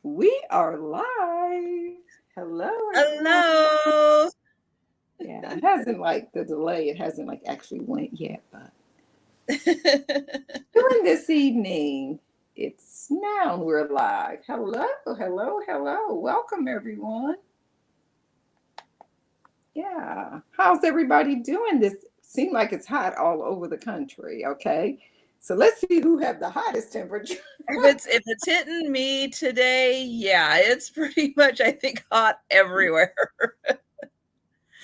We are live. Hello, everyone. Hello. Yeah, it hasn't like the delay, it hasn't like actually went yet, but doing this evening, it's now we're live. Hello, hello, hello. Welcome, everyone. Yeah. How's everybody doing? This seems like it's hot all over the country, okay? So let's see who have the hottest temperature. If it's hitting me today, yeah, it's pretty much I think hot everywhere.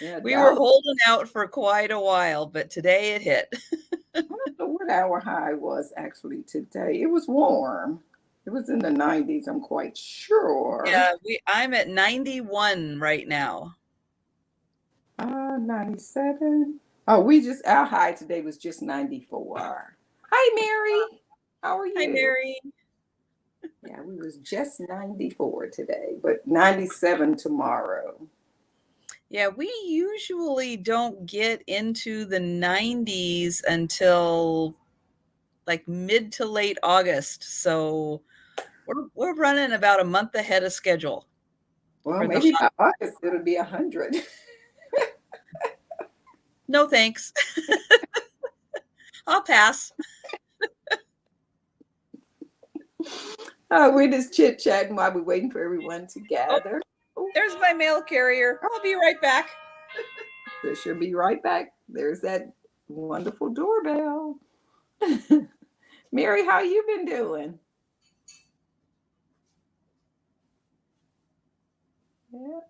Yeah, We were Dallas. holding out for quite a while, but today it hit. I don't know what our high was actually today. It was warm. It was in the 90s, I'm quite sure. Yeah, I'm at 91 right now. 97. Oh, our high today was just 94. Hi, Mary. How are Hi, you? Mary. Yeah, we was just 94 today, but 97 tomorrow. Yeah, we usually don't get into the 90s until like mid to late August. So we're running about a month ahead of schedule Well, for the maybe hot. by August it'll be 100. No thanks. I'll pass. We're just chit chatting while we're waiting for everyone to Oh, gather. Oh, there's my mail carrier. I'll be right back. Trisha, be right back. There's that wonderful doorbell. Mary, how you been doing? Yeah.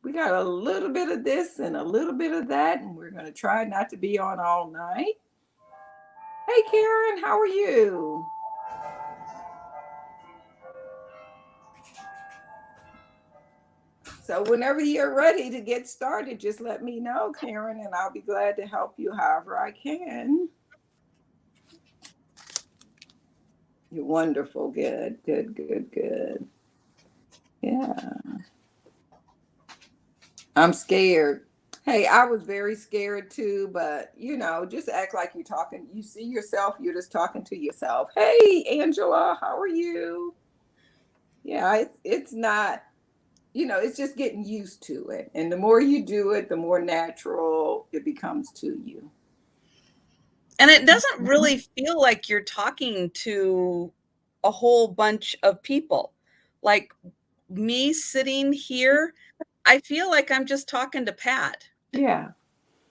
We got a little bit of this and a little bit of that, and we're going to try not to be on all night. Hey, Karen, how are you? So, whenever you're ready to get started, just let me know, Karen, and I'll be glad to help you however I can. You're wonderful. Good, good, good, good. Yeah. I'm scared. Hey, I was very scared too, but just act like you're talking. You see yourself, you're just talking to yourself. Hey, Angela, how are you? Yeah, it's not, it's just getting used to it. And the more you do it, the more natural it becomes to you. And it doesn't really feel like you're talking to a whole bunch of people. Like me sitting here, I feel like I'm just talking to Pat. Yeah. So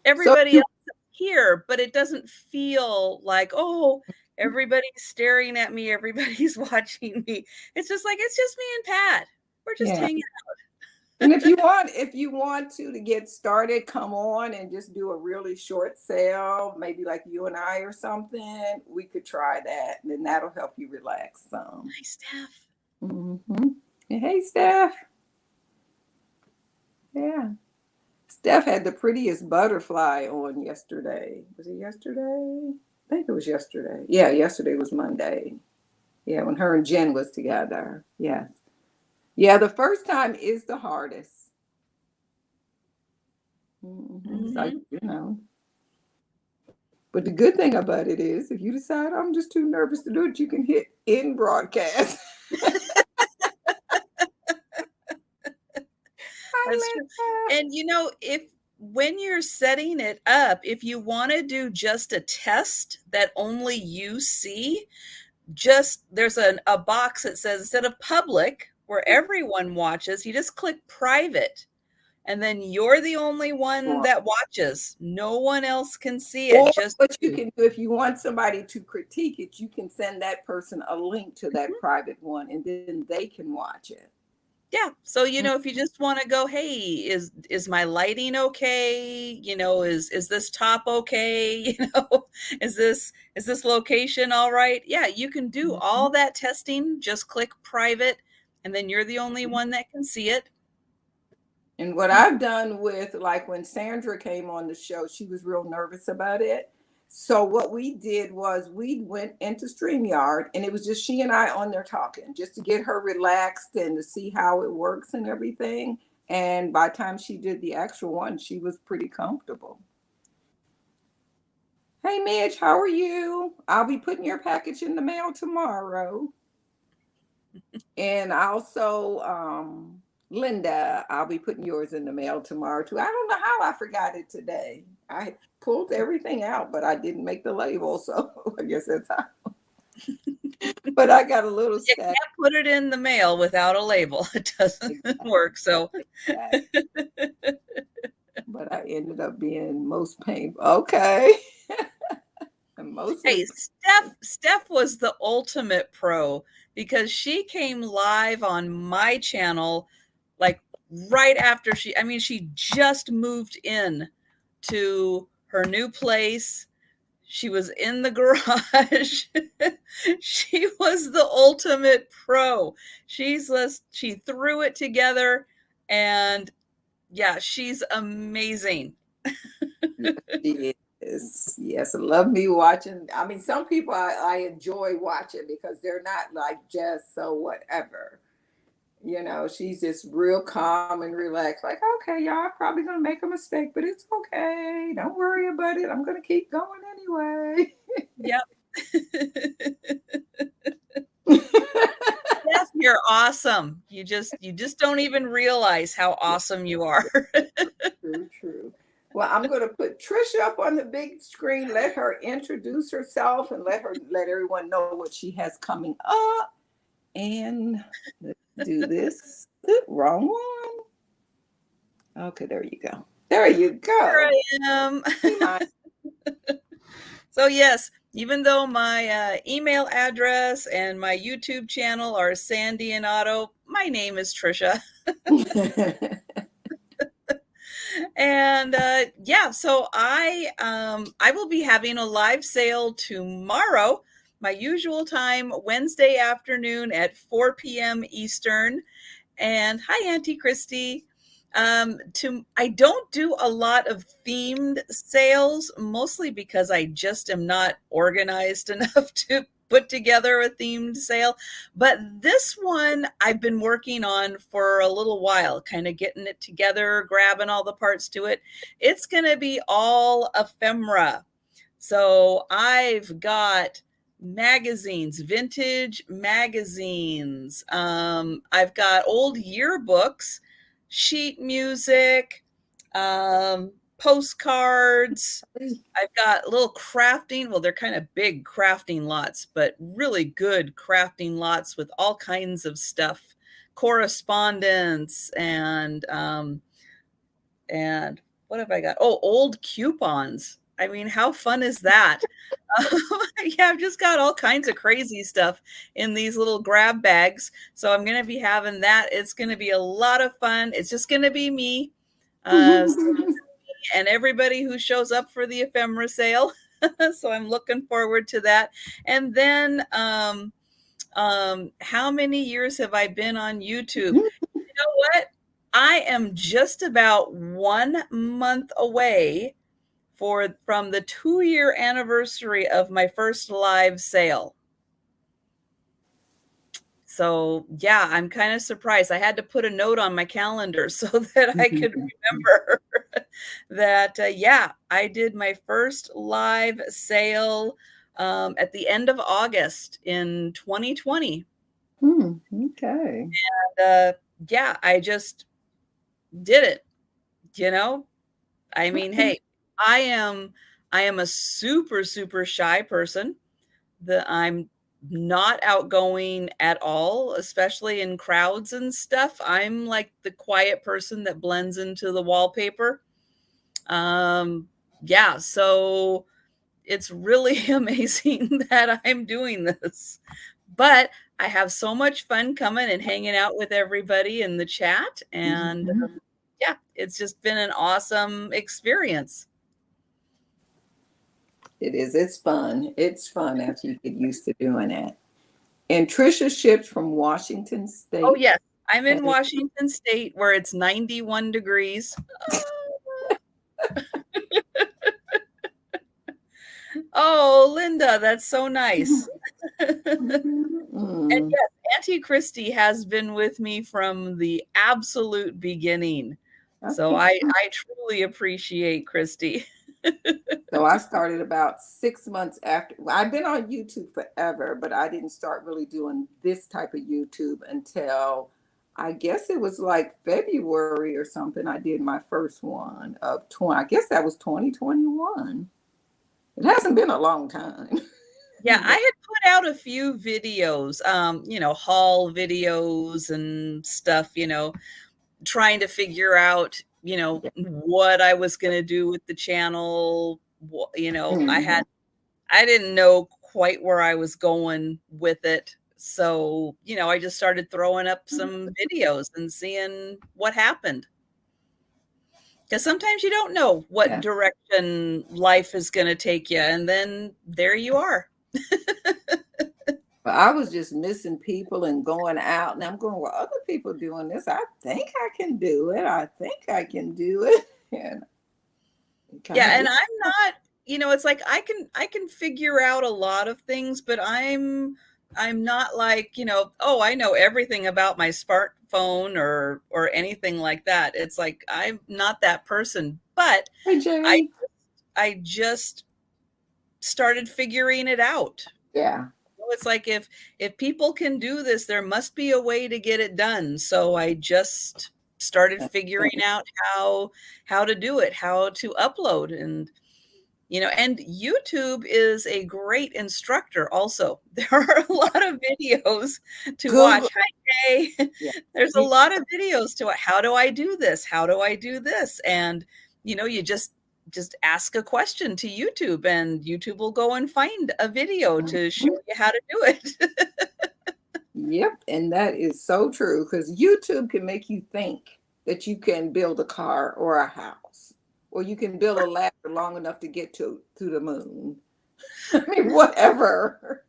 Everybody you else is here, but it doesn't feel like, oh, everybody's staring at me, everybody's watching me. It's just like it's just me and Pat. We're just yeah. hanging. And if you want to get started, come on and just do a really short sale, maybe like you and I or something. We could try that, and then that'll help you relax some. Hi, Steph. Hmm. Hey, Steph. Yeah. Steph had the prettiest butterfly on yesterday. Was it yesterday? I think it was yesterday. Yeah, yesterday was Monday. Yeah, when her and Jen was together. Yes. Yeah, the first time is the hardest. It's like, Mhm. but the good thing about it is if you decide I'm just too nervous to do it, you can hit in broadcast. I That's true. laugh. And if when you're setting it up, if you want to do just a test that only you see, just there's a box that says instead of public where everyone watches, you just click private. And then you're the only one Or, that watches. No one else can see it, or just what you you. can do if you want somebody to critique it, you can send that person a link to that Mhm. private one and then they can watch it. Yeah. So, Mm. if you just want to go, hey, is my lighting okay? Is this top okay? Is this location all right? Yeah, you can do Mhm. all that testing, just click private, and then you're the only one that can see it. And what I've done with, like when Sandra came on the show, she was real nervous about it. So what we did was we went into StreamYard and it was just she and I on there talking just to get her relaxed and to see how it works and everything. And by the time she did the actual one, she was pretty comfortable. Hey Mitch, how are you? I'll be putting your package in the mail tomorrow. And also, Linda, I'll be putting yours in the mail tomorrow too. I don't know how I forgot it today. I pulled everything out, but I didn't make the label, so I guess that's how. But I got a little You stack. can't put it in the mail without a label. It doesn't work. So, But I ended up being most painful. Okay. hey, Mostly. Steph was the ultimate pro because she came live on my channel like right after she just moved in to her new place. She was in the garage. She was the ultimate pro. She threw it together, and yeah, she's amazing. Yes, she is. Yes, I love me watching. I mean, some people I enjoy watching because they're not like just so whatever. You know, she's just real calm and relaxed. Like, okay, y'all probably gonna make a mistake, but it's okay. Don't worry about it. I'm gonna keep going anyway. Yep. Yes, you're awesome. You just don't even realize how awesome you are. True, true. Well, I'm going to put Trisha up on the big screen. Let her introduce herself and let everyone know what she has coming up. And let's do this. Wrong one. Okay, there you go. There you Here go. I am. So yes, even though my email address and my YouTube channel are Sandy and Otto, my name is Trisha. And yeah, so I will be having a live sale tomorrow, my usual time, Wednesday afternoon at 4 p.m. Eastern. And hi, Auntie Christy. I don't do a lot of themed sales, mostly because I just am not organized enough to put together a themed sale. But this one I've been working on for a little while, kind of getting it together, grabbing all the parts to it. It's going to be all ephemera. So I've got magazines, vintage magazines. I've got old yearbooks, sheet music, postcards. I've got little crafting. Well, they're kind of big crafting lots, but really good crafting lots with all kinds of stuff, correspondence, and what have I got? Oh, old coupons. I mean, how fun is that? Yeah, I've just got all kinds of crazy stuff in these little grab bags. So I'm going to be having that. It's going to be a lot of fun. It's just going to be me and everybody who shows up for the ephemera sale. So I'm looking forward to that. And then, how many years have I been on YouTube? You know what? I am just about 1 month away from the 2-year anniversary of my first live sale. So yeah, I'm kind of surprised. I had to put a note on my calendar so that I could remember that, yeah, I did my first live sale at the end of August in 2020. Okay. Yeah, I just did it, you know? I mean, hey, I am I am a super, super shy person. I'm not outgoing at all, especially in crowds and stuff. I'm like the quiet person that blends into the wallpaper. Yeah, so it's really amazing that I'm doing this. But I have so much fun coming and hanging out with everybody in the chat. And yeah, it's just been an awesome experience. It is. It's fun. It's fun after you get used to doing it. And Trisha ships from Washington Oh, State. yes. I'm in Washington State where it's 91 degrees. Oh, Linda, that's so nice. And yes, Auntie Christy has been with me from the absolute beginning. So I truly appreciate Christy. So I started about 6 months after. I've been on YouTube forever, but I didn't start really doing this type of YouTube until I guess it was like February or something. I did my first one of 20. I guess that was 2021. It hasn't been a long time. Yeah, I had put out a few videos, haul videos and stuff, trying to figure out, what I was going to do with the channel. Mhm. I didn't know quite where I was going with it. So, I just started throwing up some videos and seeing what happened. Because sometimes you don't know what Yeah. direction life is going to take you. And then there you are. But I was just missing people and going out, and I'm going, well, other people doing this. I think I can do it. I think I can do it. And it kind Yeah, of and did. I'm not, it's like I can figure out a lot of things, but I'm not like, oh, I know everything about my smartphone or anything like that. It's like I'm not that person, but Hey, I Jay. I just started figuring it out. Yeah. It's like if people can do this, there must be a way to get it done. So I just started figuring out how to do it, how to upload, and YouTube is a great instructor also. There are a lot of videos to watch. Google. Hi, Jay. Yeah. There's a You, lot of videos to how do I do this? How do I do this? And you just ask a question to YouTube and YouTube will go and find a video to show Mhm. you how to do it. Yep. And that is so true because YouTube can make you think that you can build a car or a house, or you can build a ladder long enough to get to the moon. I mean, whatever.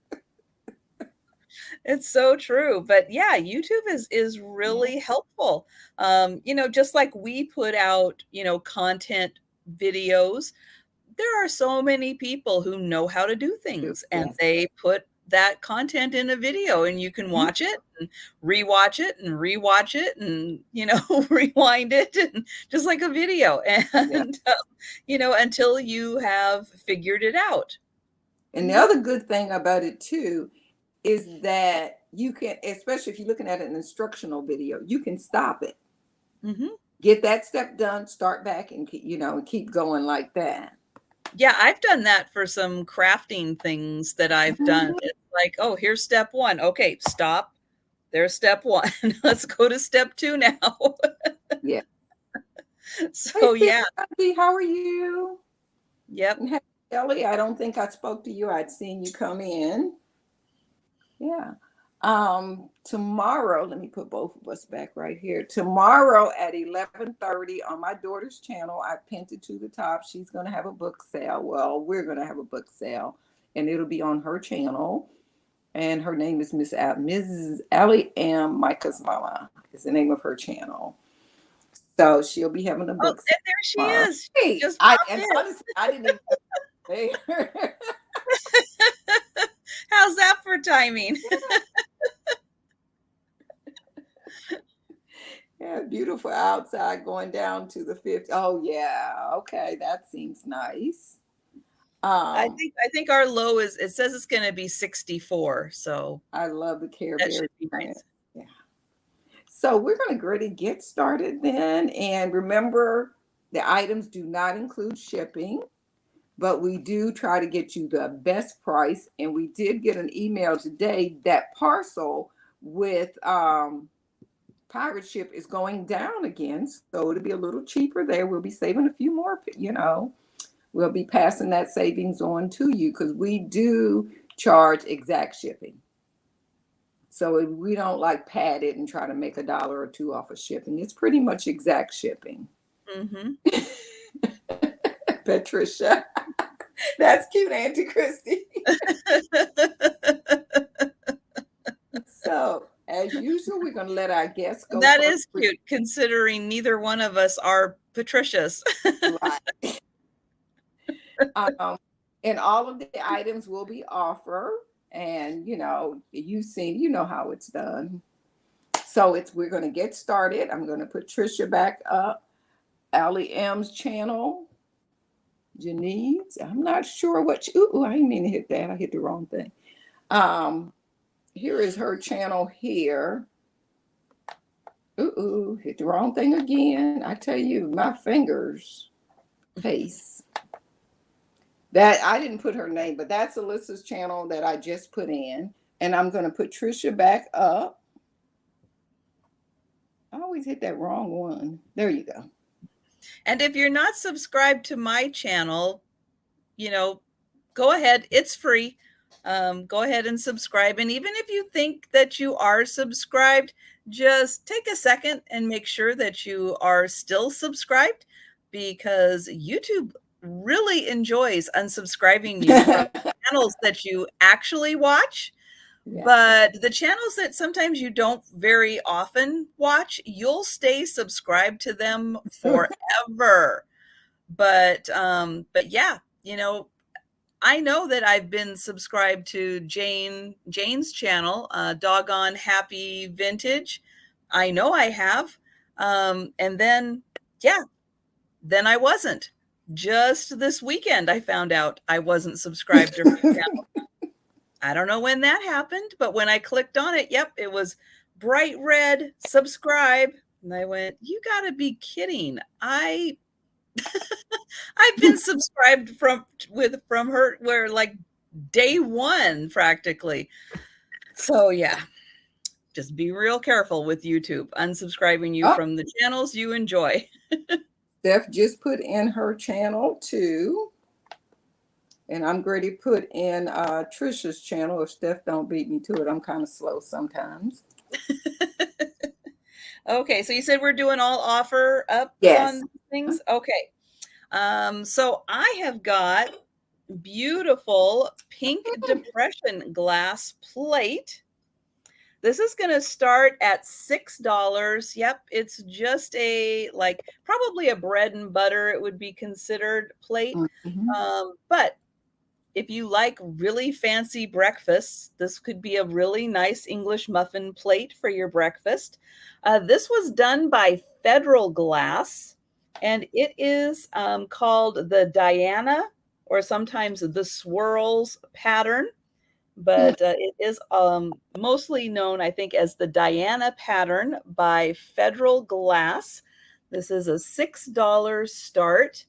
It's so true. But yeah, YouTube is Yeah. really helpful. Just like we put out, content videos, there are so many people who know how to do things and Yes. they put that content in a video and you can Mhm. watch it and rewatch it and rewatch it and rewind it and just like a video Yeah. and until you have figured it out. And the other good thing about it too is that you can, especially if you're looking at an instructional video, you can stop it, Hmm. get that step done, start back, and keep going like that. Yeah, I've done that for some crafting things that I've done. Mhm. It's like, oh, here's step one. Okay, stop. There's step one. Let's go to step two now. Yeah. Hey, So yeah, Sandy, how are you? yep. And hey, Kelly, I don't think I spoke to you. I'd seen you come in. Yeah. Tomorrow, let me put both of us back right here. Tomorrow at 11:30 on my daughter's channel, I pinned it to the top. She's going to have a book sale. Well, we're going to have a book sale, and it'll be on her channel. And her name is Mrs. Allie M. Micah's Mama is the name of her channel. So she'll be having a Oh, book sale and there she tomorrow. is. She Hey, just popped and in. honestly, I didn't even say her. How's that for timing? Yeah, beautiful outside going down to the 50. Oh yeah, okay, that seems nice. I Um, think I think our low is it says it's gonna be 64, so I love the Care that Bear should be print. nice. Yeah. So we're gonna really get started then. And remember, the items do not include shipping, but we do try to get you the best price. And we did get an email today that parcel with pirate ship is going down again, so it'll be a little cheaper there. We'll be saving a few more. We'll be passing that savings on to you because we do charge exact shipping. So we don't like pad it and try to make $1 or $2 off of shipping. It's pretty much exact shipping. Mhm. Patricia. That's cute, Auntie Christy. So as usual, we're gonna let our guests go That first. is cute considering neither one of us are Patricias. Right. Um, and all of the items will be offer. And you know how it's done. So we're gonna get started. I'm gonna put Trisha back up, Allie M's channel. Janice. I'm not sure what. Ooh, I didn't mean to hit that. I hit the wrong thing. Um, Here is her channel here. Ooh, hit the wrong thing again. I tell you, my fingers. Paste. That I didn't put her name, but that's Alyssa's channel that I just put in. And I'm going to put Trisha back up. I always hit that wrong one. There you go. And if you're not subscribed to my channel, you know, go ahead. It's free. Go ahead and subscribe. And even if you think that you are subscribed, just take a second and make sure that you are still subscribed, because YouTube really enjoys unsubscribing you from channels that you actually watch. Yeah. But the channels that sometimes you don't very often watch, you'll stay subscribed to them forever. But yeah, you know, I know that I've been subscribed to Jane's channel, Doggone Happy Vintage. I know I have. And then, yeah, then I wasn't. Just this weekend, I found out I wasn't subscribed to her channel. I don't know when that happened, but when I clicked on it, yep, it was bright red, subscribe. And I went, you gotta be kidding. I've been subscribed from her where like day one practically. So yeah, just be real careful with YouTube unsubscribing you from the channels you enjoy. Steph just put in her channel too. And I'm going to put in Trisha's channel if Steph don't beat me to it. I'm kind of slow sometimes. Okay, so you said we're doing all offer ups Yes. on things? Okay. So I have got beautiful pink depression glass plate. This is going to start at $6. Yep, it's just a probably a bread and butter, it would be considered plate. But if you like really fancy breakfasts, this could be a really nice English muffin plate for your breakfast. This was done by Federal Glass, and it is called the Diana, or sometimes the Swirls pattern. But it is mostly known, I think, as the Diana pattern by Federal Glass. This is a $6 start.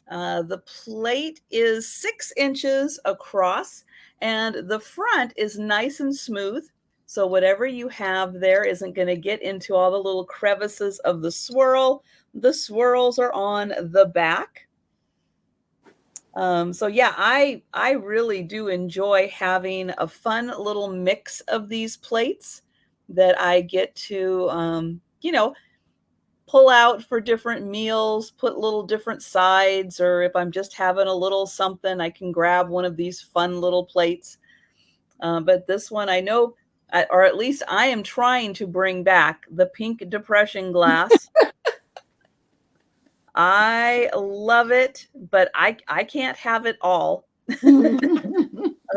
The plate is 6 inches across, and the front is nice and smooth. So whatever you have there isn't going to get into all the little crevices of the swirl. The swirls are on the back. So yeah, I really do enjoy having a fun little mix of these plates that I get to, you know, pull out for different meals, put little different sides, or if I'm just having a little something, I can grab one of these fun little plates. But this one, I know, or at least I am trying to bring back the pink depression glass. I love it, but I can't have it all. And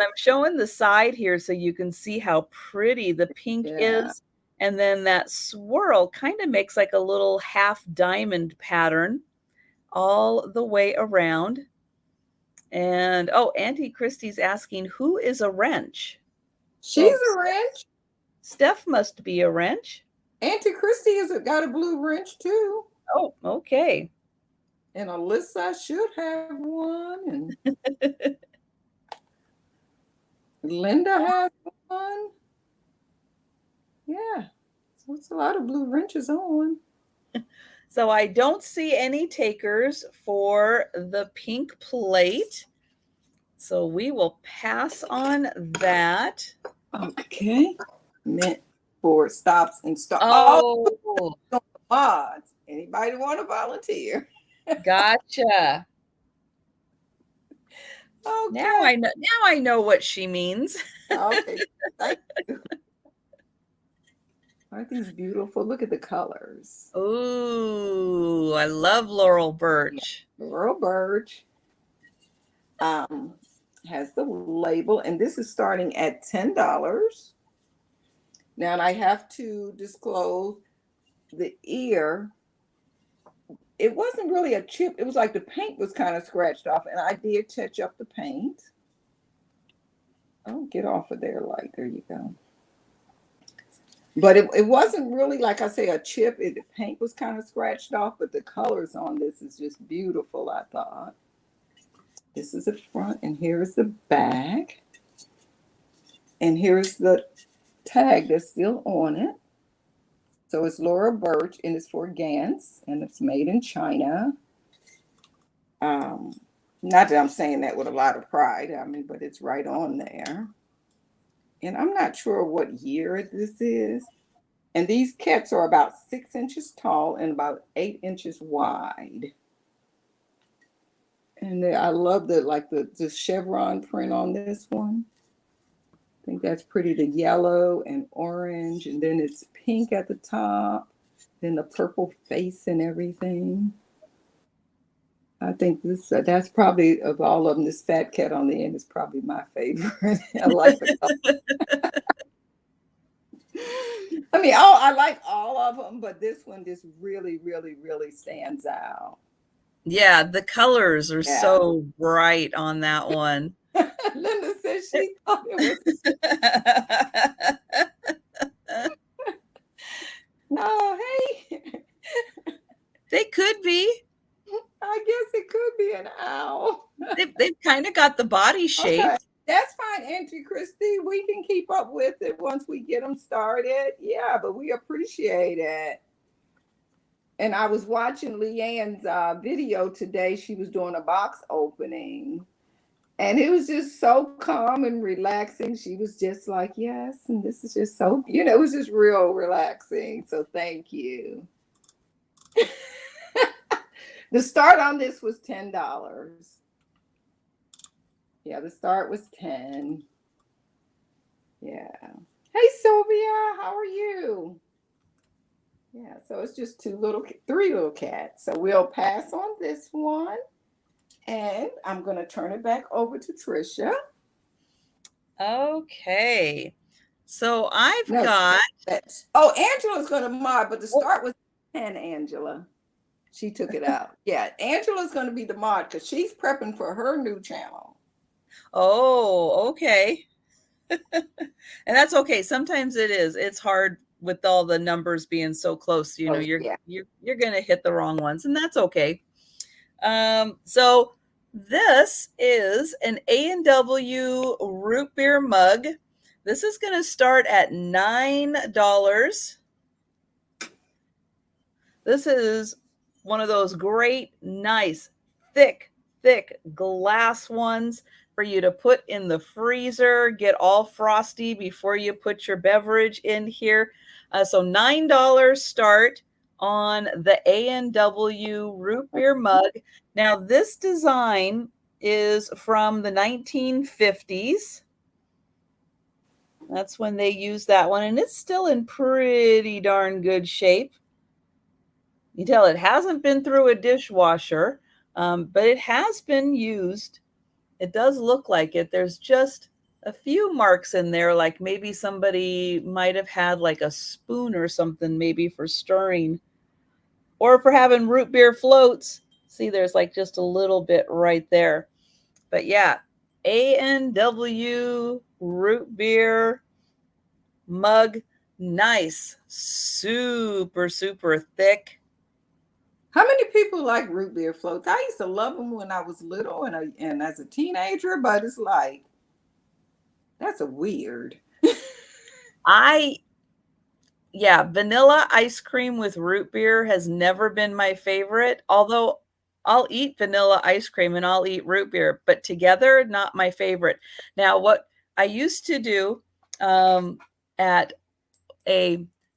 I'm showing the side here so you can see how pretty the pink is. And then that swirl kind of makes like a little half diamond pattern all the way around. And oh, Auntie Christie's asking, who is a wrench? She's a wrench. Steph must be a wrench. Auntie Christie has got a blue wrench too. Oh, okay. And Alyssa should have one. And Linda has one. Yeah. So it's a lot of blue wrenches on. So I don't see any takers for the pink plate. So we will pass on that. Okay. Meant for stops and starts. Oh, mods. Anybody want to volunteer? Gotcha. Okay. Now I know what she means. Okay. Thank you. Aren't these beautiful? Look at the colors. Ooh, I love Laurel Birch. Yeah. Laurel Birch has the label, and this is starting at $10. Now, and I have to disclose the ear it wasn't really a chip. It was like the paint was kind of scratched off, and I did touch up the paint. Oh, get off of there, light. There you go. But it wasn't really, like I say, a chip. The paint was kind of scratched off, but the colors on this is just beautiful, I thought. This is the front, and here's the back. And here's the tag that's still on it. So it's Laurel Birch, and it's for Gans, and it's made in China. Not that I'm saying that with a lot of pride, I mean, but it's right on there. And I'm not sure what year this is. And these cats are about 6 inches tall and about 8 inches wide. And I love the chevron print on this one. I think that's pretty. The yellow and orange, and then it's pink at the top, then the purple face and everything. I think that's probably, of all of them, this fat cat on the end is probably my favorite. I like the color. I mean, I like all of them, but this one just really, really, really stands out. Yeah, the colors are so bright on that one. Linda said she thought it was. Oh, hey. They could be. I guess it could be an owl. They've kind of got the body shape. Okay. That's fine, Auntie Christy. We can keep up with it once we get them started. Yeah, but we appreciate it. And I was watching Leanne's video today. She was doing a box opening. And it was just so calm and relaxing. She was just like, yes, and this is just so, it was just real relaxing. So thank you. The start on this was $10. Yeah, the start was 10. Yeah. Hey, Sylvia, how are you? Yeah, so it's just 3 little cats. So we'll pass on this one. And I'm going to turn it back over to Trisha. Okay. So I've got... Angela's going to mod, but the start was 10, Angela. She took it out. Yeah, Angela's going to be the mod because she's prepping for her new channel. Oh, okay. And that's okay. Sometimes it is. It's hard with all the numbers being so close. You're going to hit the wrong ones, and that's okay. So this is an A&W root beer mug. This is going to start at $9. This is one of those great, nice, thick glass ones for you to put in the freezer, get all frosty before you put your beverage in here. So $9 start on the A&W root beer mug. Now, this design is from the 1950s. That's when they used that one, and it's still in pretty darn good shape. You tell it hasn't been through a dishwasher, but it has been used. It does look like it. There's just a few marks in there, like maybe somebody might have had like a spoon or something, maybe for stirring or for having root beer floats. See, there's like just a little bit right there. But yeah, A&W root beer mug, nice, super thick. How many people like root beer floats? I used to love them when I was little and as a teenager, but it's like, that's a weird. Vanilla ice cream with root beer has never been my favorite, although I'll eat vanilla ice cream and I'll eat root beer, but together, not my favorite. Now, what I used to do I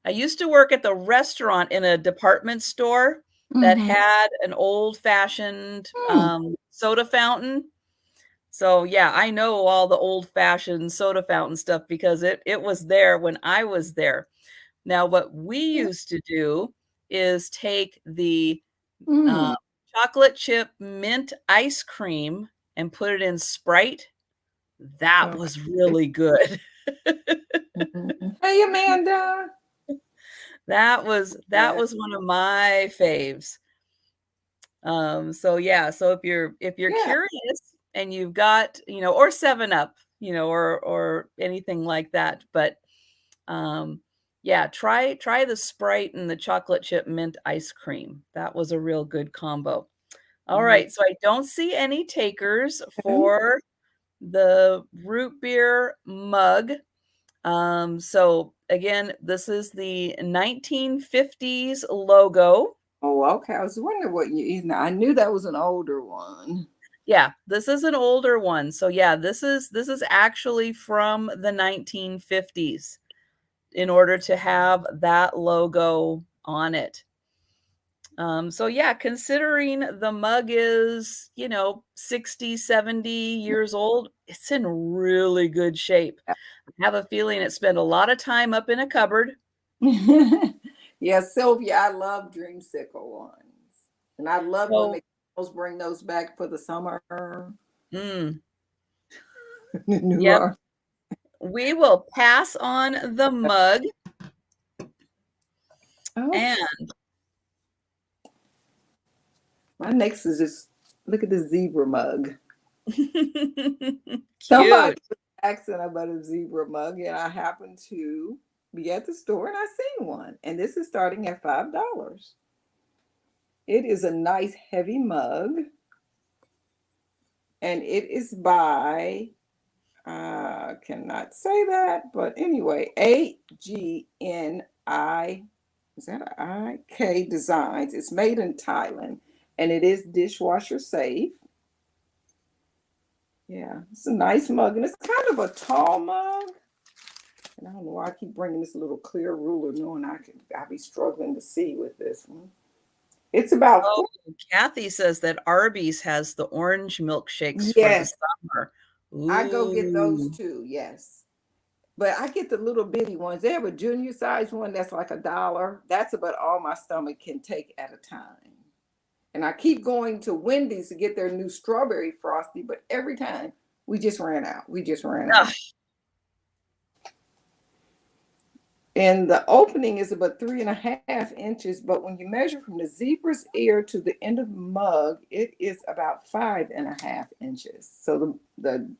used to work at the restaurant in a department store that had an old-fashioned soda fountain. So yeah, I know all the old-fashioned soda fountain stuff because it was there when I was there. Now, what we used to do is take the chocolate chip mint ice cream and put it in Sprite. That was really good. Hey, Amanda. That was one of my faves. So yeah, so if you're Yeah. curious and you've got, or 7 Up, or anything like that, but yeah, try the Sprite and the chocolate chip mint ice cream. That was a real good combo. All Mhm. right, so I don't see any takers for the root beer mug. So again, this is the 1950s logo. Oh, okay. I was wondering what I knew that was an older one. Yeah, this is an older one. So yeah, this is actually from the 1950s in order to have that logo on it. So yeah, considering the mug is, 60, 70 years old, it's in really good shape. I have a feeling it spent a lot of time up in a cupboard. Yeah, Sylvia, I love dreamsicle ones. And I love when So, McDonald's bring those back for the summer. mm, New yep, Orleans. we will pass on the mug. Okay. And My next is just look at the zebra mug. Somebody cute. was asking about a zebra mug, and I happened to be at the store and I seen one. And this is starting at $5. It is a nice heavy mug, and it is by cannot say that, but anyway, AGNI, is that a I? Designs. It's made in Thailand, and it is dishwasher safe. Yeah, it's a nice mug, and it's kind of a tall mug. And I don't know why I keep bringing this little clear ruler, knowing I'll be struggling to see with this one. It's about Oh, four. Kathy says that Arby's has the orange milkshakes for the Yes, summer. I go get those Ooh. too. Yes. But I get the little bitty ones. They have a junior size one that's like $1. That's about all my stomach can take at a time. And I keep going to Wendy's to get their new strawberry frosty, but every time we just ran out. We just ran Ugh. out. And the opening is about 3.5 inches, but when you measure from the zebra's ear to the end of the mug, it is about 5.5 inches. So the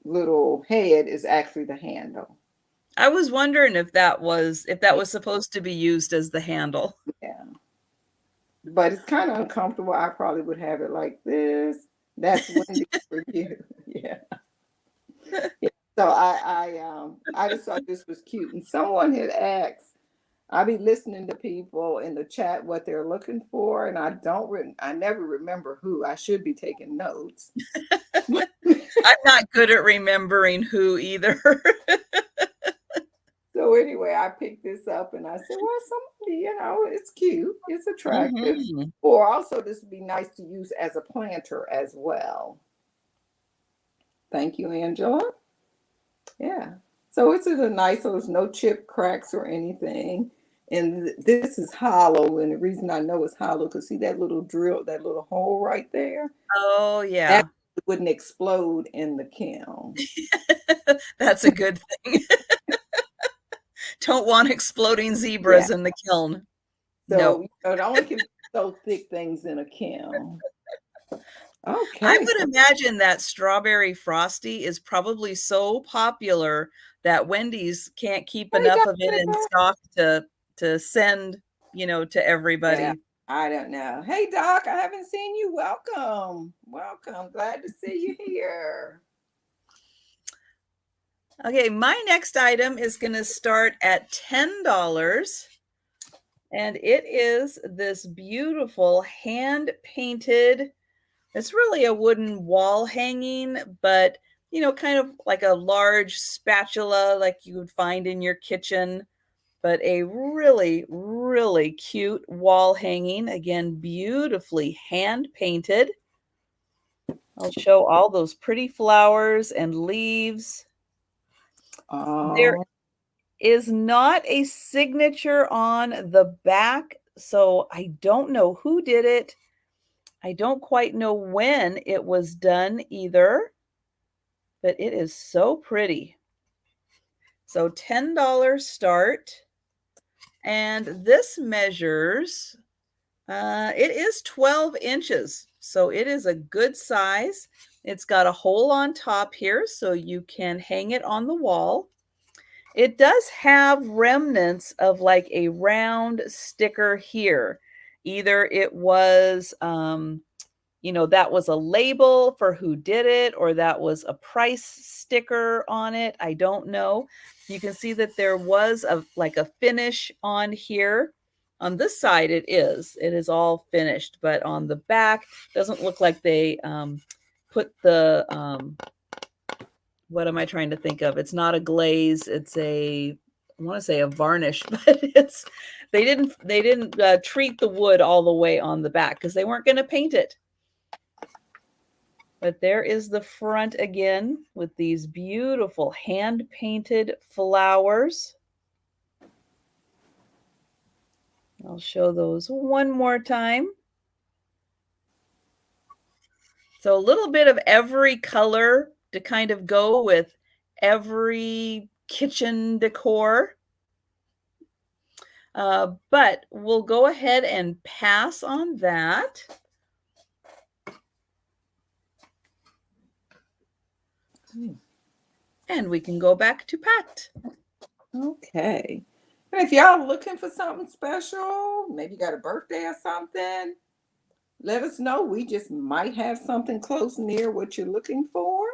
little head is actually the handle. I was wondering if that was supposed to be used as the handle. Yeah. But it's kind of uncomfortable. I probably would have it like this. That's Wendy for you. Yeah. Yeah. So I just thought this was cute. And someone had asked, I be listening to people in the chat what they're looking for, and I never remember who. I should be taking notes. I'm not good at remembering who either. So anyway, I picked this up and I said, well, somebody, it's cute, it's attractive. Mhm. Or also this would be nice to use as a planter as well. Thank you, Angela. Yeah. So it's a nice, so there's no chip cracks or anything. And this is hollow. And the reason I know it's hollow, because see that little drill, that little hole right there? Oh, That yeah. wouldn't explode in the kiln. That's a good thing. Don't want exploding Yeah. zebras in the kiln. So No. it only can be so thick things in a kiln. I Okay. would So imagine that strawberry frosty is probably so popular that Wendy's can't keep hey, enough of it in Dr. stock to send, to Yeah, everybody. I don't know. Hey, Doc, I haven't seen you. Welcome. Welcome. Glad to see you here. Okay, my next item is going to start at $10, and it is this beautiful hand-painted, it's really a wooden wall hanging, but kind of like a large spatula like you would find in your kitchen, but a really, really cute wall hanging. Again, beautifully hand painted. I'll show all those pretty flowers and leaves. There Oh, is not a signature on the back, so I don't know who did it. I don't quite know when it was done either, but it is so pretty. So $10 start. And this measures It is 12 inches, so it is a good size. It's got a hole on top here, so you can hang it on the wall. It does have remnants of like a round sticker here. Either it was, that was a label for who did it, or that was a price sticker on it. I don't know. You can see that there was a finish on here. On this side, it is all finished, but on the back, doesn't look like they put the what am I trying to think of? It's not a glaze. It's I want to say a varnish, but they didn't treat the wood all the way on the back because they weren't going to paint it. But there is the front again with these beautiful hand-painted flowers. I'll show those one more time. So a little bit of every color to kind of go with every kitchen decor. But we'll go ahead and pass on that. And we can go back to Pat. Okay. And if y'all looking for something special, maybe you got a birthday or something, let us know. We just might have something close near what you're looking for.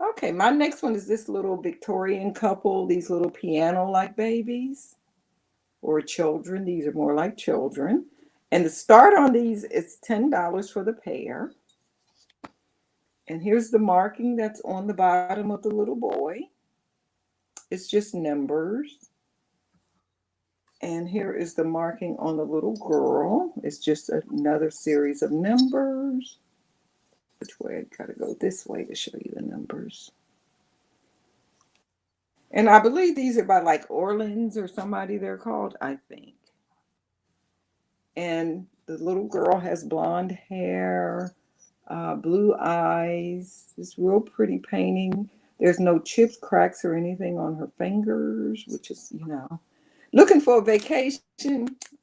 Okay, my next one is this little Victorian couple, these little piano-like babies or children. These are more like children. And the start on these is $10 for the pair. And here's the marking that's on the bottom of the little boy. It's just numbers. And here is the marking on the little girl. It's just another series of numbers. Which way? I gotta go this way to show you the numbers. And I believe these are by like Orleans or somebody they're called, I think. And the little girl has blonde hair, blue eyes. This real pretty painting. There's no chips, cracks, or anything on her fingers, which is, looking for a vacation.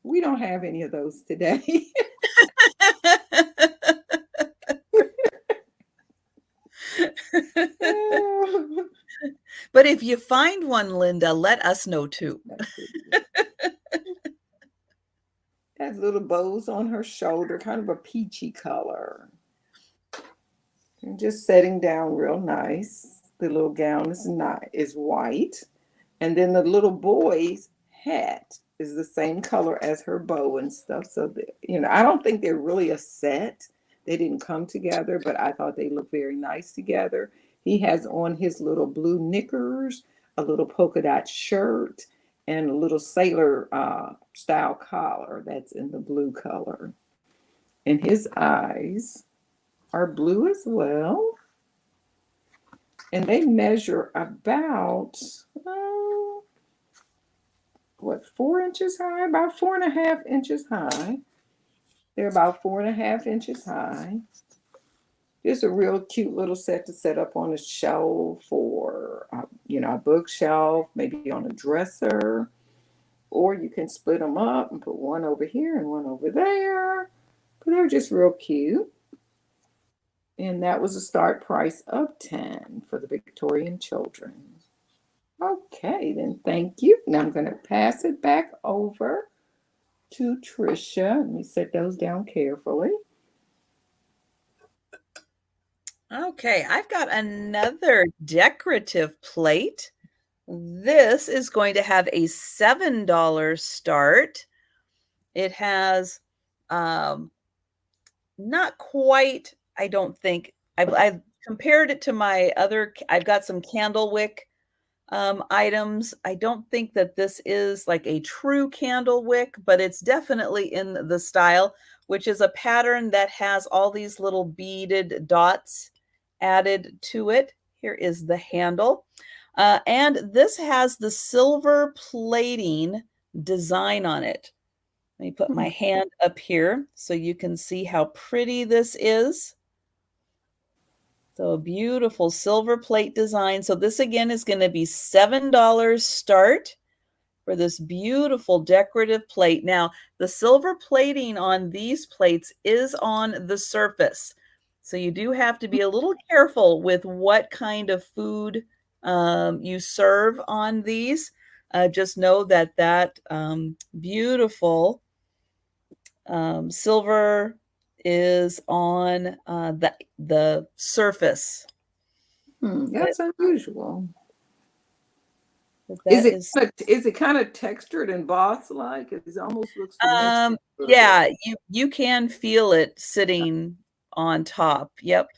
We don't have any of those today. But if you find one, Linda, let us know too. Has little bows on her shoulder, kind of a peachy color. And just setting down real nice. The little gown is white. And then the little boy's hat is the same color as her bow and stuff. So, I don't think they're really a set. They didn't come together, but I thought they looked very nice together. He has on his little blue knickers, a little polka dot shirt, and a little sailor style collar that's in the blue color. And his eyes are blue as well. And they measure about, 4 inches high? About 4.5 inches high. They're about 4.5 inches high. Just a real cute little set to set up on a shelf or, a bookshelf, maybe on a dresser. Or you can split them up and put one over here and one over there. But they're just real cute. And that was a start price of $10 for the Victorian children. Okay, then thank you. Now I'm going to pass it back over to Trisha. Let me set those down carefully. Okay, I've got another decorative plate. This is going to have a $7 start. It has not quite, I don't think, I've compared it to my other, I've got some candle wick items. I don't think that this is like a true candle wick, but it's definitely in the style, which is a pattern that has all these little beaded dots added to it. Here is the handle. And this has the silver plating design on it. Let me put my hand up here so you can see how pretty this is. So a beautiful silver plate design. So this again is going to be $7 start for this beautiful decorative plate. Now, the silver plating on these plates is on the surface. So you do have to be a little careful with what kind of food you serve on these. Just know that beautiful silver is on the surface. But That's unusual. that is Is it kind of textured and boss like? It almost looks dimensional a little bit. yeah, you can feel it sitting on top. Yep.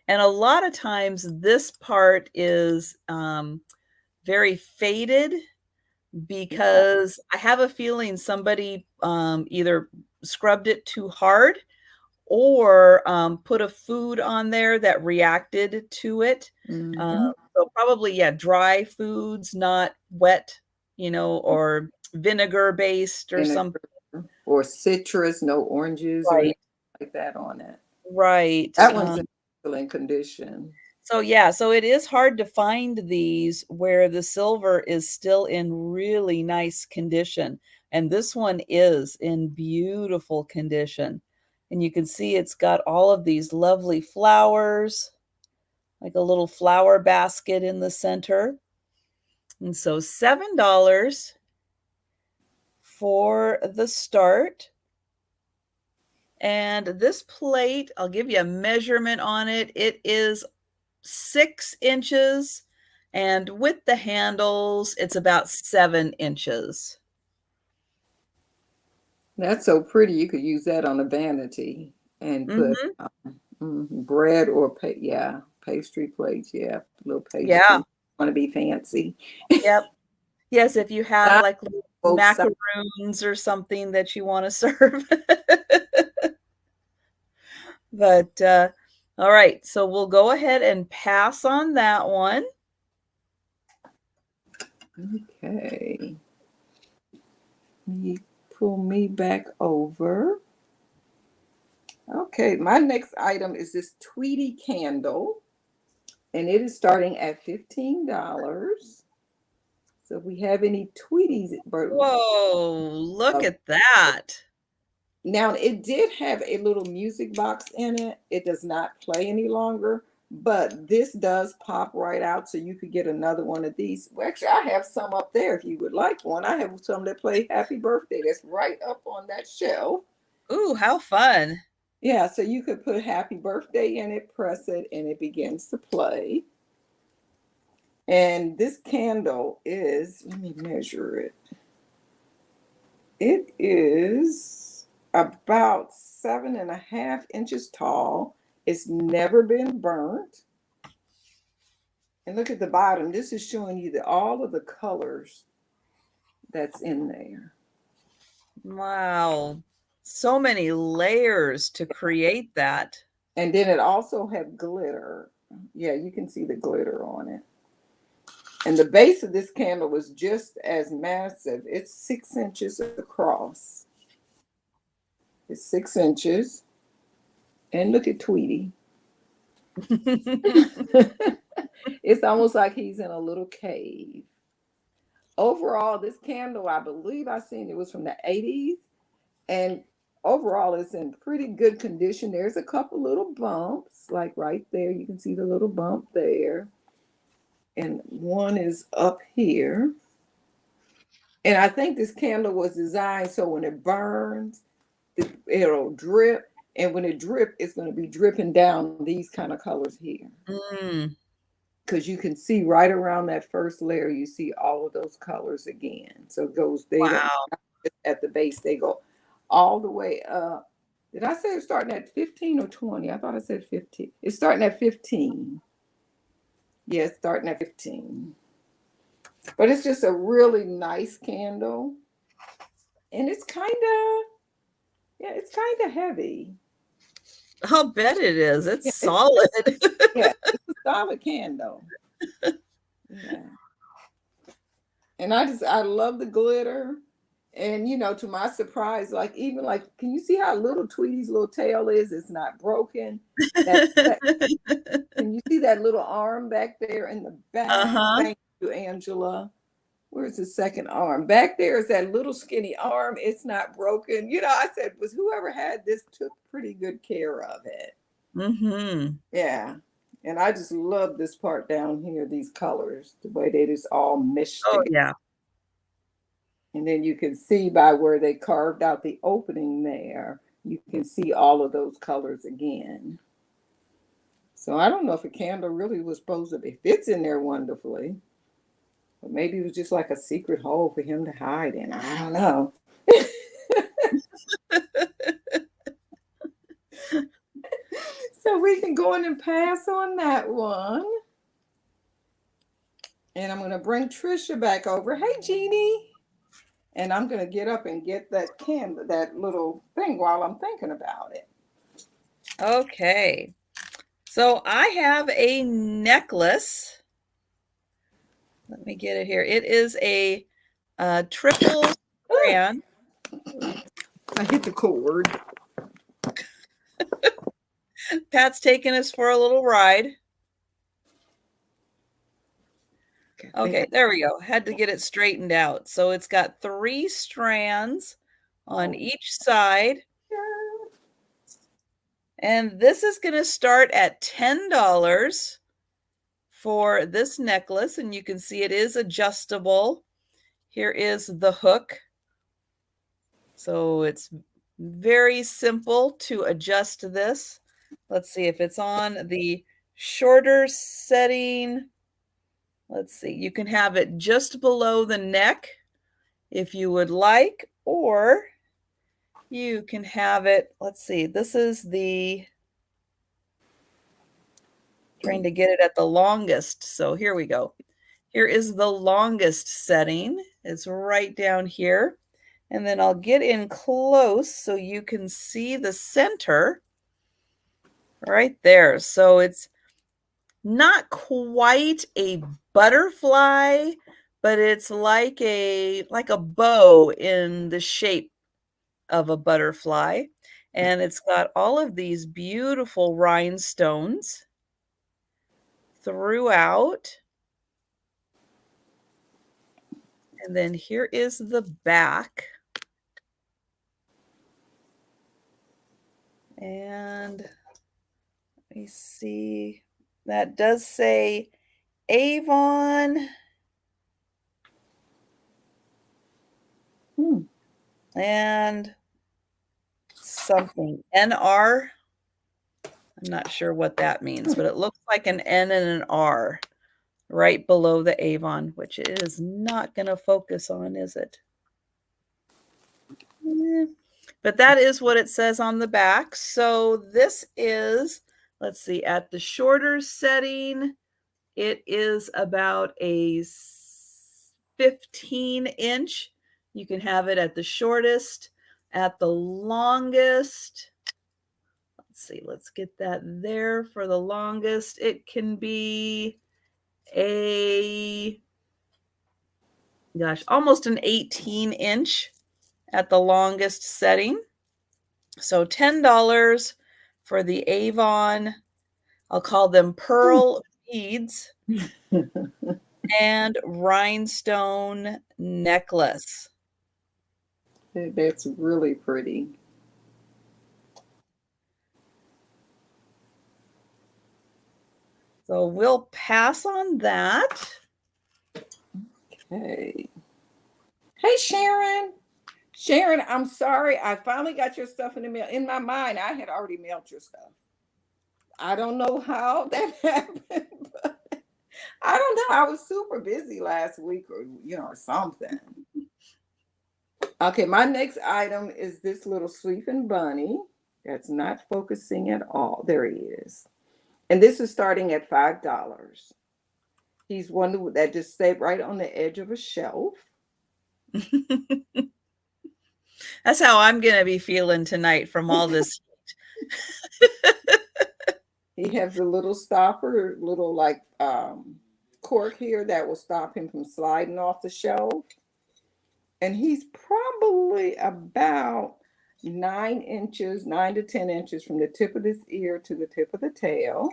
And a lot of times this part is very faded Yeah. because I have a feeling somebody either scrubbed it too hard or put a food on there that reacted to it. Hmm. So probably, yeah, dry foods, not wet, or vinegar based or something. Vinegar or citrus, no oranges or anything Right, like that on it. right. That one's in excellent condition. So yeah, so it is hard to find these where the silver is still in really nice condition. And this one is in beautiful condition. And you can see it's got all of these lovely flowers, like a little flower basket in the center. And so $7 for the start. And this plate, I'll give you a measurement on it. It is 6 inches, and with the handles, it's about 7 inches. That's so pretty. You could use that on a vanity and put Mhm. bread or pastry plates. Yeah, little Yeah. pastry. Want to be fancy? Yep. Yes, if you have, I like, little both sides. macaroons or something that you wanna serve. But, alright, so we'll go ahead and pass on that one. Okay. You pull me back over. Okay, my next item is this Tweety candle, and it is starting at $15. So if we have any Tweeties, Whoa, look at that. now it did have a little music box in it. It does not play any longer, but this does pop right out, so you could get another one of these. Well, actually, I have some up there if you would like one. I have some that play Happy Birthday. That's right up on that shelf. Ooh, how fun. Yeah, so you could put Happy Birthday in it, press it, and it begins to play. And this candle is, let me measure it. It is about 7.5 inches tall. It's never been burnt. And look at the bottom. This is showing you all of the colors that's in there. Wow. So many layers to create that. And then it also have glitter. Yeah, you can see the glitter on it. And the base of this candle was just as massive. It's 6 inches across. It's 6 inches. And look at Tweety. It's almost like he's in a little cave. Overall, this candle, I believe I seen it was from the 80s. And overall, it's in pretty good condition. There's a couple little bumps, like right there. You can see the little bump there. And one is up here. And I think this candle was designed so when it burns, it'll drip. And when it drip, it's going to be dripping down these kind of colors here. Mm, Because you can see right around that first layer, you see all of those colors again. So it goes, they don't wow. at the base, they go all the way up. Did I say it's starting at 15 or 20? I thought I said 15. It's starting at 15. Yeah, it's starting at 15. But it's just a really nice candle. And it's kind of heavy. I'll bet it is. It's Yeah, solid. it's a solid candle. Yeah. And I love the glitter. And to my surprise, like even like, can you see how little Tweety's little tail is? It's not broken. Can you see that little arm back there in the back? Uh-huh. Thank you, Angela. Where's the second arm? Back there is that little skinny arm. It's not broken. You know, I said, was whoever had this took pretty good care of it. Mm-hmm. Yeah. And I just love this part down here, these colors, the way they just all meshed Oh, together. yeah. And then you can see by where they carved out the opening there, you can see all of those colors again. So I don't know if a candle really was supposed to be, fits in there wonderfully. But maybe it was just like a secret hole for him to hide in. I don't know. So we can go in and pass on that one. And I'm going to bring Trisha back over. Hey, Jeannie. And I'm going to get up and get that candle, that little thing while I'm thinking about it. Okay. So I have a necklace. Let me get it here. It is a triple strand. I hit the cord. Pat's taking us for a little ride. Okay, there we go. Had to get it straightened out. So it's got 3 strands on each side. And this is going to start at $10 for this necklace. And you can see it is adjustable. Here is the hook. So it's very simple to adjust this. Let's see if it's on the shorter setting. Let's see, you can have it just below the neck if you would like, or you can have it, let's see, this is the, trying to get it at the longest. So here we go. Here is the longest setting. It's right down here. And then I'll get in close so you can see the center right there. So it's not quite a butterfly, but it's like a bow in the shape of a butterfly. And it's got all of these beautiful rhinestones throughout. And then here is the back. And let me see. That does say Avon. And something. NR. I'm not sure what that means, but it looks like an N and an R right below the Avon, which it is not going to focus on, is it? But that is what it says on the back. So this is, let's see, at the shorter setting, it is about a 15-inch. You can have it at the shortest. At the longest, let's see, let's get that there for the longest. It can be almost an 18-inch at the longest setting. So $10 for the Avon. I'll call them pearl beads and rhinestone necklace. That's really pretty. So we'll pass on that. Okay. Hey, Sharon. Sharon, I'm sorry. I finally got your stuff in the mail. In my mind, I had already mailed your stuff. I don't know how that happened, but I don't know. I was super busy last week or something. Okay, my next item is this little sleeping bunny that's not focusing at all. There he is. And this is starting at $5. He's one that just stayed right on the edge of a shelf. That's how I'm going to be feeling tonight from all this heat. He has a little stopper, little cork here that will stop him from sliding off the shelf. And he's probably about 9 to 10 inches from the tip of his ear to the tip of the tail.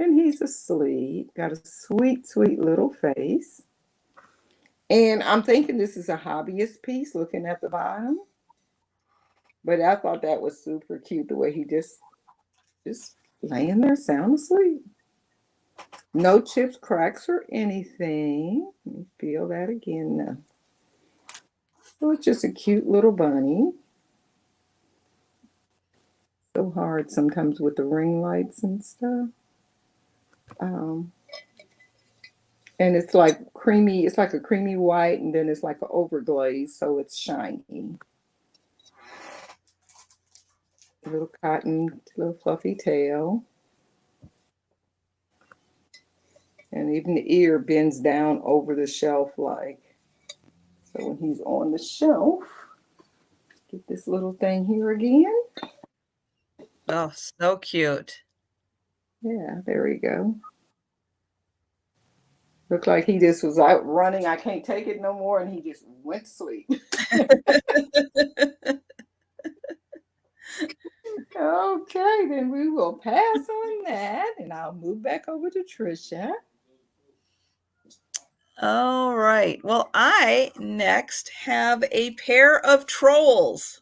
And he's asleep, got a sweet, sweet little face. And I'm thinking this is a hobbyist piece looking at the bottom. But I thought that was super cute the way he just laying there sound asleep. No chips, cracks, or anything. Let me feel that again now. So it's just a cute little bunny. So hard sometimes with the ring lights and stuff. Um, and it's like creamy, it's like a creamy white, and then it's like an overglaze, so it's shiny. A little cotton, little fluffy tail. And even the ear bends down over the shelf like. So when he's on the shelf, get this little thing here again. Oh, so cute. Yeah, there we go. Looked like he just was out running. I can't take it no more. And he just went to sleep. Okay, then we will pass on that. And I'll move back over to Trisha. All right. Well, I next have a pair of trolls.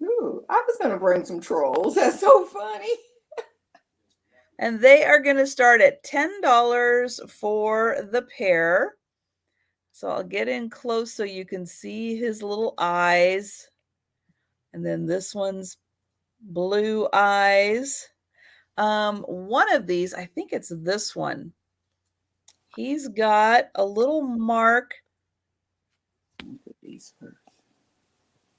Ooh, I was going to bring some trolls. That's so funny. And they are going to start at $10 for the pair. So I'll get in close so you can see his little eyes. And then this one's blue eyes. One of these, I think it's this one. He's got a little mark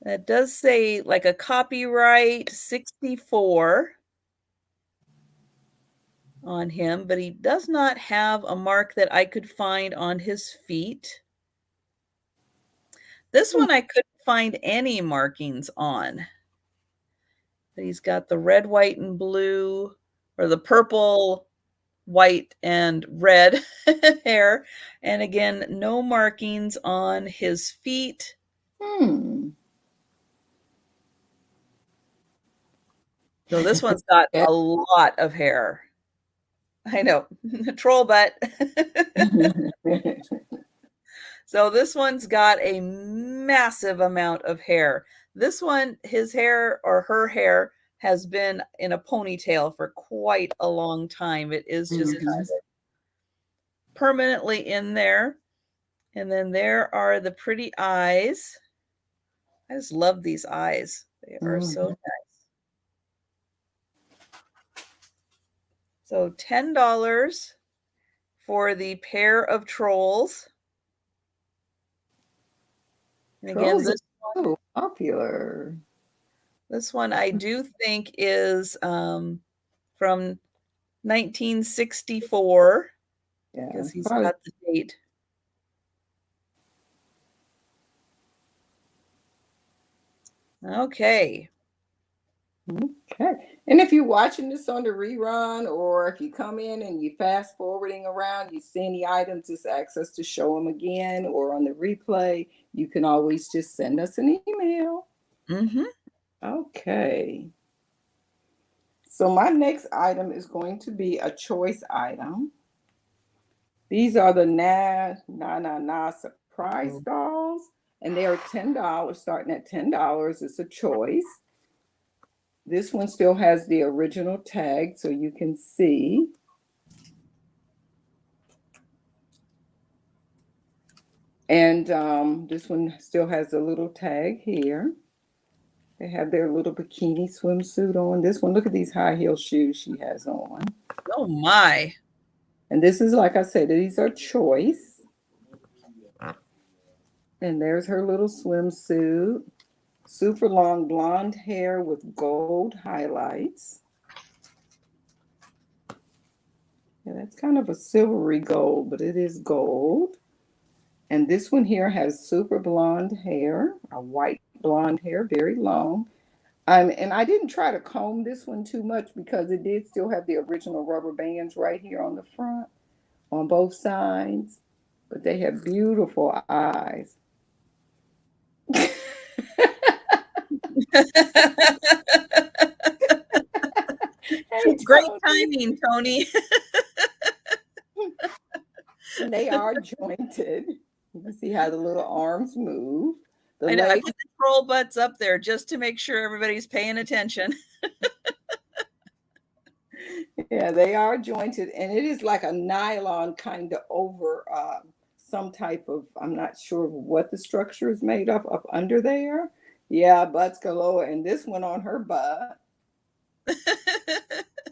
that does say like a copyright 64 on him, but he does not have a mark that I could find on his feet. This one I couldn't find any markings on. But he's got the red, white, and blue, or the purple, white, and red hair. And again, no markings on his feet. So this one's got a lot of hair. I know, troll butt. So this one's got a massive amount of hair. This one, his hair or her hair has been in a ponytail for quite a long time. It is just kind of permanently in there. And then there are the pretty eyes. I just love these eyes. They are so nice. So $10 for the pair of trolls. And again, Trolls are so popular. This one I do think is from 1964. Yeah, because he's probably. got the date. Okay. Okay. And if you're watching this on the rerun, or if you come in and you fast forwarding around, you see any items, just ask us to show them again, or on the replay, you can always just send us an email. Okay. So my next item is going to be a choice item. These are the Na surprise dolls, and they are $10, starting at $10. It's a choice. This one still has the original tag, so you can see. And this one still has a little tag here. They have their little bikini swimsuit on. This one, look at these high heel shoes she has on. Oh my. And this is, like I said, these are choice. And there's her little swimsuit. Super long blonde hair with gold highlights. Yeah, that's kind of a silvery gold, but it is gold. And this one here has super blonde hair, a white blonde hair, very long. And I didn't try to comb this one too much because it did still have the original rubber bands right here on the front, on both sides. But they have beautiful eyes. Hey, great timing, Tony. And they are jointed. You can See how the little arms move? The I know. I legs, put the troll butts up there just to make sure everybody's paying attention. yeah, they are jointed, and it is like a nylon kind of over some type of, I'm not sure what the structure is made of up under there. Yeah, butts galore. And this one on her butt,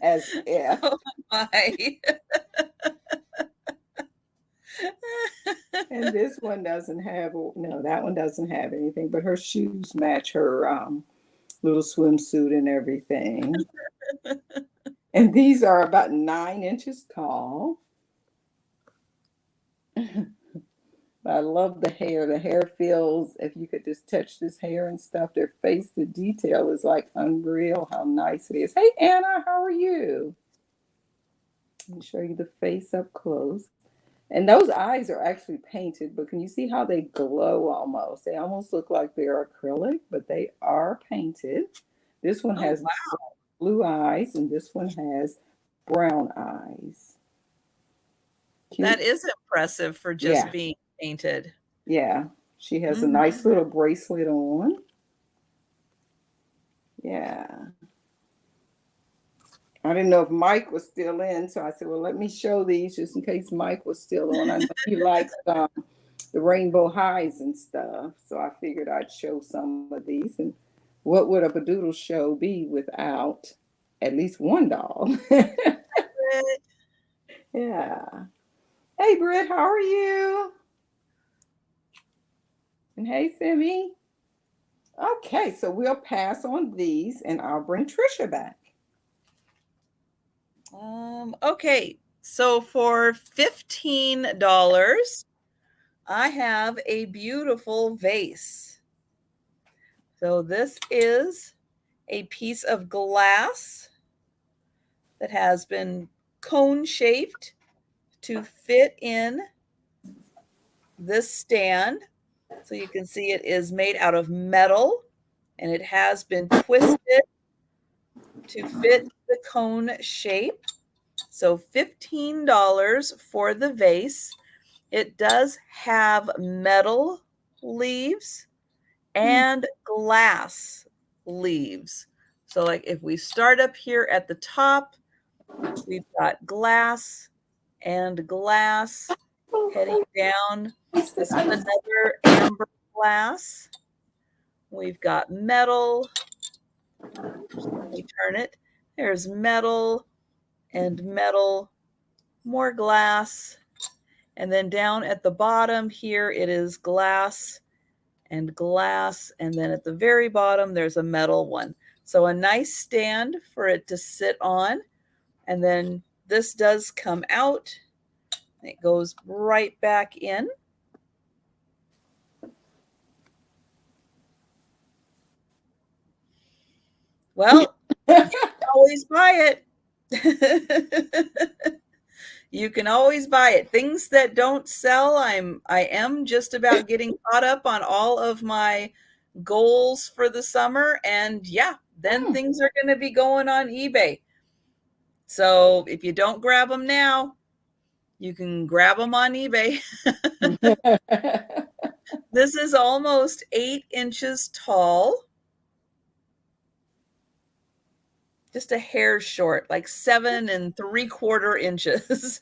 as if. Oh my. And this one doesn't have, no, that one doesn't have anything, but her shoes match her little swimsuit and everything. And these are about 9 inches tall. I love the hair. The hair feels, if you could just touch this hair and stuff, their face, the detail is like unreal how nice it is. Hey, Anna, how are you? Let me show you the face up close. And those eyes are actually painted, but can you see how they glow almost? They almost look like they're acrylic, but they are painted. This one Oh, has wow. blue eyes, and this one has brown eyes. Cute. That is impressive for just Yeah, being painted. yeah. She has a Mhm. nice little bracelet on. Yeah. I didn't know if Mike was still in, so I said, well, let me show these just in case Mike was still on. I know he likes the rainbow highs and stuff, so I figured I'd show some of these. And what would a Badoodle show be without at least one doll? Yeah. Hey, Britt, how are you? And hey, Simi. Okay, so we'll pass on these, and I'll bring Trisha back. Okay, so for $15, I have a beautiful vase. So this is a piece of glass that has been cone shaped to fit in this stand. So you can see it is made out of metal and it has been twisted to fit the cone shape. So $15 for the vase. It does have metal leaves and glass leaves. So like if we start up here at the top, we've got glass and glass heading down. This is another amber glass. We've got metal. Let me turn it. There's metal and metal, more glass. And then down at the bottom here, it is glass and glass. And then at the very bottom, there's a metal one. So a nice stand for it to sit on. And then this does come out. It goes right back in. Well, you can always buy it. You can always buy it. Things that don't sell, I am just about getting caught up on all of my goals for the summer. And yeah, then things are going to be going on eBay. So if you don't grab them now, you can grab them on eBay. This is almost 8 inches tall. Just a hair short, like 7 3/4 inches.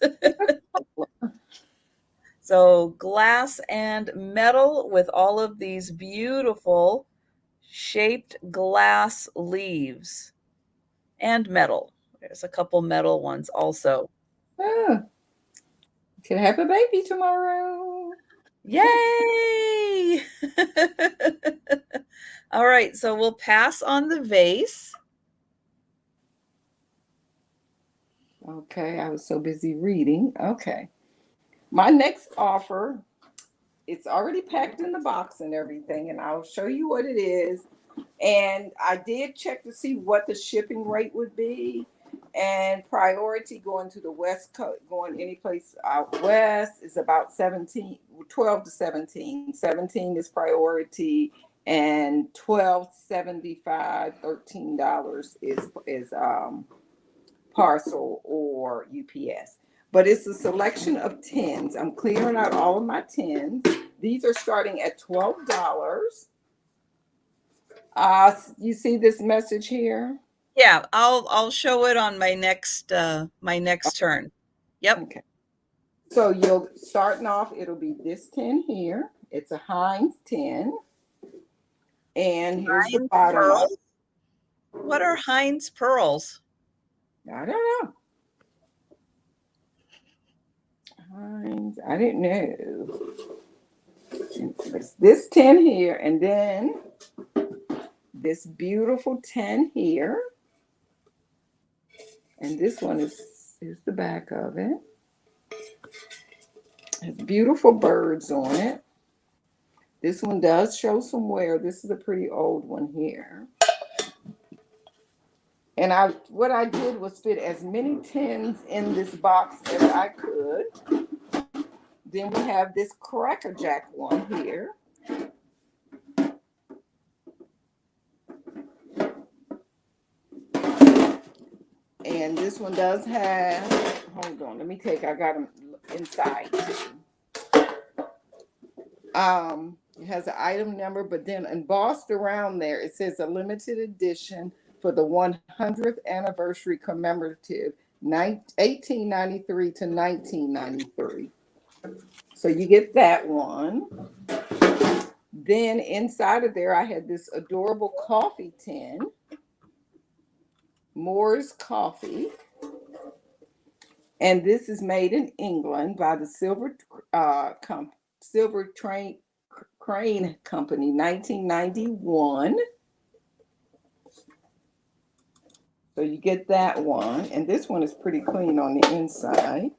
So glass and metal with all of these beautiful shaped glass leaves and metal. There's a couple metal ones also. Oh, can have a baby tomorrow. Yay! All right, so we'll pass on the vase. Okay, I was so busy reading. Okay. My next offer, it's already packed in the box and everything, and I'll show you what it is. And I did check to see what the shipping rate would be. And priority going to the West Coast, going any place out west is about 17, 12 to 17. 17 is priority, and 12.75, $13 is parcel or UPS. But it's a selection of tins. I'm clearing out all of my tins. These are starting at $12. You see this message here? Yeah, I'll show it on my next turn. Yep. Okay. So you'll starting off, it'll be this tin here. It's a Heinz tin. And here's the Heinz bottom of pearls? What are Heinz pearls? it. I don't know. Heinz, I didn't know. It's this tin here, and then this beautiful tin here. And this one here's the back of it. Has beautiful birds on it. This one does show some wear. This is a pretty old one here. And what I did was fit as many tins in this box as I could. Then we have this Cracker Jack one here. And this one does have, hold on, I got them inside too. It has an item number, but then embossed around there, it says a limited edition for the 100th anniversary commemorative, 1893 to 1993. So you get that one. Then inside of there, I had this adorable coffee tin. Moore's Coffee. And this is made in England by the Silver Crane Company, 1991. So you get that one. And this one is pretty clean on the inside.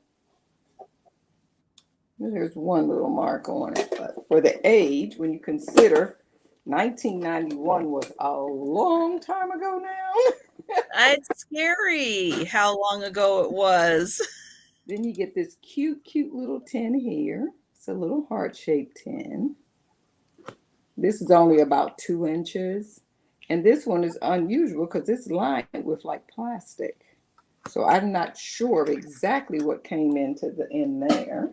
There's one little mark on it. But for the age, when you consider 1991 was a long time ago now. It's scary how long ago it was. Then you get this cute little tin here. It's a little heart-shaped tin. This is only about 2 inches. And this one is unusual because it's lined with like plastic. So I'm not sure of exactly what came in there.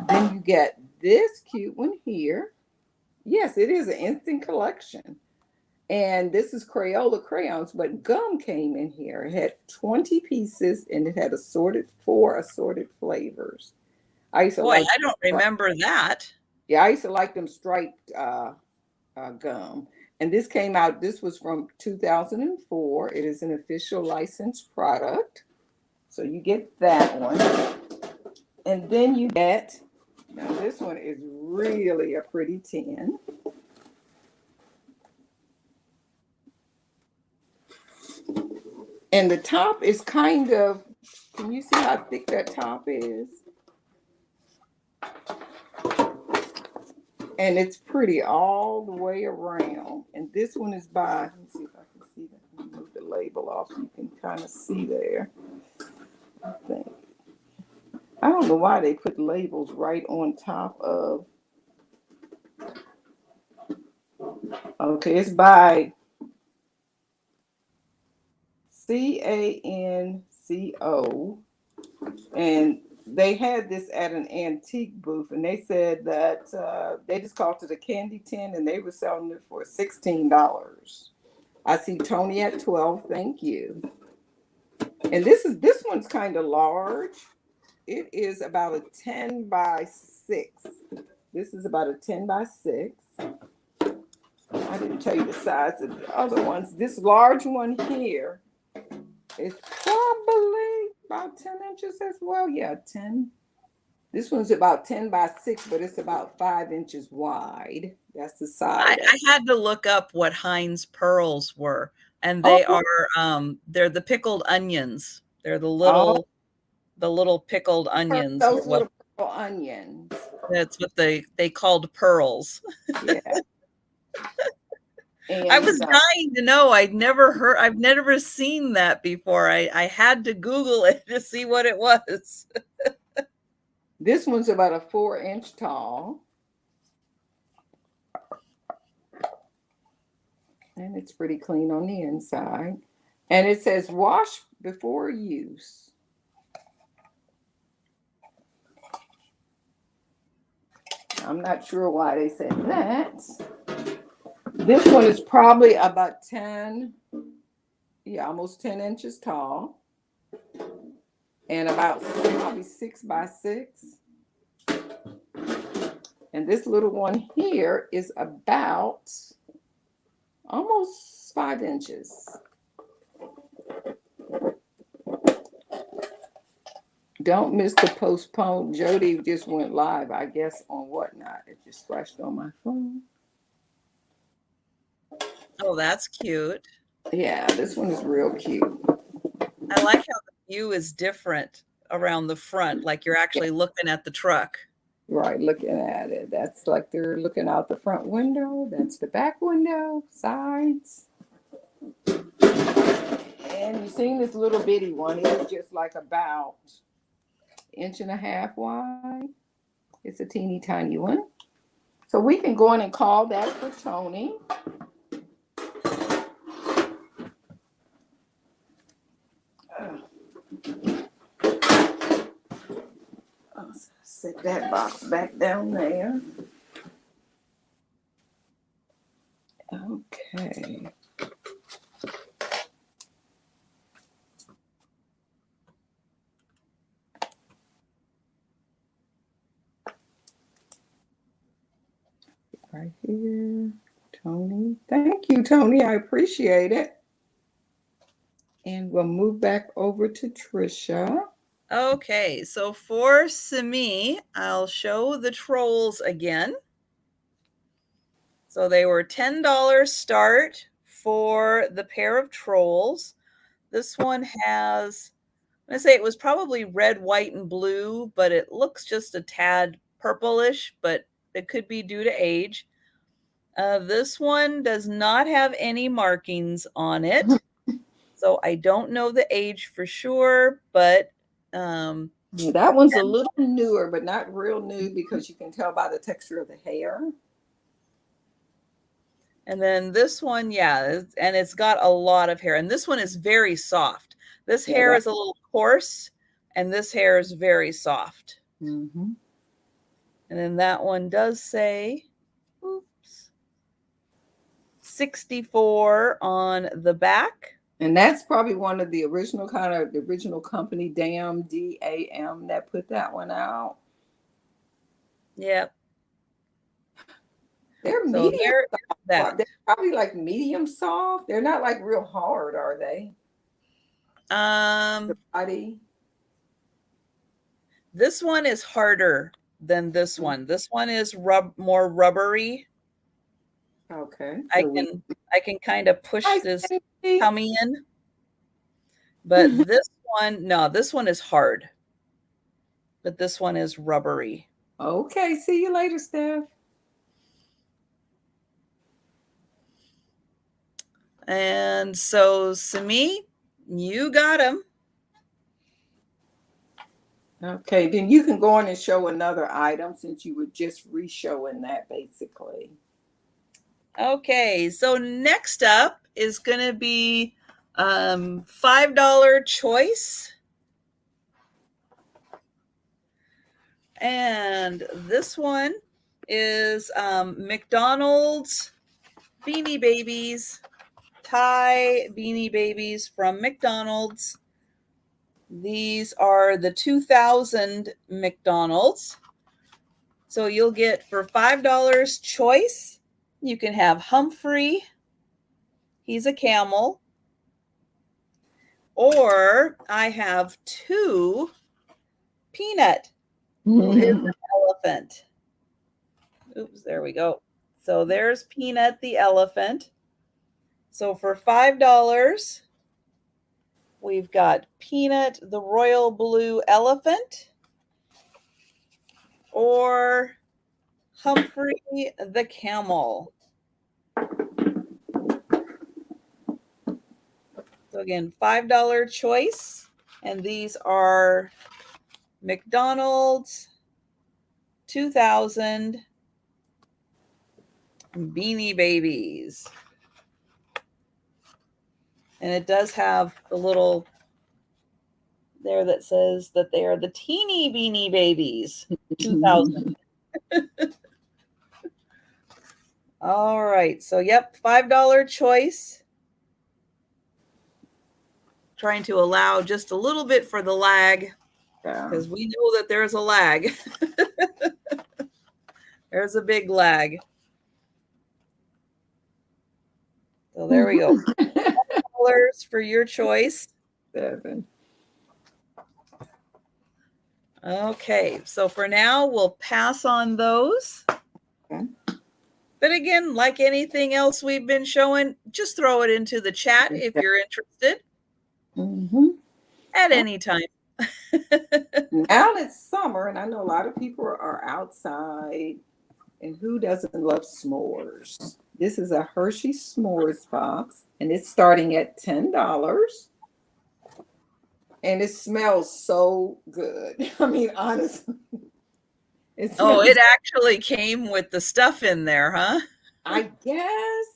Then you get this cute one here. Yes, it is an instant collection. And this is Crayola crayons, but gum came in here. It had 20 pieces and it had 4 assorted flavors. I used to Boy, like, I don't remember that. yeah, I used to like them striped gum. And this came out, this was from 2004. It is an official licensed product. So you get that one. And then you get, now this one is really a pretty tin. And the top is kind of, can you see how thick that top is? And it's pretty all the way around. And this one is by, let me see if I can see that. Let me move the label off so you can kind of see there. I think. I don't know why they put labels right on top of. Okay, it's by CANCO. And they had this at an antique booth, and they said that they just called it a candy tin, and they were selling it for $16. I see Tony at 12. Thank you. And this one's kind of large. It is about a 10 by 6. This is about a 10 by 6. I didn't tell you the size of the other ones. This large one here is probably about 10 inches as well. Yeah, 10. This one's about 10 by 6, but it's about 5 inches wide. That's the size. I had to look up what Heinz pearls were, and Oh, they're the pickled onions. They're the oh, little pickled onions. those little purple onions. That's what they called pearls. Yeah. I And was dying to know. I've never seen that before. I had to Google it to see what it was. this one's about a 4-inch tall. And it's pretty clean on the inside. And it says wash before use. I I'm not sure why they said that. This one is probably about 10, yeah, almost 10 inches tall. And about probably 6 by 6. And this little one here is about almost 5 inches. Don't miss the postpone. Jody just went live, I guess, on Whatnot. It just flashed on my phone. Oh, that's cute. Yeah, this one is real cute. I like how the view is different around the front, like you're actually looking at the truck. Right, looking at it. That's like they're looking out the front window. That's the back window, sides. And you've seen this little bitty one. It's just like about 1.5 inches wide. It's a teeny tiny one. So we can go in and call that for Tony. I'll set that box back down there. Okay. Right here, Tony. Thank you, Tony. I appreciate it. And we'll move back over to Trisha. Okay, so for Simi, I'll show the trolls again. So they were $10 start for the pair of trolls. This one has, I'm going to say it was probably red, white, and blue, but it looks just a tad purplish, but it could be due to age. This one does not have any markings on it. So I don't know the age for sure, but that one's a little newer, but not real new because you can tell by the texture of the hair. And then this one, yeah, and it's got a lot of hair. And this one is very soft. This hair is a little coarse, and this hair is very soft. Mm-hmm. And then that one does say, oops, 64 on the back. And that's probably one of the original the original company, DAM, DAM, that put that one out. Yep. They're So medium. They're probably like medium soft. They're not like real hard, are they? The body. This one is harder than this one. This one is more rubbery. Okay. So I can kind of push this tummy in. But this one, no, this one is hard. But this one is rubbery. Okay. See you later, Steph. And so, Simi, you got him. Okay, then you can go on and show another item since you were just re-showing that basically. Okay, so next up is going to be $5 choice. And this one is McDonald's Beanie Babies, Thai Beanie Babies from McDonald's. These are the 2000 McDonald's. So you'll get for $5 choice, you can have Humphrey. He's a camel. Or I have 2 Peanut, who is an elephant. Oops, there we go. So there's Peanut the elephant. So for $5, we've got Peanut the royal blue elephant or Humphrey the camel. So again, $5 choice. And these are McDonald's 2000 Beanie Babies. And it does have the little there that says that they are the teeny Beanie Babies 2000. All right. So, yep, $5 choice. Trying to allow just a little bit for the lag because we know that there's a lag. There's a big lag. So there we go. $5 for your choice. 7. Okay, so for now, we'll pass on those. Okay. But again, like anything else we've been showing, just throw it into the chat if you're interested at any time. Now it's summer, and I know a lot of people are outside, and who doesn't love s'mores? This is a Hershey s'mores box, and it's starting at $10. And it smells so good. I mean, honestly. It actually came with the stuff in there, huh? I guess.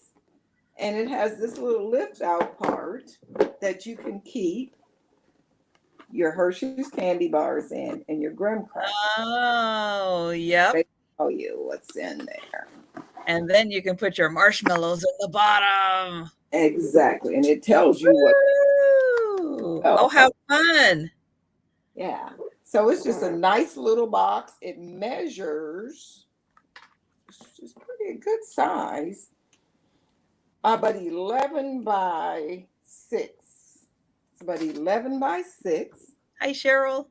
And it has this little lift out part that you can keep your Hershey's candy bars in and your graham crackers. Oh, yep. They tell you what's in there. And then you can put your marshmallows at the bottom. Exactly. And it tells you what. Oh, how fun. Yeah. So it's just a nice little box. It measures, it's just pretty good size, about 11 by 6. It's about 11 by 6. Hi, Cheryl.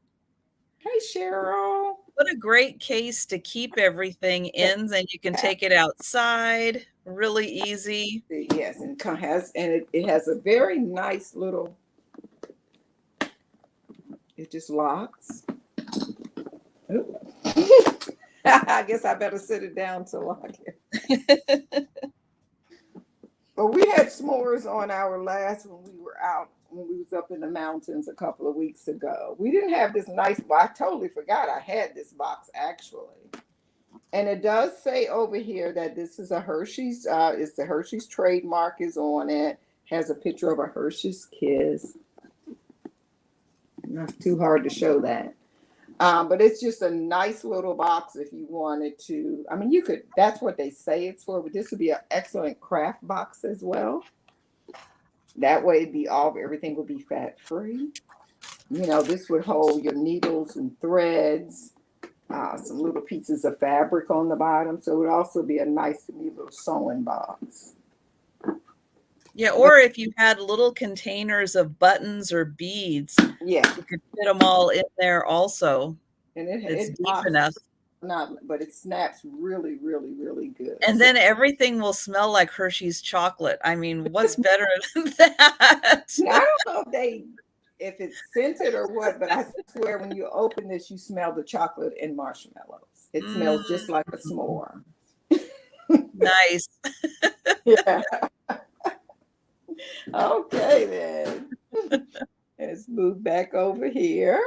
Hey, Cheryl. What a great case to keep everything in, and you can take it outside. Really easy. Yes, and it has a very nice little. It just locks. I guess I better sit it down to lock it. But we had s'mores on our last when we were out, when we was up in the mountains a couple of weeks ago. We didn't have this nice, I totally forgot I had this box actually. And it does say over here that this is a Hershey's, it's the Hershey's trademark is on it. Has a picture of a Hershey's Kiss. Not too hard to show that. But it's just a nice little box if you wanted to. I mean, you could, that's what they say it's for, but this would be an excellent craft box as well. That way it'd be everything would be fat free. You know, this would hold your needles and threads, some little pieces of fabric on the bottom. So it would also be a nice little sewing box. Yeah, or if you had little containers of buttons or beads, yeah, you could fit them all in there also. And it's deep enough. But it snaps really, really, really good. And then everything will smell like Hershey's chocolate. I mean, what's better than that? I don't know if it's scented or what, but I swear when you open this, you smell the chocolate and marshmallows. It smells just like a s'more. Nice. Yeah. Okay, then. Let's move back over here.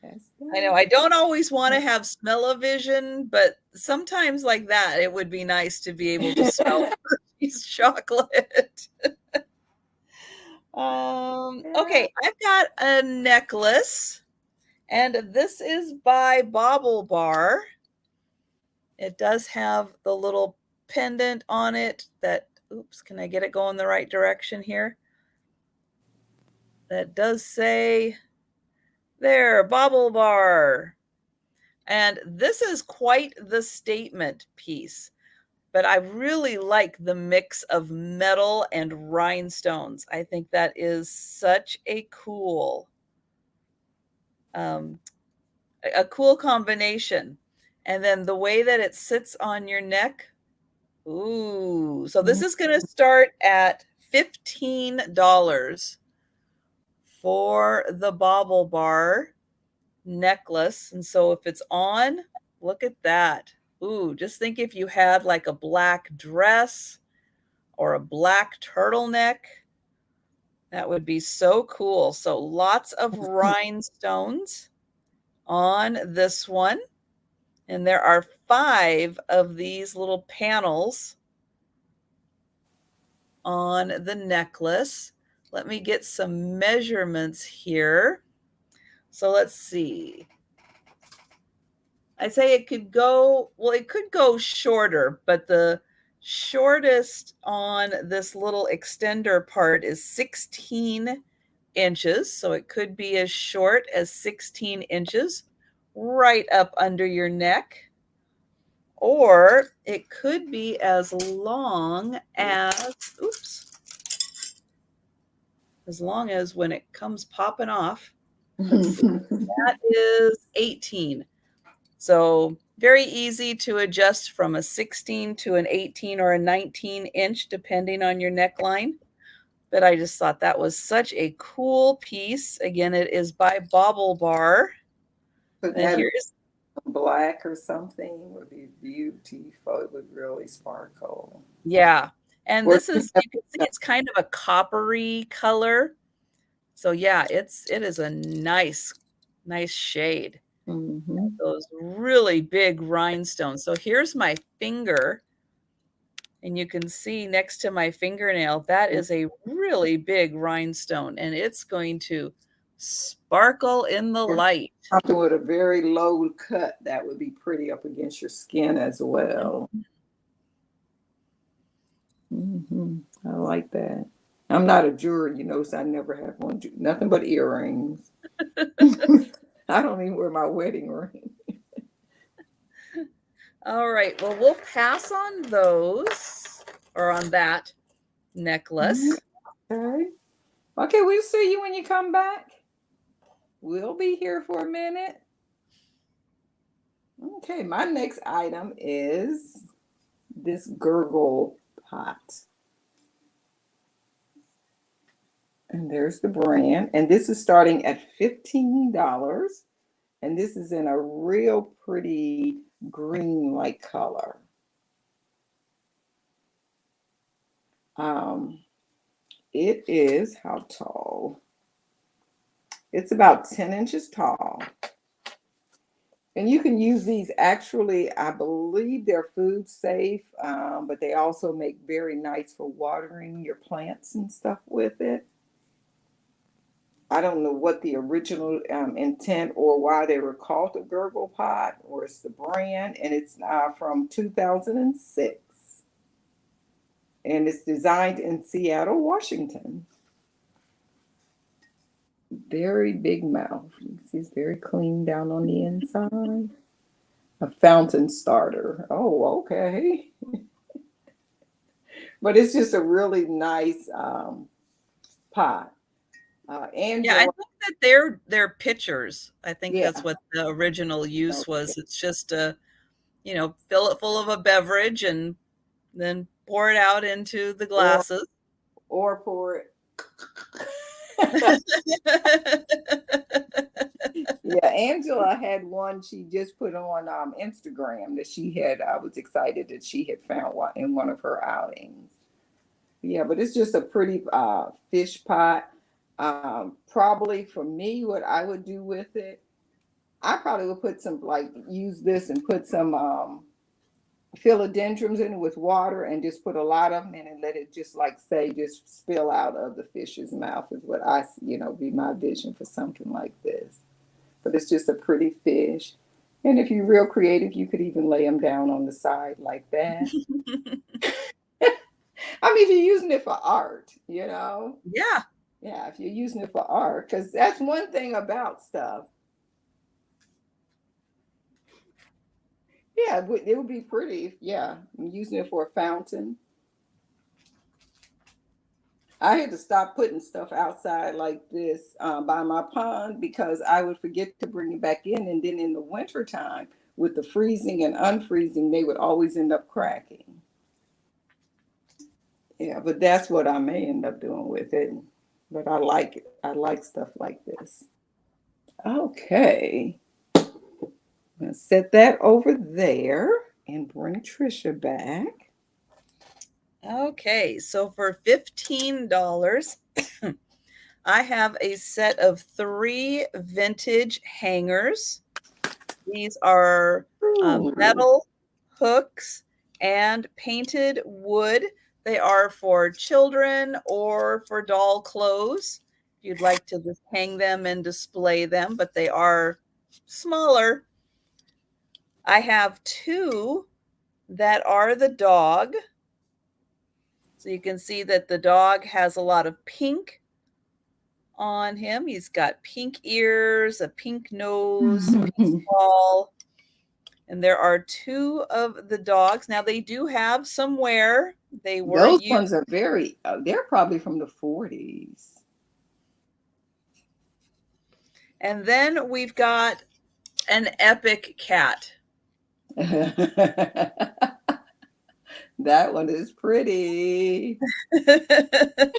I know I don't always want to have smell-o-vision, but sometimes like that, it would be nice to be able to smell Hershey's chocolate. Okay, I've got a necklace, and this is by Bauble Bar. It does have the little pendant on it that, oops, can I get it going the right direction here? That does say, there, Bauble Bar. And this is quite the statement piece, but I really like the mix of metal and rhinestones. I think that is such a cool combination. And then the way that it sits on your neck. Ooh, so this is going to start at $15 for the Bauble Bar necklace. And so if it's on, look at that. Ooh, just think if you had like a black dress or a black turtleneck, that would be so cool. So lots of rhinestones on this one. And there are 5 of these little panels on the necklace. Let me get some measurements here. So let's see. I say it could go, well, it could go shorter, but the shortest on this little extender part is 16 inches. So it could be as short as 16 inches right up under your neck. Or it could be as long as, as long as when it comes popping off, let's see, that is 18. So very easy to adjust from a 16 to an 18 or a 19 inch, depending on your neckline. But I just thought that was such a cool piece. Again, it is by Bobble Bar. Put And that here's black or something would be beautiful. It would really sparkle. yeah. And Or this is, you can see it's kind of a coppery color. So yeah, it is a nice shade. Those really big rhinestones. So here's my finger, and you can see next to my fingernail, that is a really big rhinestone, and it's going to sparkle in the light. something with a very low cut that would be pretty up against your skin as well. I like that. I'm not a jewelry, so I never have one. Nothing but earrings. I don't even wear my wedding ring. All right. Well, we'll pass on those or on that necklace. Okay, we'll see you when you come back. We'll be here for a minute. Okay, my next item is this gurgle pot. And there's the brand. And this is starting at $15. And this is in a real pretty green-like color. It is how tall? It's about 10 inches tall. And you can use these actually, I believe they're food safe, but they also make very nice for watering your plants and stuff with it. I don't know what the original intent or why they were called the Gurgle Pot, or it's the brand, and it's from 2006. And it's designed in Seattle, Washington. Very big mouth. You can see it's very clean down on the inside. A fountain starter. Oh, okay. But it's just a really nice pot. Yeah, I think that they're pitchers. I think that's what the original use was. It's just fill it full of a beverage and then pour it out into the glasses. Or pour it. Yeah, Angela had one she just put on Instagram that she had. I was excited that she had found one in one of her outings. Yeah, but it's just a pretty fish pot. Probably for me, what I would do with it, I probably would put some, use this and put some philodendrons in it with water and just put a lot of them in and let it just just spill out of the fish's mouth is what I, be my vision for something like this. But it's just a pretty fish. And if you're real creative, you could even lay them down on the side like that. I mean, if you're using it for art, Yeah. Yeah, if you're using it for art, because that's one thing about stuff. Yeah, it would be pretty. Yeah, I'm using it for a fountain. I had to stop putting stuff outside like this by my pond because I would forget to bring it back in. And then in the wintertime, with the freezing and unfreezing, they would always end up cracking. Yeah, but that's what I may end up doing with it. But I like it. I like stuff like this. Okay. I'm going to set that over there and bring Trisha back. Okay, so for $15, I have a set of 3 vintage hangers. These are metal hooks and painted wood. They are for children or for doll clothes. If you'd like to just hang them and display them, but they are smaller. I have 2 that are the dog. So you can see that the dog has a lot of pink on him. He's got pink ears, a pink nose, a pink ball. And there are two of the dogs. Now they do have some wear. They were Those used. ones are very, they're probably from the 40s. And then we've got an epic cat. That one is pretty. The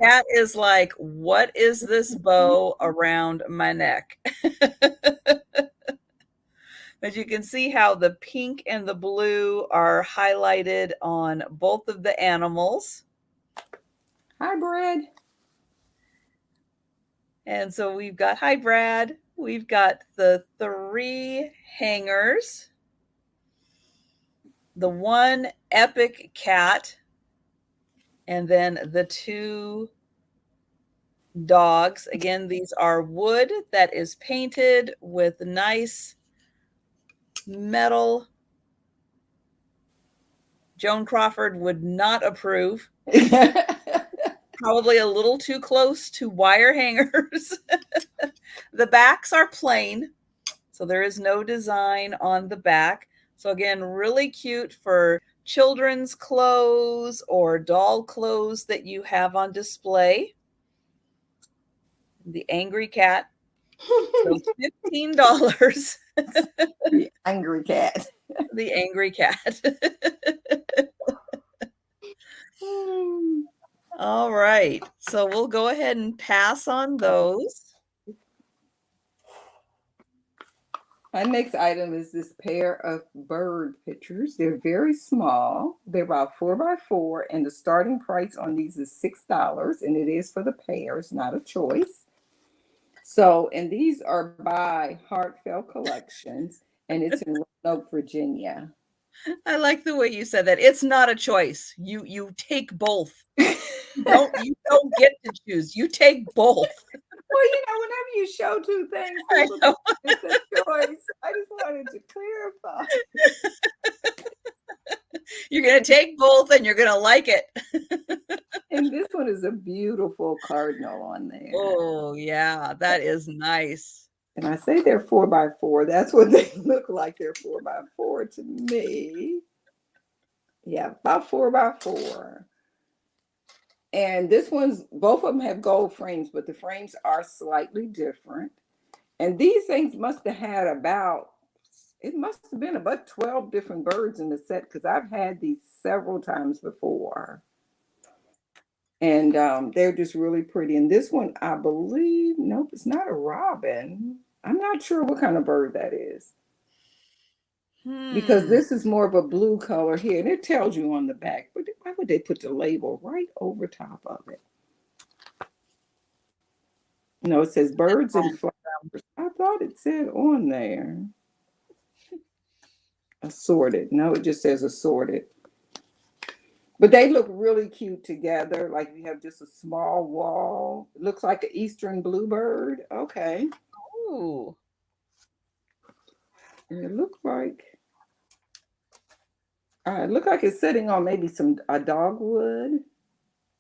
cat is like, what is this bow around my neck? But you can see how the pink and the blue are highlighted on both of the animals. Hi, Brad. And so we've got, hi, Brad. We've got the 3 hangers, the 1 epic cat, and then the 2 dogs. Again, these are wood that is painted with nice metal. Joan Crawford would not approve. Probably a little too close to wire hangers. The backs are plain, so there is no design on the back. So again, really cute for children's clothes or doll clothes that you have on display. The angry cat. So $15. The angry cat. The angry cat. All right. So we'll go ahead and pass on those. My next item is this pair of bird pictures. They're very small. They're about 4x4, and the starting price on these is $6, and it is for the pairs, not a choice. So, and these are by Heartfelt Collections, and it's in Roanoke, Virginia. I like the way you said that. It's not a choice. You take both. You don't get to choose. You take both. Well, whenever you show two things, people think it's a choice. I just wanted to clarify. You're going to take both and you're going to like it. And this one is a beautiful cardinal on there. Oh, yeah. That is nice. And I say they're 4x4. That's what they look like. They're 4x4 to me. Yeah, about 4x4. And this one's, both of them have gold frames, but the frames are slightly different. And these things must have had it must have been about 12 different birds in the set, because I've had these several times before. And they're just really pretty. And this one, I believe, nope, it's not a robin. I'm not sure what kind of bird that is. Because this is more of a blue color here, and it tells you on the back. But why would they put the label right over top of it? No, it says birds and flowers. I thought it said on there assorted. No, it just says assorted. But they look really cute together. Like you have just a small wall. It looks like an eastern bluebird. Okay. Ooh. And it looks like it's sitting on maybe a dogwood,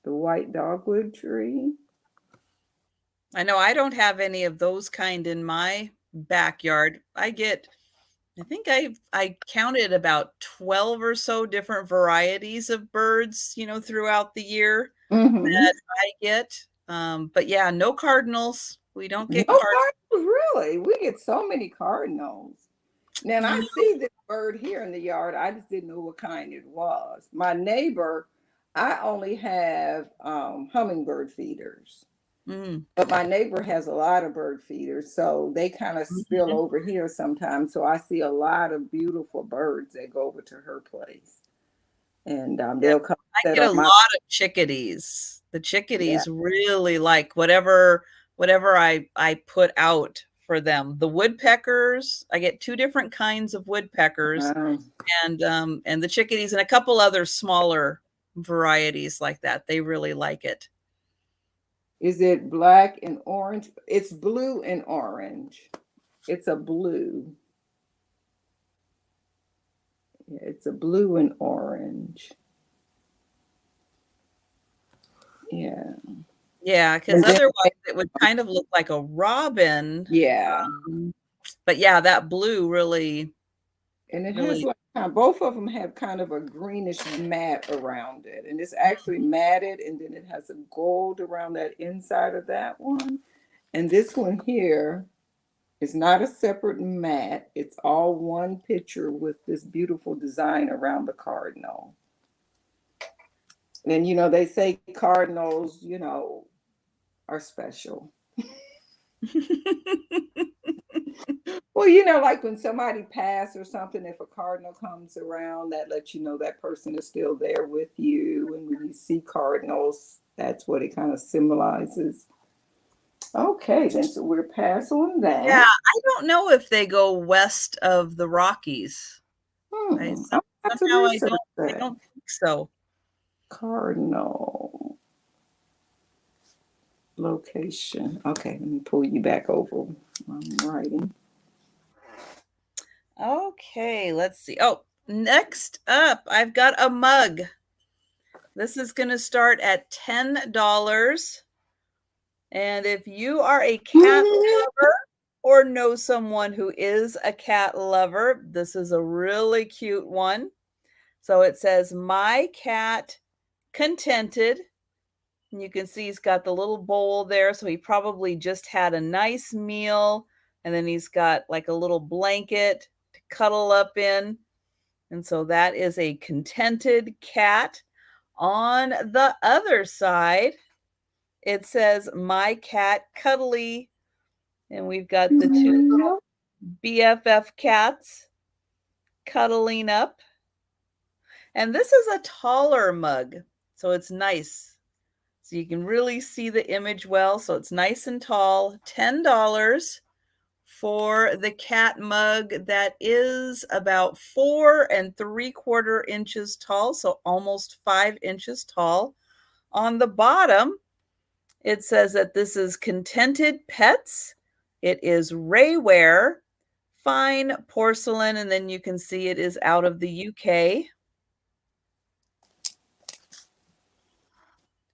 the white dogwood tree. I know I don't have any of those kind in my backyard. I think I counted about 12 or so different varieties of birds, throughout the year that I get. But yeah, no cardinals. We don't get cardinals. Really? We get so many cardinals. Now, I see this bird here in the yard. I just didn't know what kind it was. My neighbor, I only have hummingbird feeders. But my neighbor has a lot of bird feeders, so they kind of spill over here sometimes. So I see a lot of beautiful birds that go over to her place, and they'll come. I get a lot of chickadees. The chickadees really like whatever I put out for them. The woodpeckers, I get 2 different kinds of woodpeckers, and the chickadees, and a couple other smaller varieties like that. They really like it. Is it black and orange? It's blue and orange. It's a blue. Yeah, it's a blue and orange. Yeah. Yeah, because And then, otherwise it would kind of look like a robin. yeah. But yeah, that blue really, And it has really. like both of them have kind of a greenish mat around it. And it's actually matted, and then it has a gold around that inside of that one. And this one here is not a separate mat. It's all one picture with this beautiful design around the cardinal. And they say cardinals, are special. Well, like when somebody passed or something, if a cardinal comes around, that lets you know that person is still there with you. And when you see cardinals, that's what it kind of symbolizes. Okay, then so we're past on Yeah, that. I don't know if they go west of the Rockies. I'll have to Somehow research I that. don't think so. Cardinal location. Okay, let me pull you back over. I'm writing. Okay, let's see. Oh, next up, I've got a mug. This is going to start at $10. And if you are a cat lover or know someone who is a cat lover, this is a really cute one. So it says, "My cat contented." And you can see he's got the little bowl there. So he probably just had a nice meal. And then he's got like a little blanket to cuddle up in. And so that is a contented cat. On the other side, it says, "My cat cuddly." And we've got the two little BFF cats cuddling up. And this is a taller mug. So it's nice. So you can really see the image well. So it's nice and tall. $10 for the cat mug that is about 4 3/4 inches tall. So almost 5 inches tall. On the bottom, it says that this is Contented Pets. It is Rayware, fine porcelain, and then you can see it is out of the UK.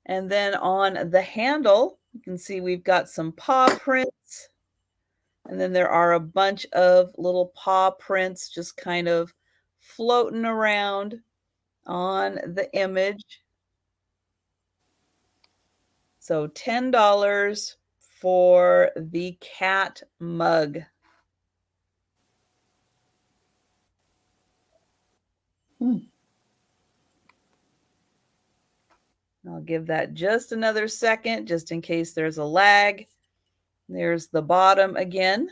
And then on the handle, you can see we've got some paw prints. And then there are a bunch of little paw prints just kind of floating around on the image. So $10 for the cat mug. I'll give that just another second, just in case there's a lag. There's the bottom again.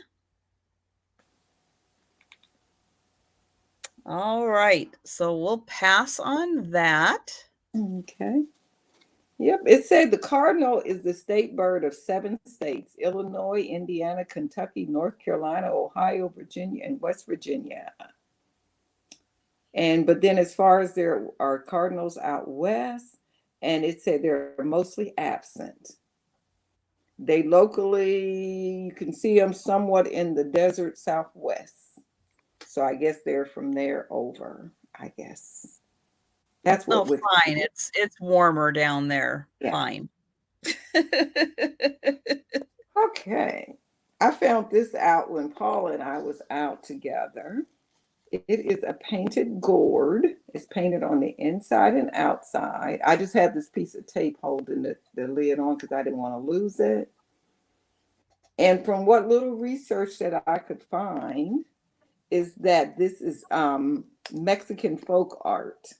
All right, so we'll pass on that. Okay. Yep, it said the cardinal is the state bird of 7 states: Illinois, Indiana, Kentucky, North Carolina, Ohio, Virginia, and West Virginia. But then as far as there are cardinals out west, and it said they're mostly absent. They locally, you can see them somewhat in the desert southwest. So I guess they're from there over, I guess. That's what with fine. It's warmer down there. yeah. Fine. Okay. I found this out when Paula and I was out together. It is a painted gourd. It's painted on the inside and outside. I just had this piece of tape holding the lid on because I didn't want to lose it. And from what little research that I could find, is that this is Mexican folk art.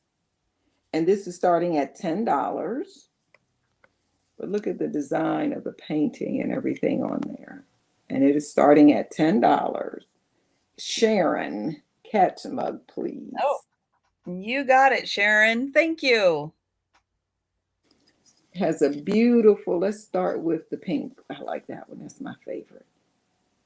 And this is starting at $10. But look at the design of the painting and everything on there. And it is starting at $10. Sharon, cat mug, please. Oh, you got it, Sharon. Thank you. Has a beautiful, let's start with the pink. I like that one. That's my favorite.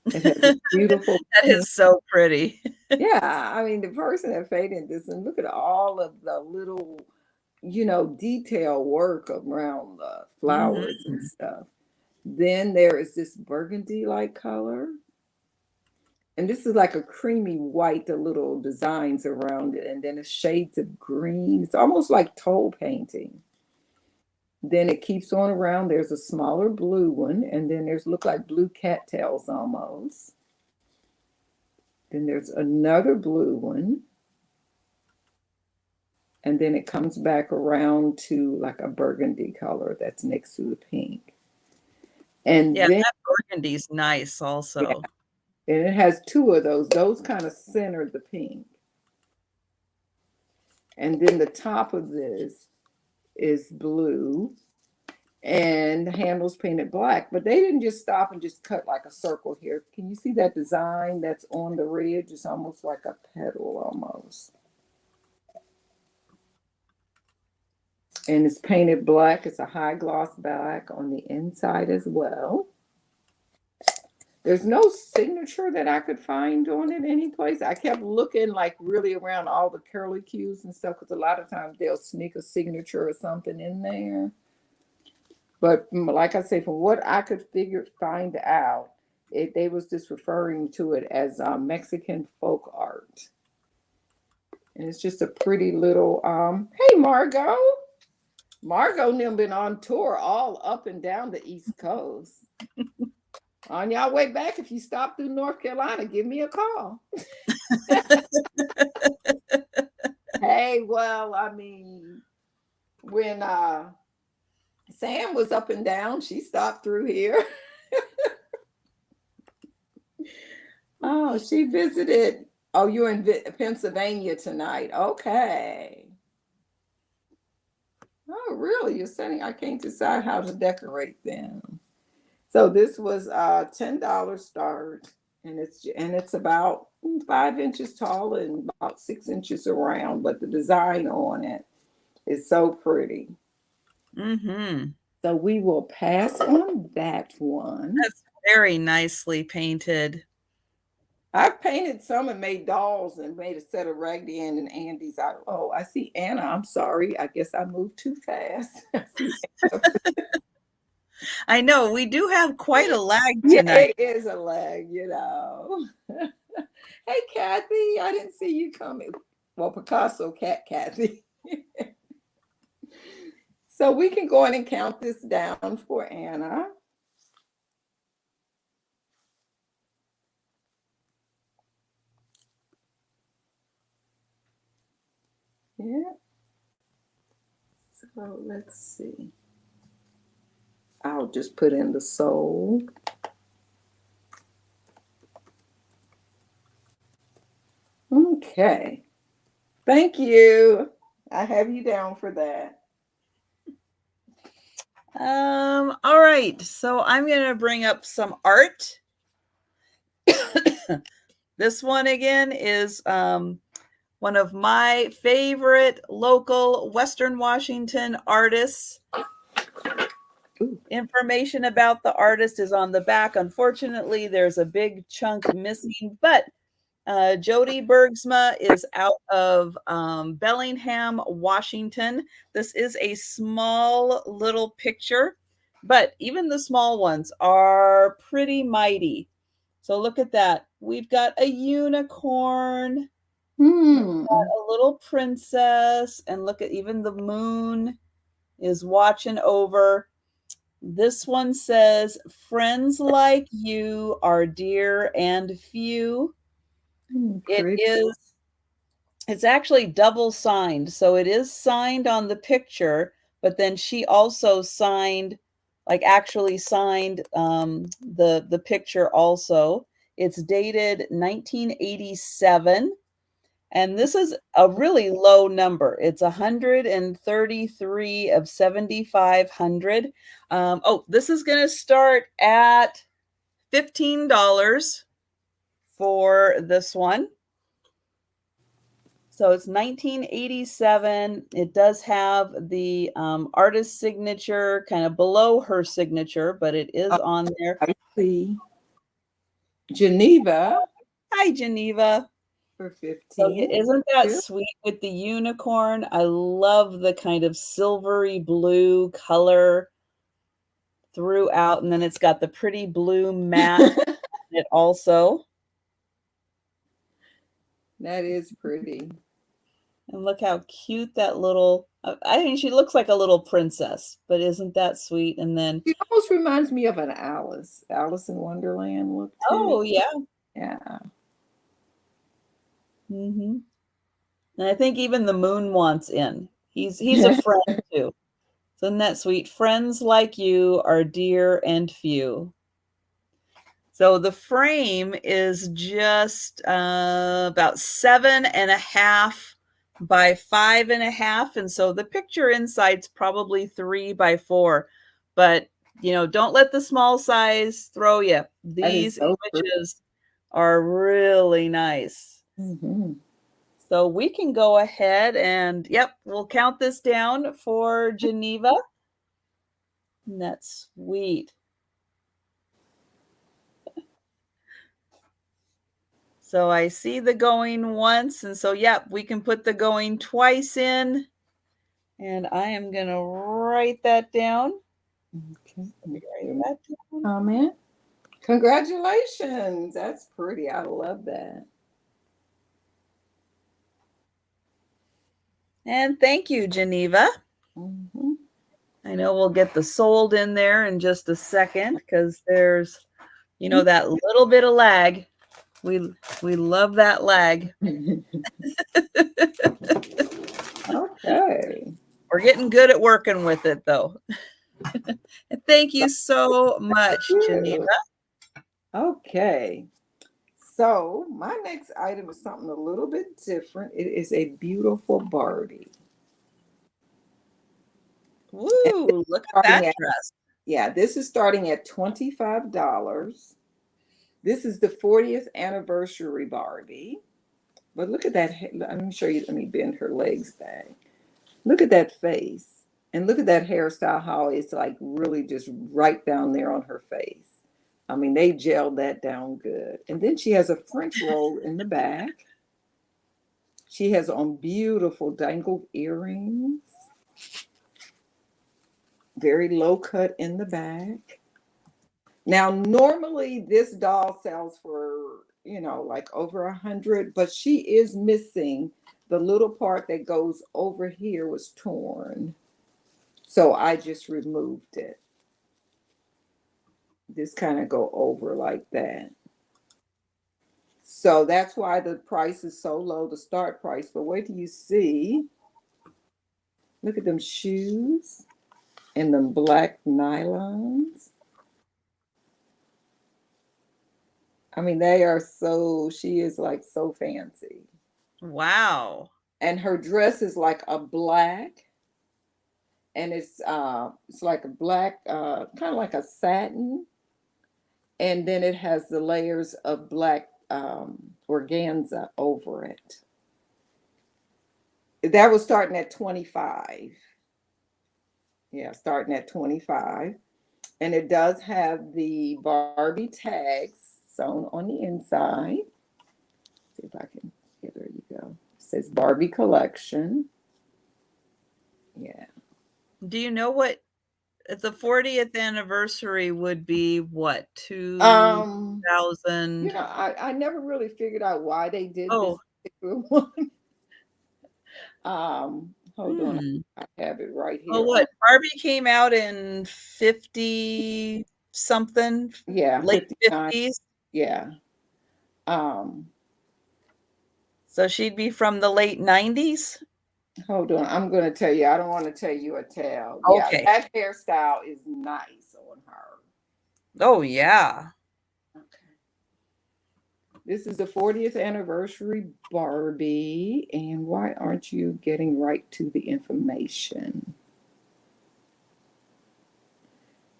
It has a beautiful That is so pretty. Yeah, I mean, the person that painted this, and look at all of the little, detail work around the flowers and stuff. Then there is this burgundy-like color. And this is like a creamy white, the little designs around it, and then a shades of green. It's almost like toll painting. Then it keeps on around. There's a smaller blue one, and then there's look like blue cattails almost. Then there's another blue one. And then it comes back around to like a burgundy color that's next to the pink. And Yeah, then that burgundy's nice also. yeah, and it has two of those. Those kind of center the pink. And then the top of this is blue and the handle's painted black. But they didn't just stop and just cut like a circle here. Can you see that design that's on the ridge? It's almost like a petal almost. And it's painted black. It's a high gloss black on the inside as well. There's no signature that I could find on it any place. I kept looking like really around all the curly cues and stuff because a lot of times they'll sneak a signature or something in there. But like I say, from what I could find out, they was just referring to it as Mexican folk art. And it's just a pretty little, hey, Margot. Margot and them been on tour all up and down the East Coast. On y'all way back, if you stop through North Carolina, give me a call. Hey, well, I mean, when Sam was up and down, she stopped through here. Oh, she visited. Oh, you're in Pennsylvania tonight. Okay. Oh, really? You're saying I can't decide how to decorate them. So this was $10 start, and it's about 5 inches tall and about 6 inches around. But the design on it is so pretty. Mm-hmm. So we will pass on that one. That's very nicely painted. I've painted some and made dolls and made a set of Raggedy Ann and Andy's. I see Anna. I'm sorry. I guess I moved too fast. I know we do have quite a lag Yeah, tonight. it is a lag, you know. Hey, Kathy, I didn't see you coming. Well, Picasso cat Kathy. So we can go in and count this down for Anna. Yeah. So let's see. I'll just put in the soul. Okay. Thank you. I have you down for that. All right. So I'm going to bring up some art. This one again is one of my favorite local Western Washington artists. Ooh. Information about the artist is on the back. Unfortunately, there's a big chunk missing, but Jody Bergsma is out of Bellingham, Washington. This is a small little picture, but even the small ones are pretty mighty. So look at that. We've got a unicorn, a little princess, and look at even the moon is watching over. This one says, friends like you are dear and few. It's actually double signed. So it is signed on the picture, but then she also signed, like actually signed the picture also. It's dated 1987. And this is a really low number. It's 133 of 7,500. This is going to start at $15 for this one. So it's 1987. It does have the artist signature kind of below her signature, but it is on there. I see. Geneva. Hi, Geneva. For 15. So isn't that sweet with the unicorn? I love the kind of silvery blue color throughout. And then it's got the pretty blue mat in it also. That is pretty. And look how cute that little I think she looks like a little princess, but isn't that sweet? And then, She almost reminds me of an Alice in Wonderland look too. oh yeah. Yeah. Hmm. And I think even the moon wants in. He's a friend too. Isn't that sweet? Friends like you are dear and few. So the frame is just about 7.5 by 5.5. And so the picture inside's probably 3 by 4. But, don't let the small size throw you. That is These so pretty. images are really nice. Hmm. So we can go ahead and, yep, we'll count this down for Geneva. And that's sweet. So I see the going once, and so, yep, we can put the going twice in, and I am going to write that down. Okay. Write that down. Comment. Congratulations. That's pretty. I love that. And thank you, Geneva. Hmm. I know we'll get the sold in there in just a second because there's, that little bit of lag. We love that lag. Okay. We're getting good at working with it, though. And thank you so much, Geneva. Okay. So my next item is something a little bit different. It is a beautiful Barbie. And this Woo, look is at starting that at, dress. yeah, this is starting at $25. This is the 40th anniversary Barbie. But look at that. Let me show you. Let me bend her legs back. Look at that face. And look at that hairstyle, how it's like really just right down there on her face. I mean, they gelled that down good. And then she has a French roll in the back. She has on beautiful dangled earrings, very low cut in the back. Now, normally this doll sells for, like over 100, but she is missing the little part that goes over here was torn. So I just removed it. Just kind of go over like that. So that's why the price is so low, the start price. But wait till you see. Look at them shoes and them black nylons. I mean, she is like so fancy. Wow. And her dress is like a black, and it's like a black, kind of like a satin, and then it has the layers of black organza over it. That was starting at 25. Yeah, starting at 25. And it does have the Barbie tags sewn on the inside. See if I can, yeah, there you go. It says Barbie collection. Yeah. Do you know what the 40th anniversary would be? What, Um, 2000? I never really figured out why they did Oh, this particular one. Hold on, hmm. I have it right Well, here. what, Barbie came out in 50 something, Yeah, late 59. 50s. Yeah. Um, So she'd be from the late 90s. Hold on. I'm gonna tell you. I don't want to tell you a tale. Yeah, Okay. that hairstyle is nice on her. Oh, yeah. Okay. This is the 40th anniversary Barbie. And why aren't you getting right to the information?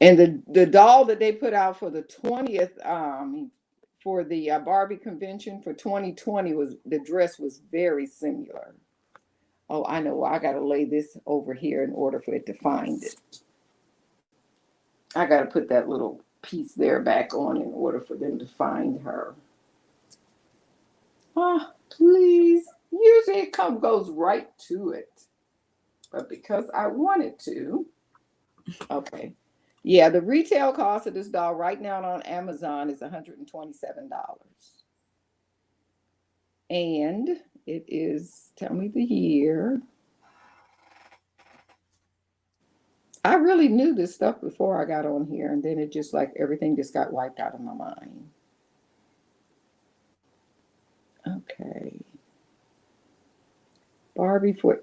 And the doll that they put out for the 20th, for the Barbie convention for 2020, was the dress was very similar. Oh, I know. I got to lay this over here in order for it to find it. I got to put that little piece there back on in order for them to find her. Ah, please. Usually it goes right to it. But because I wanted to, okay. Yeah, the retail cost of this doll right now on Amazon is $127. And it is, tell me the year. I really knew this stuff before I got on here, and then it just like everything just got wiped out of my mind. Okay. Barbie for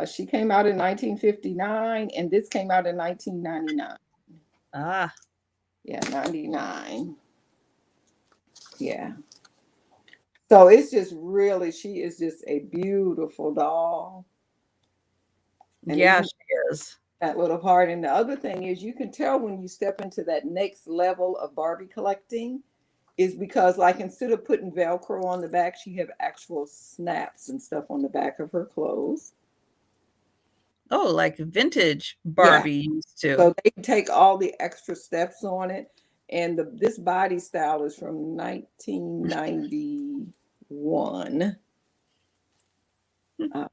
she came out in 1959 and this came out in 1999. Ah, Yeah, 99. Yeah. So it's just really she is just a beautiful doll. And yeah, even she is. that little part. And the other thing is you can tell when you step into that next level of Barbie collecting is because like instead of putting Velcro on the back, she have actual snaps and stuff on the back of her clothes. Oh, like vintage Yeah. Barbie used to. So they take all the extra steps on it. And this body style is from 1991. Uh,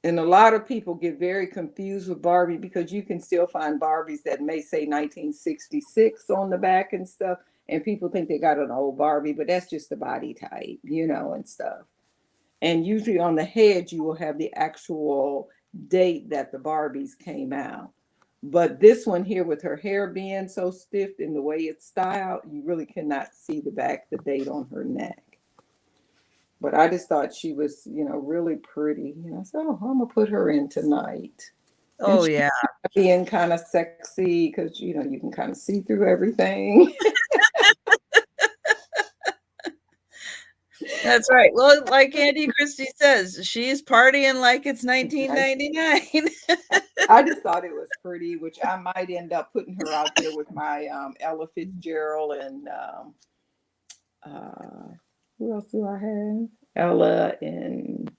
and a lot of people get very confused with Barbie because you can still find Barbies that may say 1966 on the back and stuff. And people think they got an old Barbie, but that's just the body type, and stuff. And usually on the head, you will have the actual date that the Barbies came out. But this one here with her hair being so stiff and the way it's styled, you really cannot see the date on her neck. But I just thought she was, really pretty. And I said, oh, I'm going to put her in tonight. And Oh, she yeah. being kind of sexy because, you can kind of see through everything. That's right. Well, like Andy Christie says, she's partying like it's 1999. I just thought it was pretty, which I might end up putting her out there with my Ella Fitzgerald and who else do I have? Ella and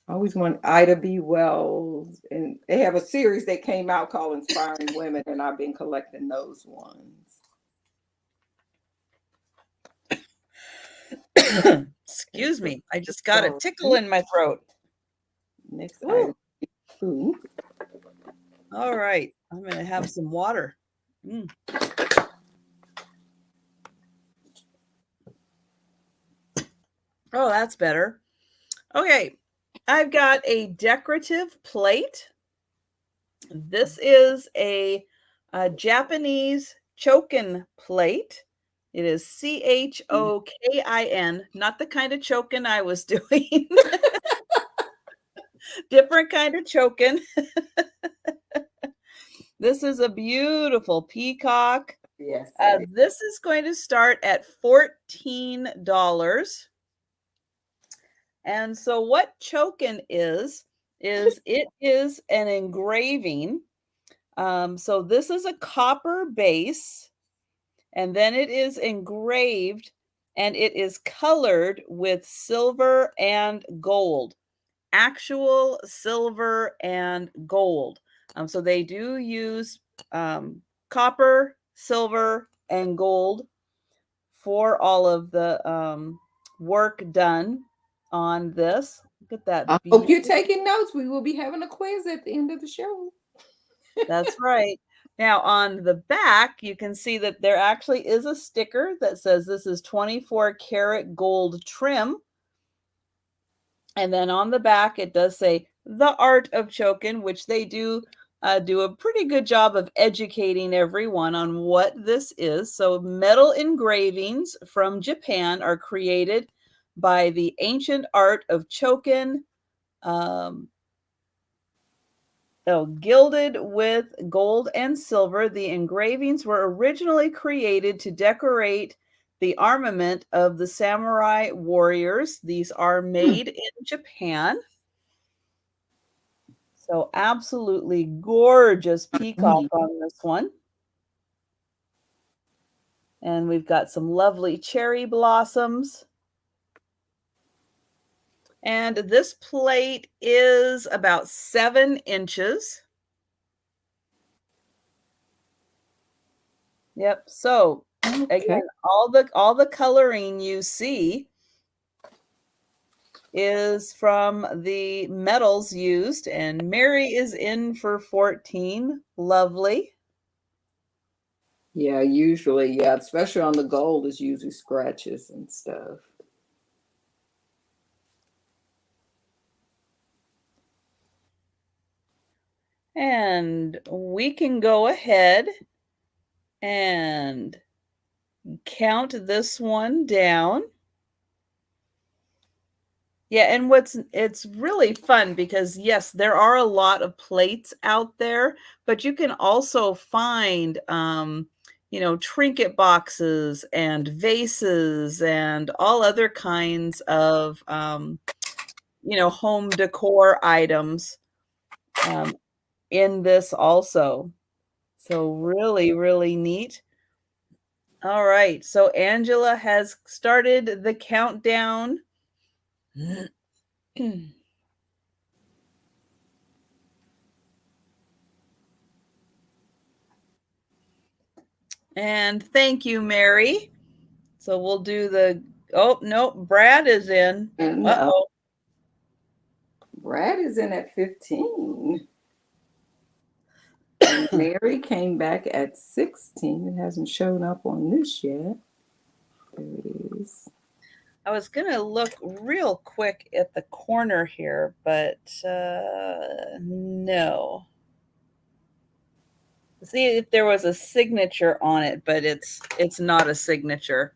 I always want Ida B. Wells. And they have a series that came out called Inspiring Women, and I've been collecting those ones. Excuse me. I just got a tickle in my throat. Next Ooh. item. Ooh. All right. I'm going to have some water. Mm. Oh, that's better. Okay. I've got a decorative plate. This is a Japanese chokin plate. It is CHOKIN, not the kind of chokin I was doing. Different kind of chokin. This is a beautiful peacock. Yes. This is going to start at $14. And so what chokin is it is an engraving. So this is a copper base, and then it is engraved, and it is colored with silver and gold, actual silver and gold. So they do use copper, silver, and gold for all of the work done on this. Look at that. I hope you're taking notes. We will be having a quiz at the end of the show. That's right. Now on the back, you can see that there actually is a sticker that says this is 24 karat gold trim. And then on the back, it does say the art of chokin, which they do a pretty good job of educating everyone on what this is. So metal engravings from Japan are created by the ancient art of chokin. Gilded with gold and silver, the engravings were originally created to decorate the armament of the samurai warriors. These are made in Japan. So absolutely gorgeous peacock on this one. And we've got some lovely cherry blossoms. And this plate is about 7 inches. Yep. So again, all the coloring you see is from the metals used, and Mary is in for 14. Lovely. Yeah, usually, especially on the gold is usually scratches and stuff. And we can go ahead and count this one down. Yeah, and it's really fun because yes, there are a lot of plates out there, but you can also find trinket boxes and vases and all other kinds of home decor items um, in this also. So really, really neat. All right, so Angela has started the countdown. And thank you, Mary. So we'll do oh, no, Brad is in. And Uh-oh. Brad is in at 15. And Mary came back at 16. It hasn't shown up on this yet. There it is. I was going to look real quick at the corner here, but no. See if there was a signature on it, but it's not a signature.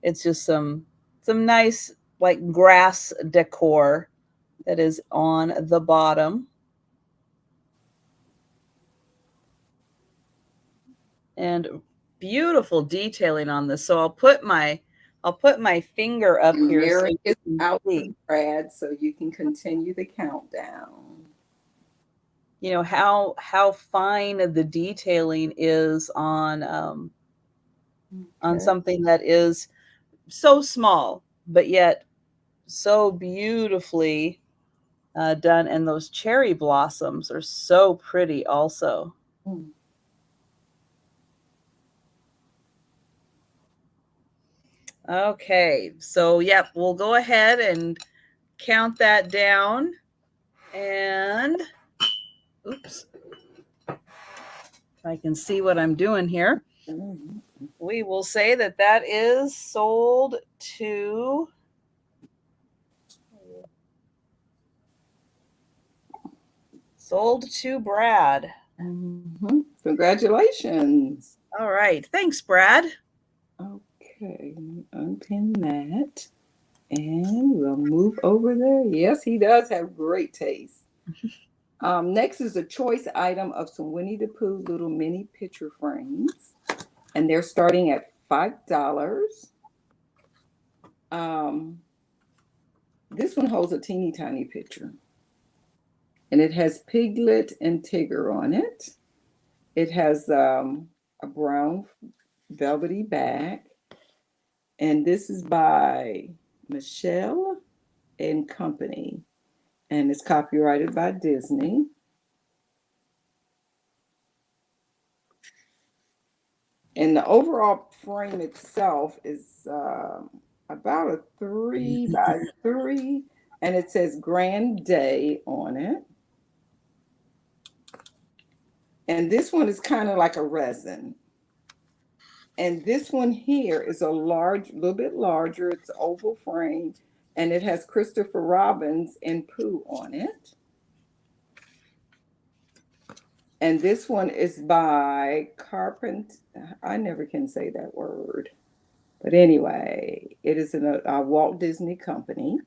It's just some nice like grass decor that is on the bottom. And beautiful detailing on this. So I'll put my finger up here. Mary So is out for Brad, so you can continue the countdown. You know how fine the detailing is on something that is so small, but yet so beautifully done. And those cherry blossoms are so pretty also. Mm. Okay, so yep, we'll go ahead and count that down. And oops, if I can see what I'm doing here. Mm-hmm. We will say that is sold to Brad. Mm-hmm. Congratulations. All right. Thanks, Brad. Okay, unpin that. And we'll move over there. Yes, he does have great taste. Next is a choice item of some Winnie the Pooh little mini picture frames. And they're starting at $5. This one holds a teeny tiny picture. And it has Piglet and Tigger on it. It has a brown velvety back. And this is by Michelle and Company. And it's copyrighted by Disney. And the overall frame itself is about a 3 by 3. And it says Grand Day on it. And this one is kind of like a resin. And this one here is a little bit larger. It's an oval frame. And it has Christopher Robin's and Pooh on it. And this one is by I never can say that word. But anyway, it is a Walt Disney Company.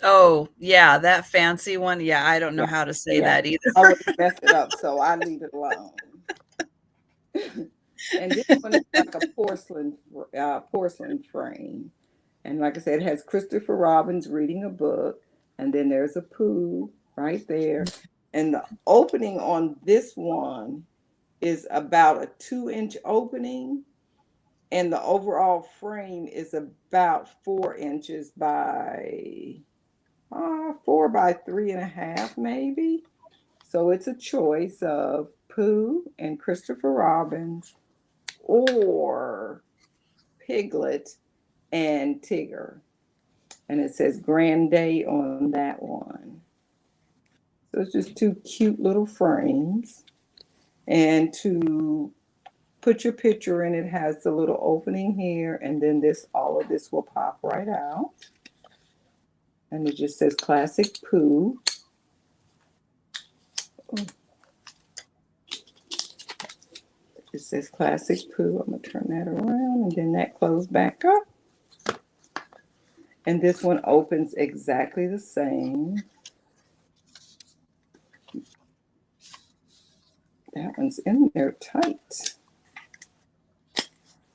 Oh, yeah, that fancy one. Yeah, I don't know how to say that either. I would mess it up, so I leave it alone. And this one is like a porcelain frame. And like I said, it has Christopher Robin's reading a book. And then there's a Pooh right there. And the opening on this one is about a 2-inch opening. And the overall frame is about 4 inches by 4 by 3.5, maybe. So it's a choice of Pooh and Christopher Robin's or Piglet and Tigger. And it says Grand Day on that one. So it's just two cute little frames. And to put your picture in, it has the little opening here, and then all of this will pop right out. And it just says Classic Poo. It says Classic Poo. I'm going to turn that around, and then that closes back up. And this one opens exactly the same. That one's in there tight.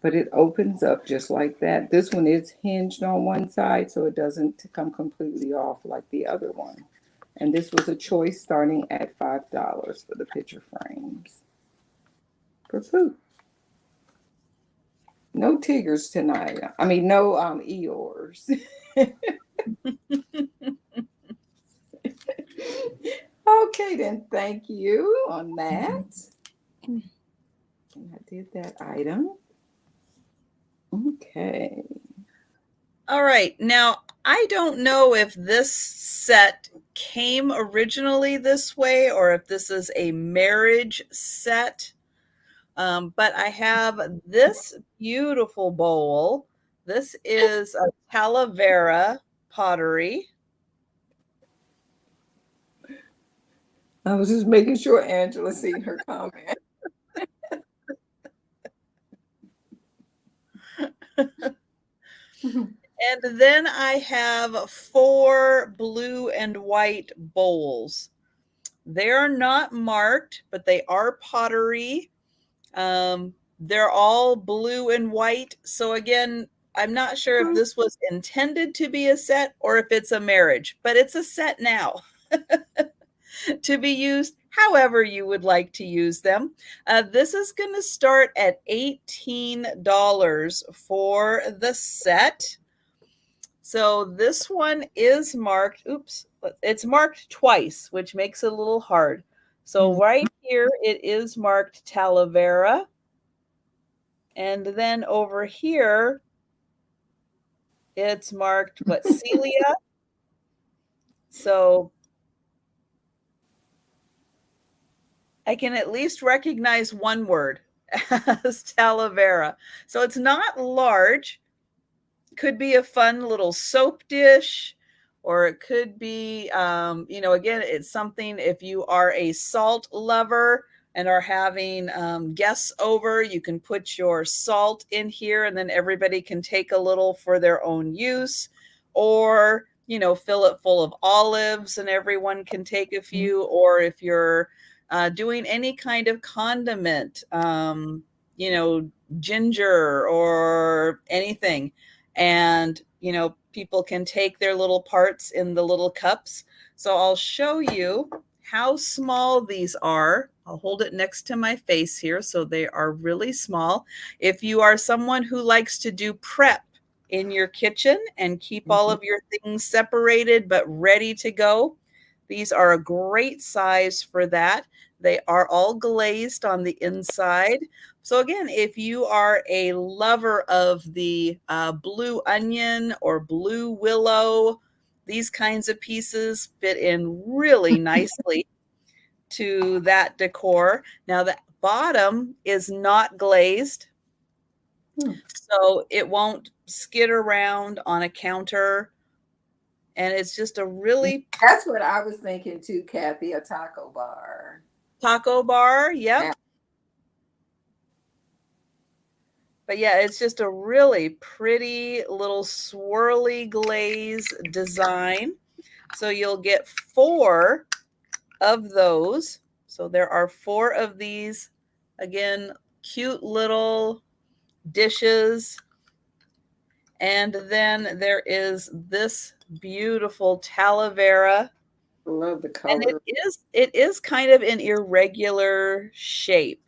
But it opens up just like that. This one is hinged on one side, so it doesn't come completely off like the other one. And this was a choice starting at $5 for the picture frames. For Pooh. No Tiggers tonight. I mean, no Eeyores. Okay, then thank you on that. And I did that item. Okay. All right. Now, I don't know if this set came originally this way or if this is a marriage set. But I have this beautiful bowl. This is a Talavera pottery. I was just making sure Angela seen her comment. And then I have 4 blue and white bowls. They're not marked, but they are pottery. They're all blue and white. So again, I'm not sure if this was intended to be a set or if it's a marriage, but it's a set now to be used however you would like to use them. This is going to start at $18 for the set. So this one is marked, it's marked twice, which makes it a little hard. So right here, it is marked Talavera. And then over here, it's marked, Celia. So I can at least recognize one word as Talavera. So it's not large. Could be a fun little soap dish, or it could be, again, it's something if you are a salt lover and are having guests over, you can put your salt in here and then everybody can take a little for their own use, or, fill it full of olives and everyone can take a few, or if you're doing any kind of condiment, ginger or anything. And, people can take their little parts in the little cups. So I'll show you how small these are. I'll hold it next to my face here. So they are really small. If you are someone who likes to do prep in your kitchen and keep all of your things separated but ready to go, these are a great size for that. They are all glazed on the inside. So again, if you are a lover of the blue onion or blue willow, these kinds of pieces fit in really nicely to that decor. Now the bottom is not glazed, so it won't skid around on a counter. And it's just a really... That's what I was thinking too, Kathy, a taco bar. Taco bar, yep. Yeah. But yeah, it's just a really pretty little swirly glaze design. So you'll get 4 of those. So there are 4 of these. Again, cute little dishes. And then there is this beautiful Talavera. I love the color. And it is kind of an irregular shape.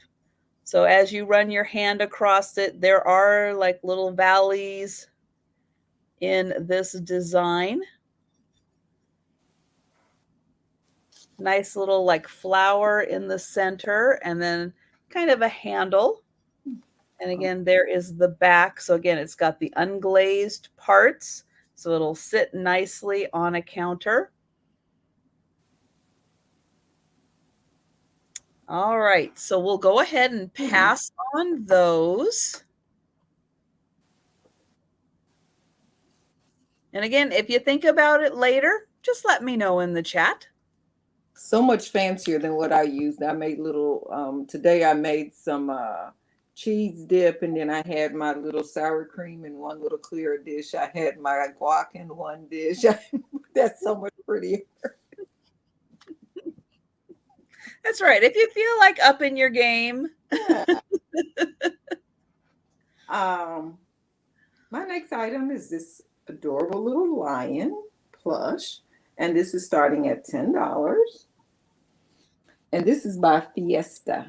So as you run your hand across it, there are like little valleys in this design. Nice little like flower in the center, and then kind of a handle. And again, there is the back. So again, it's got the unglazed parts. So it'll sit nicely on a counter. All right, so we'll go ahead and pass on those. And again, if you think about it later, just let me know in the chat. So much fancier than what I used. I made little, today I made some cheese dip, and then I had my little sour cream in one little clear dish. I had my guac in one dish. That's so much prettier. That's right. If you feel like upping your game. Yeah. My next item is this adorable little lion plush, and this is starting at $10. And this is by Fiesta.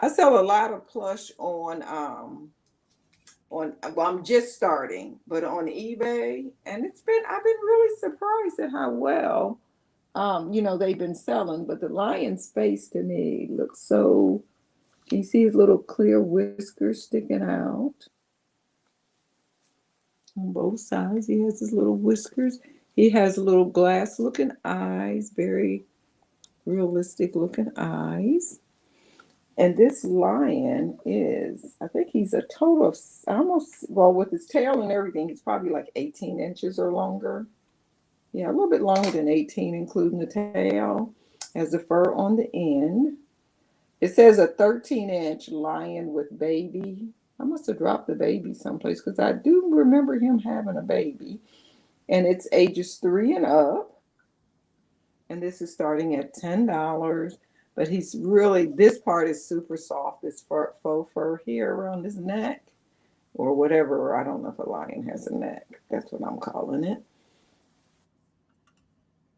I sell a lot of plush on well, I'm just starting, but on eBay, and I've been really surprised at how well they've been selling. But the lion's face to me looks so, you see his little clear whiskers sticking out on both sides. He has his little whiskers. He has little glass looking eyes, very realistic looking eyes. And this lion is, I think he's a total of almost, well, with his tail and everything, he's probably like 18 inches or longer. Yeah, a little bit longer than 18, including the tail. Has the fur on the end. It says a 13-inch lion with baby. I must have dropped the baby someplace because I do remember him having a baby. And it's ages 3 and up. And this is starting at $10. But this part is super soft. This faux fur here around his neck or whatever. I don't know if a lion has a neck. That's what I'm calling it.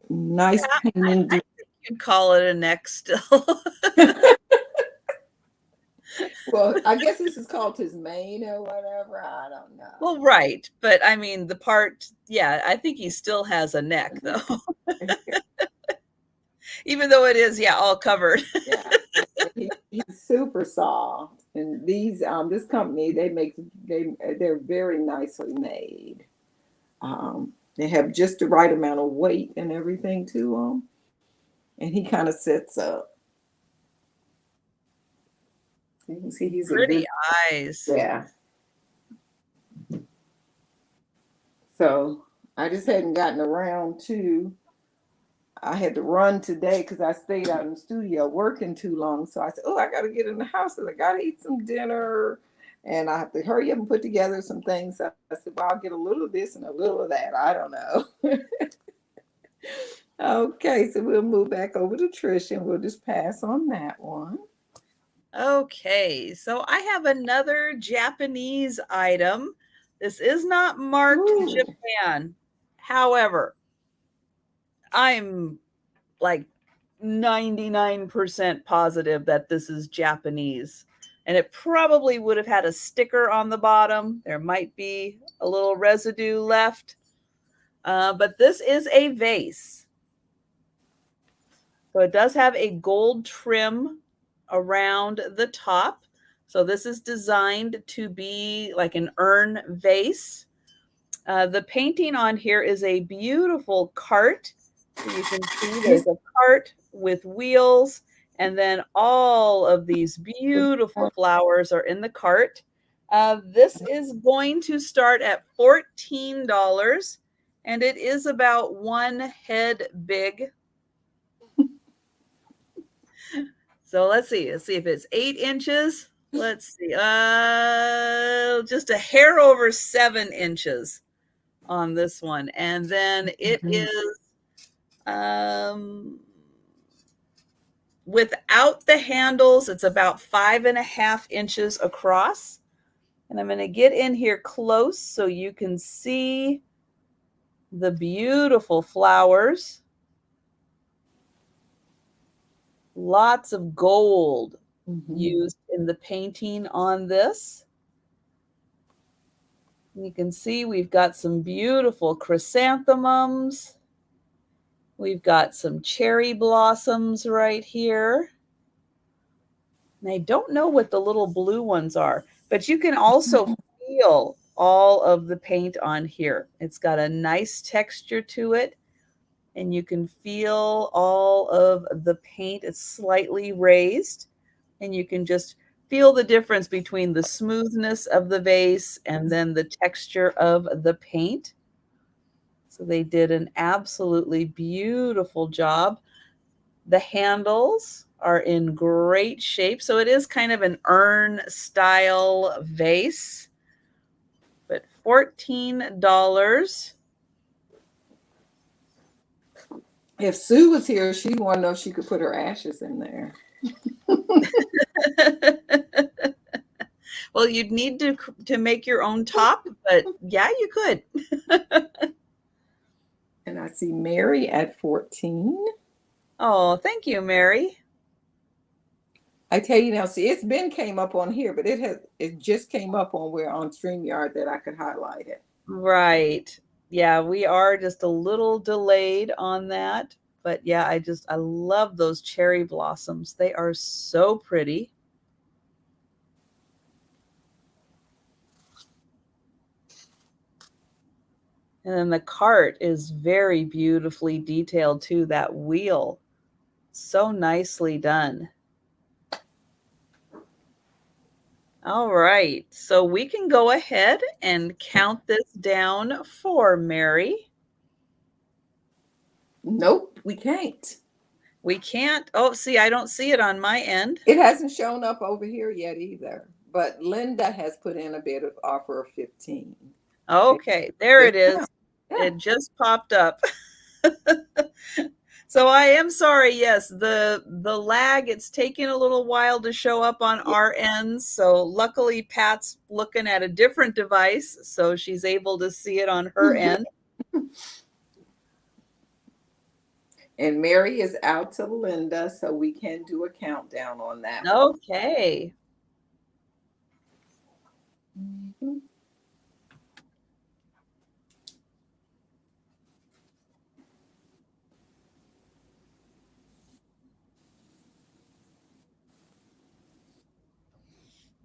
Nice painting. I think you'd call it a neck still. Well, I guess this is called his mane or whatever. I don't know. Well, right. But I mean, the part, yeah, I think he still has a neck, though. Even though it is, yeah, all covered. Yeah. He's super soft. And this company, they're very nicely made. They have just the right amount of weight and everything to them. And he kind of sits up. You can see he's pretty eyes. Yeah. So I just hadn't gotten around to. I had to run today because I stayed out in the studio working too long. So I said, "Oh, I got to get in the house because I got to eat some dinner, and I have to hurry up and put together some things." So I said, "Well, I'll get a little of this and a little of that. I don't know." Okay, so we'll move back over to Trisha, and we'll just pass on that one. Okay, so I have another Japanese item. This is not marked Japan. However, I'm like 99% positive that this is Japanese. And it probably would have had a sticker on the bottom. There might be a little residue left. But this is a vase. So it does have a gold trim around the top. So this is designed to be like an urn vase. The painting on here is a beautiful cart. So you can see there's a cart with wheels, and then all of these beautiful flowers are in the cart. This is going to start at $14, and it is about one head big. So let's see if it's 8 inches. Let's see, just a hair over 7 inches on this one. And then it is without the handles, it's about 5.5 inches across. And I'm going to get in here close so you can see the beautiful flowers. Lots of gold used in the painting on this. You can see we've got some beautiful chrysanthemums. We've got some cherry blossoms right here. And I don't know what the little blue ones are, but you can also feel all of the paint on here. It's got a nice texture to it, and you can feel all of the paint. It's slightly raised, and you can just feel the difference between the smoothness of the vase and then the texture of the paint. So they did an absolutely beautiful job. The handles are in great shape. So it is kind of an urn style vase, but $14. If Sue was here, she'd want to know if she could put her ashes in there. Well, you'd need to make your own top, but yeah, you could. And I see Mary at 14. Oh, thank you, Mary. I tell you now, see, it's been came up on here, but it just came up on where on StreamYard that I could highlight it. Right. Yeah, we are just a little delayed on that. But yeah, I love those cherry blossoms. They are so pretty. And then the cart is very beautifully detailed too, that wheel. So nicely done. All right, so we can go ahead and count this down for Mary. Nope, we can't. We can't. Oh, see, I don't see it on my end. It hasn't shown up over here yet either. But Linda has put in a bid of offer of 15. Okay, there it is. Yeah. It just popped up. So I am sorry. Yes, the lag, it's taking a little while to show up on our end. So luckily Pat's looking at a different device, so she's able to see it on her end. And Mary is out to Linda, so we can do a countdown on that. Okay. Mm-hmm.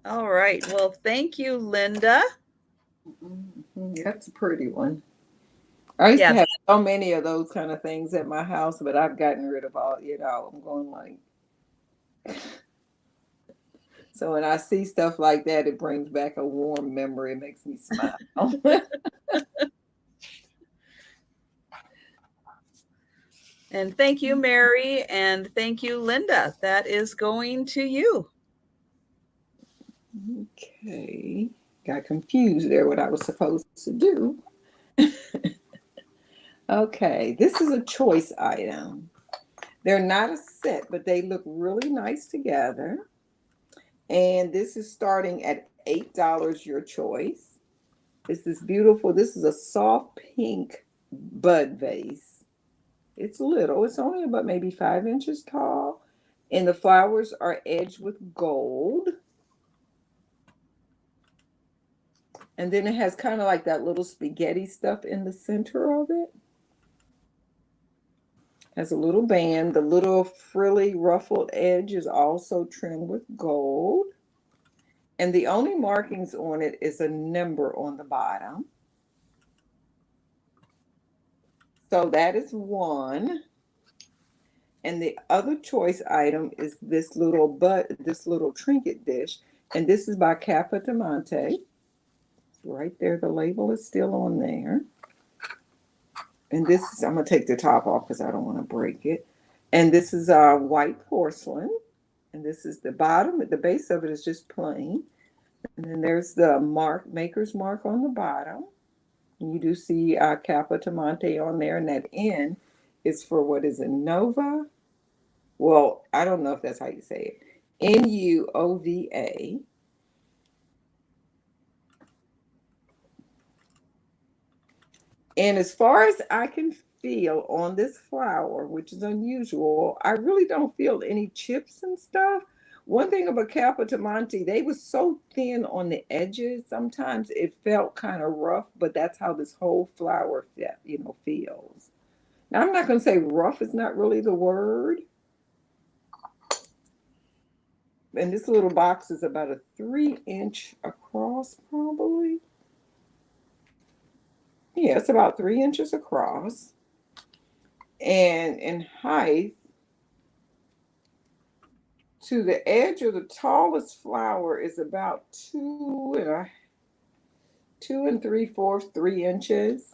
All right. Well, thank you, Linda. Mm-hmm. That's a pretty one. I used to have so many of those kind of things at my house, but I've gotten rid of all, I'm going like. So when I see stuff like that, it brings back a warm memory. It makes me smile. And thank you, Mary. And thank you, Linda. That is going to you. Okay. Got confused there what I was supposed to do. Okay. This is a choice item. They're not a set, but they look really nice together. And this is starting at $8 your choice. This is beautiful. This is a soft pink bud vase. It's little. It's only about maybe 5 inches tall. And the flowers are edged with gold. And then it has kind of like that little spaghetti stuff in the center of it. Has a little band. The little frilly ruffled edge is also trimmed with gold. And the only markings on it is a number on the bottom. So that is one. And the other choice item is this little trinket dish. And this is by Capodimonte. Right there, the label is still on there. And this is, I'm going to take the top off because I don't want to break it. And this is white porcelain. And this is the bottom. The base of it is just plain. And then there's the maker's mark on the bottom. And you do see Capodimonte on there. And that N is for what is it, Nova? Well, I don't know if that's how you say it. Nuova. And as far as I can feel on this flower, which is unusual, I really don't feel any chips and stuff. One thing about Capodimonte, they were so thin on the edges. Sometimes it felt kind of rough, but that's how this whole flower, feels. Now, I'm not going to say rough is not really the word. And this little box is about a 3-inch across, probably. Yeah, it's about 3 inches across. And in height, to the edge of the tallest flower is about 2 and 3/4, 3 inches.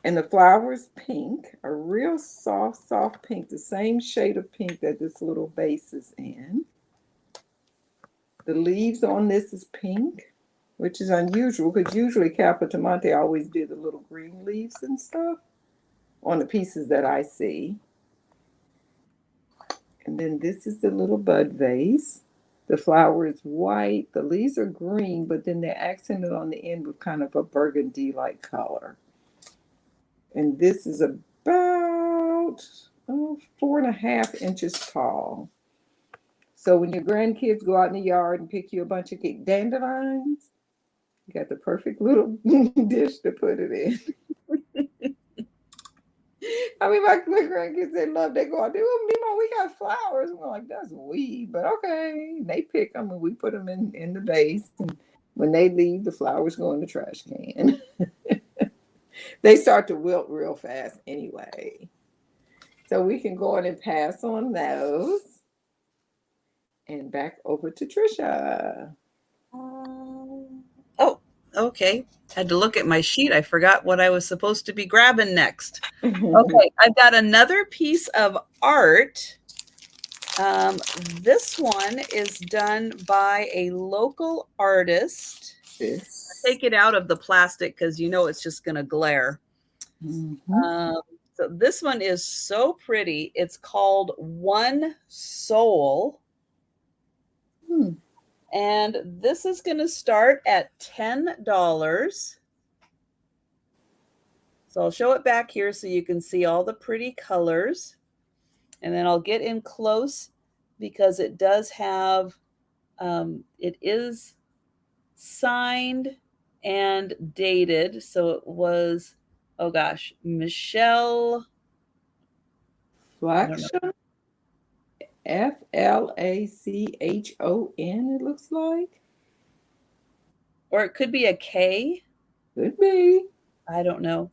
And the flower is pink, a real soft, soft pink, the same shade of pink that this little vase is in. The leaves on this is pink, which is unusual because usually Capitamonte always do the little green leaves and stuff on the pieces that I see. And then this is the little bud vase. The flower is white, the leaves are green, but then they're accented on the end with kind of a burgundy-like color. And this is about 4.5 inches tall. So when your grandkids go out in the yard and pick you a bunch of dandelions, you got the perfect little dish to put it in. I mean, my grandkids, they love, they go out there, oh, Mima, we got flowers. And we're like, that's weed, but okay. And they pick them and we put them in the vase. And when they leave, the flowers go in the trash can. They start to wilt real fast anyway. So we can go on and pass on those. And back over to Trisha. Oh, okay. Had to look at my sheet. I forgot what I was supposed to be grabbing next. Okay, I've got another piece of art. This one is done by a local artist. Take it out of the plastic because you know it's just going to glare. So this one is so pretty. It's called One Soul. And this is going to start at $10. So I'll show it back here so you can see all the pretty colors. And then I'll get in close because it does have, it is signed and dated. So it was, oh gosh, Michelle Flachon. Flachon, it looks like. Or it could be a K. Could be. I don't know.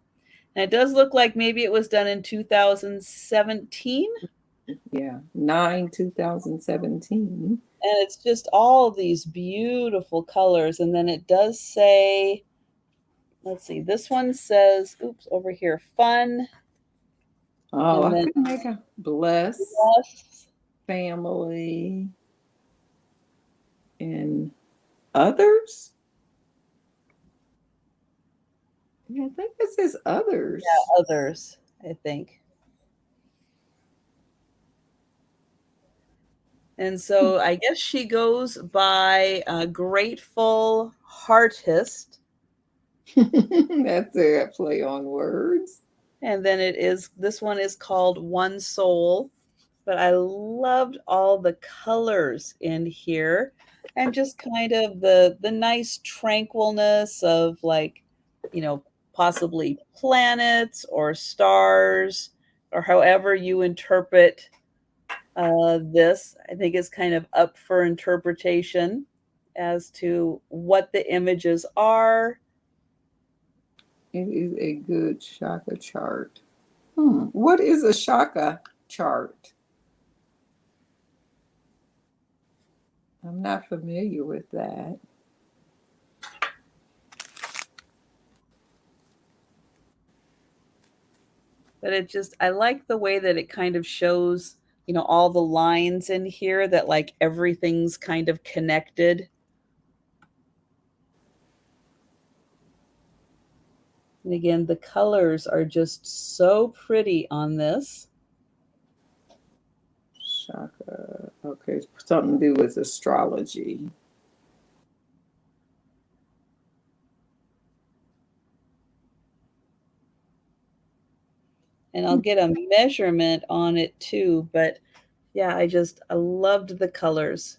And it does look like maybe it was done in 2017. Yeah, 9/2017. And it's just all these beautiful colors. And then it does say, let's see, this one says, oops, over here, fun. Oh, I could make a bless family and others. Yeah, I think it says others. Yeah, others, I think. And so I guess she goes by Grateful Heartist. That's a play on words. And then this one is called One Soul. But I loved all the colors in here and just kind of the nice tranquilness of, like, you know, possibly planets or stars or however you interpret this. I think is kind of up for interpretation as to what the images are. It is a good chakra chart. What is a chakra chart? I'm not familiar with that. But I like the way that it kind of shows, you know, all the lines in here that, like, everything's kind of connected. And again, the colors are just so pretty on this. Chakra. Okay, something to do with astrology. And I'll get a measurement on it too. But yeah, I loved the colors.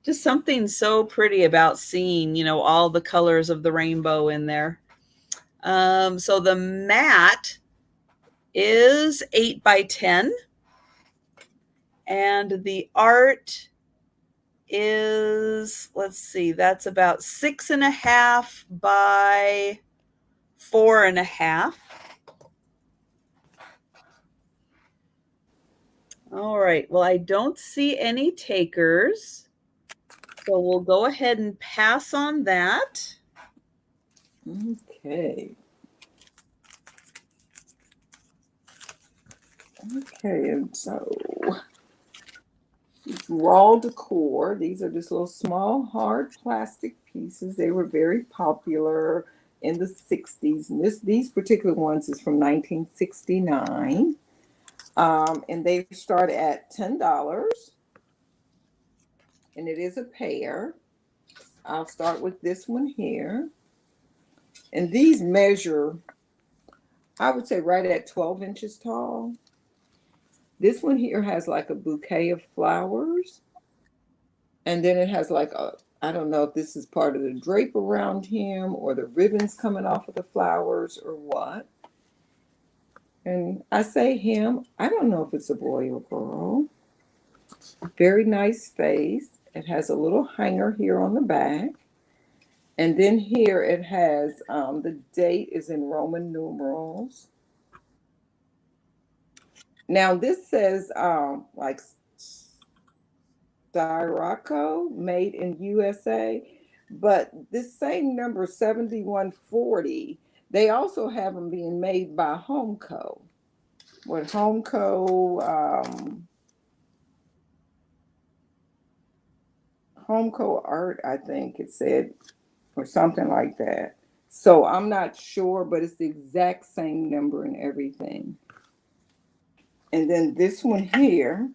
Just something so pretty about seeing, you know, all the colors of the rainbow in there. So the mat is 8 by 10. And the art is, let's see, that's about 6.5 by 4.5. All right. Well, I don't see any takers. So we'll go ahead and pass on that. Okay. Okay, and so it's raw decor. These are just little small hard plastic pieces. They were very popular in the 60s. And these particular ones is from 1969. And they start at $10. And it is a pair. I'll start with this one here. And these measure, I would say, right at 12 inches tall. This one here has like a bouquet of flowers. And then it has like a, I don't know if this is part of the drape around him or the ribbons coming off of the flowers or what. And I say him, I don't know if it's a boy or girl. Very nice face. It has a little hanger here on the back. And then here it has the date is in Roman numerals. Now this says like Styraco, made in USA, but this same number 7140, they also have them being made by Homeco. What Homeco Art, I think it said, or something like that. So I'm not sure, but it's the exact same number and everything. And then this one here,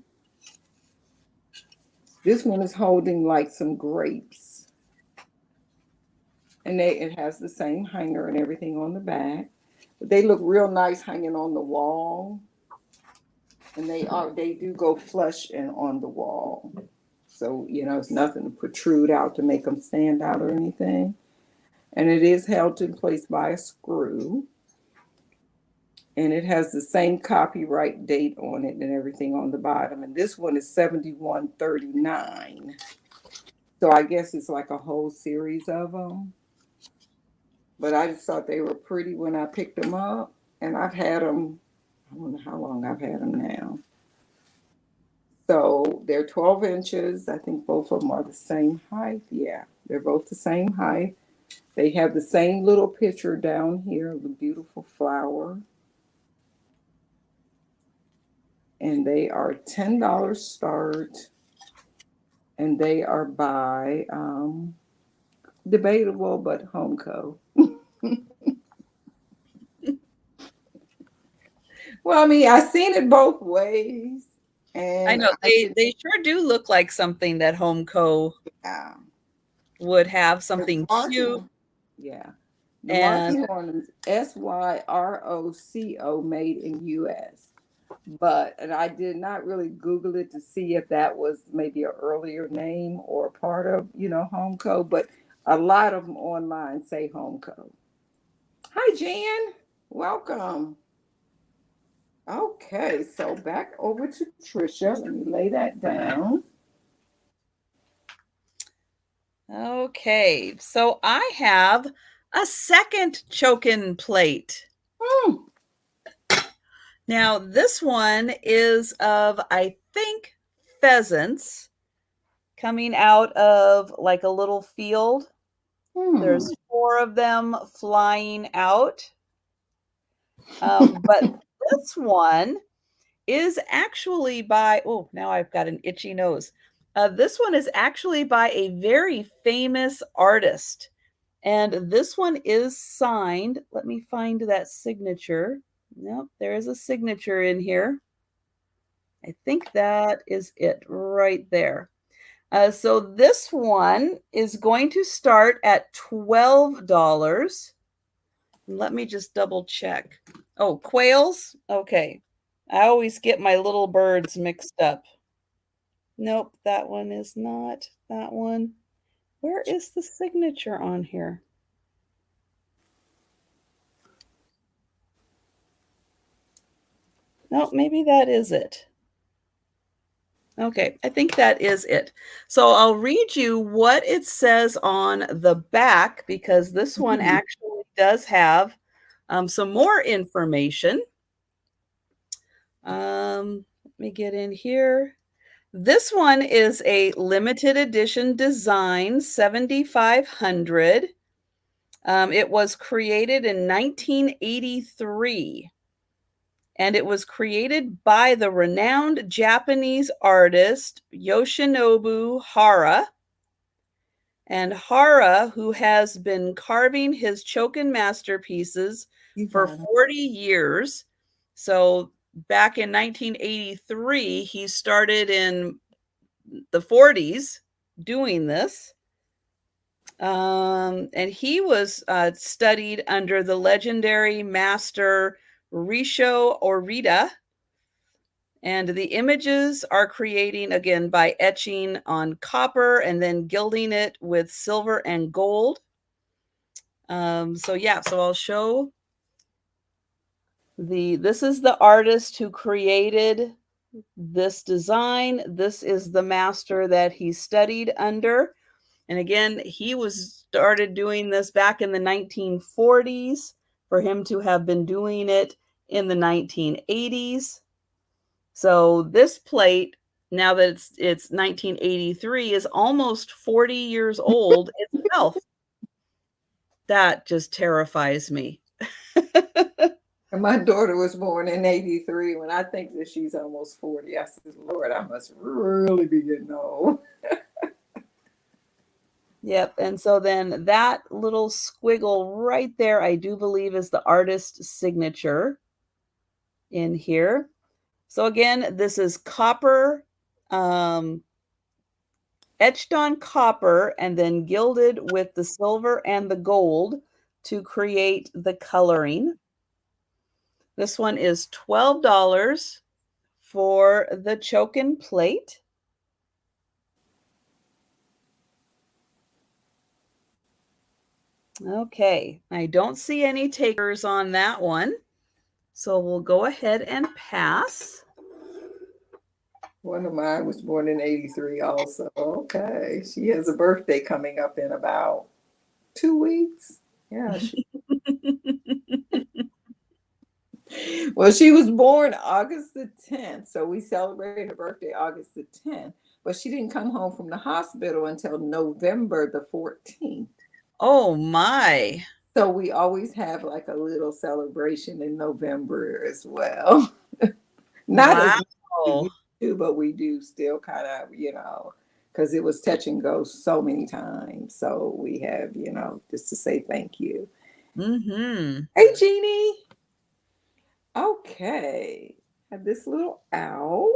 this one is holding like some grapes. And it has the same hanger and everything on the back. But they look real nice hanging on the wall. And they do go flush and on the wall. So, it's nothing to protrude out to make them stand out or anything. And it is held in place by a screw. And it has the same copyright date on it and everything on the bottom. And this one is 7139. So I guess it's like a whole series of them. But I just thought they were pretty when I picked them up. And I've had them, I don't know how long I've had them now. So they're 12 inches. I think both of them are the same height. Yeah, they're both the same height. They have the same little picture down here of the beautiful flower. And they are $10 start. And they are by debatable, but Homeco. Well, I mean, I've seen it both ways. And I know they sure do look like something that Homeco yeah. would have, something cute. Yeah. The And marking on them is SYROCO, made in US. And I did not really Google it to see if that was maybe an earlier name or part of, Homeco, but a lot of them online say Homeco. Hi, Jan. Welcome. Okay, so back over to Trisha. Let me lay that down. okay, so I have a second chokin plate. Now, this one is of, I think, pheasants coming out of like a little field. There's 4 of them flying out. But this one is actually by, oh, now I've got an itchy nose. This one is actually by a very famous artist. And this one is signed. Let me find that signature. Nope, there is a signature in here. I think that is it right there. So this one is going to start at $12. Let me just double check. Oh, quails? Okay. I always get my little birds mixed up. Nope, that one is not that one. Where is the signature on here? No, maybe that is it. Okay, I think that is it. So I'll read you what it says on the back, because this one actually does have some more information. Let me get in here. This one is a limited edition design, 7,500. It was created in 1983. And it was created by the renowned Japanese artist Yoshinobu Hara. And Hara, who has been carving his Chokin masterpieces for 40 years. So back in 1983, he started in the 40s doing this. And he was studied under the legendary master Risho Orita. And the images are creating, again, by etching on copper and then gilding it with silver and gold. So I'll show this is the artist who created this design. This is the master that he studied under. And again, he started doing this back in the 1940s for him to have been doing it in the 1980s. So this plate, now that it's 1983, is almost 40 years old itself. That just terrifies me. And my daughter was born in 83. When I think that she's almost 40, I said, Lord, I must really be getting old. Yep. And so then that little squiggle right there, I do believe is the artist's signature in here. So again, this is copper, etched on copper and then gilded with the silver and the gold to create the coloring. This one is $12 for the Chokin plate. Okay, I don't see any takers on that one, so we'll go ahead and pass. One of mine was born in 83 also. Okay. She has a birthday coming up in about 2 weeks. Yeah. Well, she was born August the 10th. So we celebrated her birthday August the 10th. But she didn't come home from the hospital until November the 14th. Oh, my. So we always have like a little celebration in November as well. Not wow. as much as we used to, but we do still kind of, because it was touch and go so many times. So we have, just to say thank you. Mm-hmm. Hey, Jeannie. Okay. Have this little owl.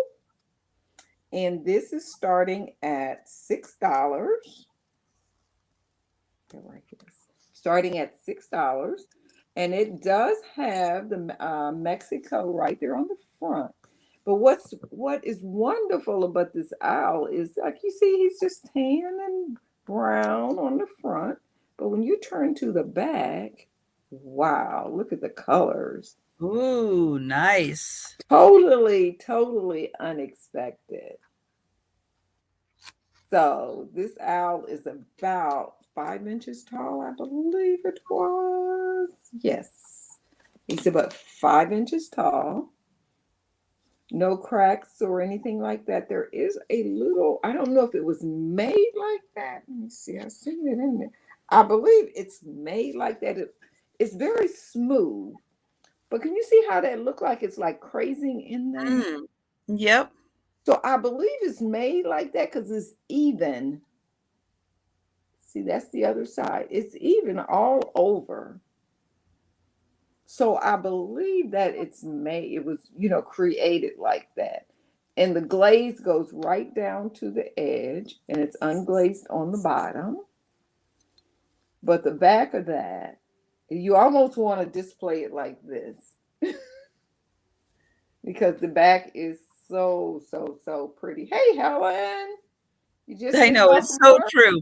And this is starting at $6. Starting at $6. And it does have the Mexico right there on the front. But what is wonderful about this owl is, like you see, he's just tan and brown on the front. But when you turn to the back, wow, look at the colors. Ooh, nice. Totally unexpected. So this owl is about 5 inches tall, I believe it was. Yes. He's about 5 inches tall. No cracks or anything like that. There is a little, I don't know if it was made like that. Let me see. I see it in there. I believe it's made like that. It's very smooth. But can you see how that look like it's like crazing in there? Yep. So I believe it's made like that because it's even. See, that's the other side. It's even all over. So I believe that it was, created like that. And the glaze goes right down to the edge and it's unglazed on the bottom. But the back of that, you almost want to display it like this because the back is so pretty. Hey, Helen. You just I know, it's so true.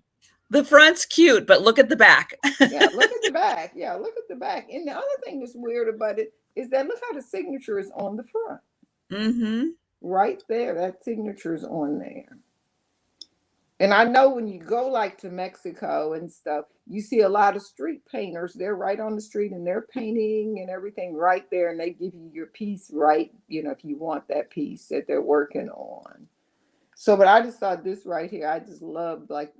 The front's cute, but look at the back. Yeah, look at the back. Yeah, look at the back. And the other thing that's weird about it is that look how the signature is on the front. Mm-hmm. Right there, that signature is on there. And I know when you go like to Mexico and stuff, you see a lot of street painters. They're right on the street and they're painting and everything right there, and they give you your piece right, if you want that piece that they're working on. So, but I just thought this right here, I just loved, like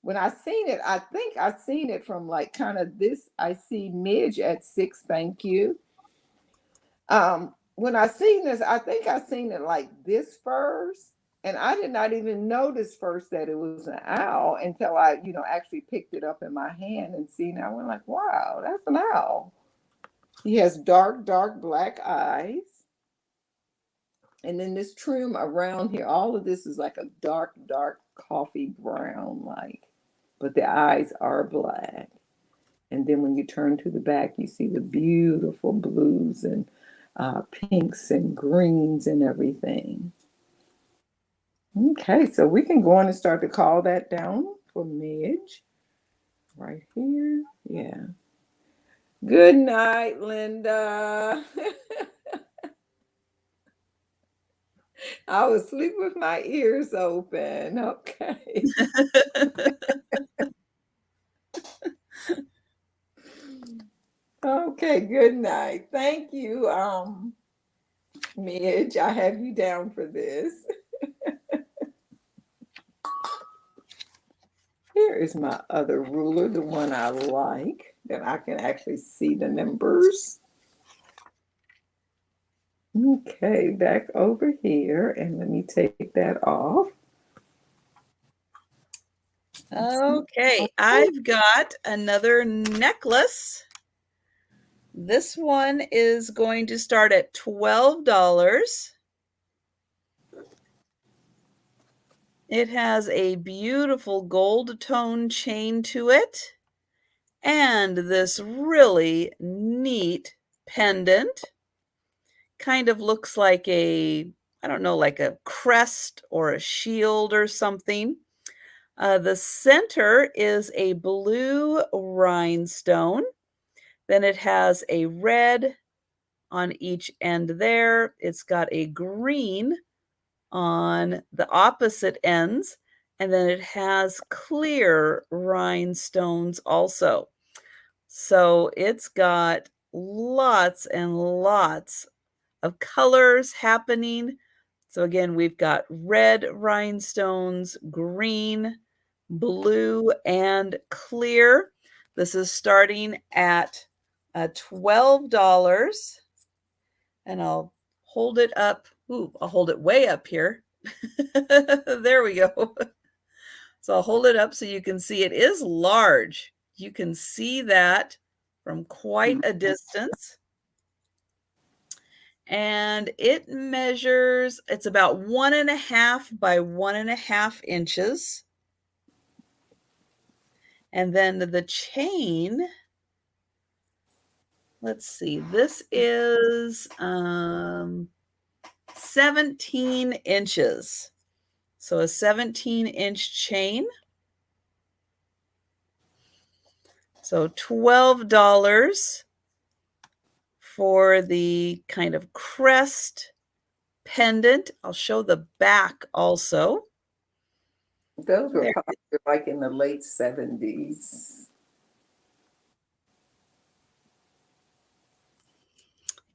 when I seen it, I think I seen it from like kind of this. I see Midge at six, thank you. When I seen this, I think I seen it like this first, and I did not even notice first that it was an owl until I, actually picked it up in my hand and seen it. I went like, wow, that's an owl. He has dark, dark black eyes. And then this trim around here, all of this is like a dark, dark coffee brown, like, but the eyes are black. And then when you turn to the back, you see the beautiful blues and pinks and greens and everything. Okay, so we can go on and start to call that down for Midge. Right here. Yeah. Good night, Linda. I was asleep with my ears open. Okay. Okay, good night. Thank you, Midge. I have you down for this. Here is my other ruler, the one I like, that I can actually see the numbers. Okay, back over here, and let me take that off. Okay, I've got another necklace. This one is going to start at $12. It has a beautiful gold tone chain to it and this really neat pendant. Kind of looks like I don't know, like a crest or a shield or something. The center is a blue rhinestone. Then it has a red on each end there. It's got a green on the opposite ends. And then it has clear rhinestones also. So it's got lots and lots of colors happening. So again, we've got red rhinestones, green, blue, and clear. This is starting at $12. And I'll hold it up. Ooh, I'll hold it way up here. There we go. So I'll hold it up so you can see it is large. You can see that from quite a distance. And it measures, it's about 1.5 by 1.5 inches. And then the chain, let's see, this is 17 inches. So a 17-inch chain. So $12 for the kind of crest pendant. I'll show the back also. Those were popular like in the late 70s.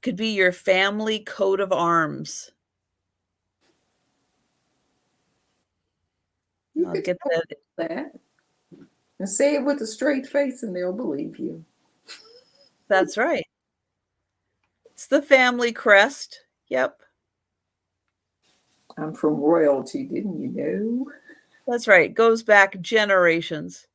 Could be your family coat of arms. You I'll could get that and say it with a straight face and they'll believe you. That's right. It's the family crest. Yep. I'm from royalty, didn't you know? That's right. Goes back generations.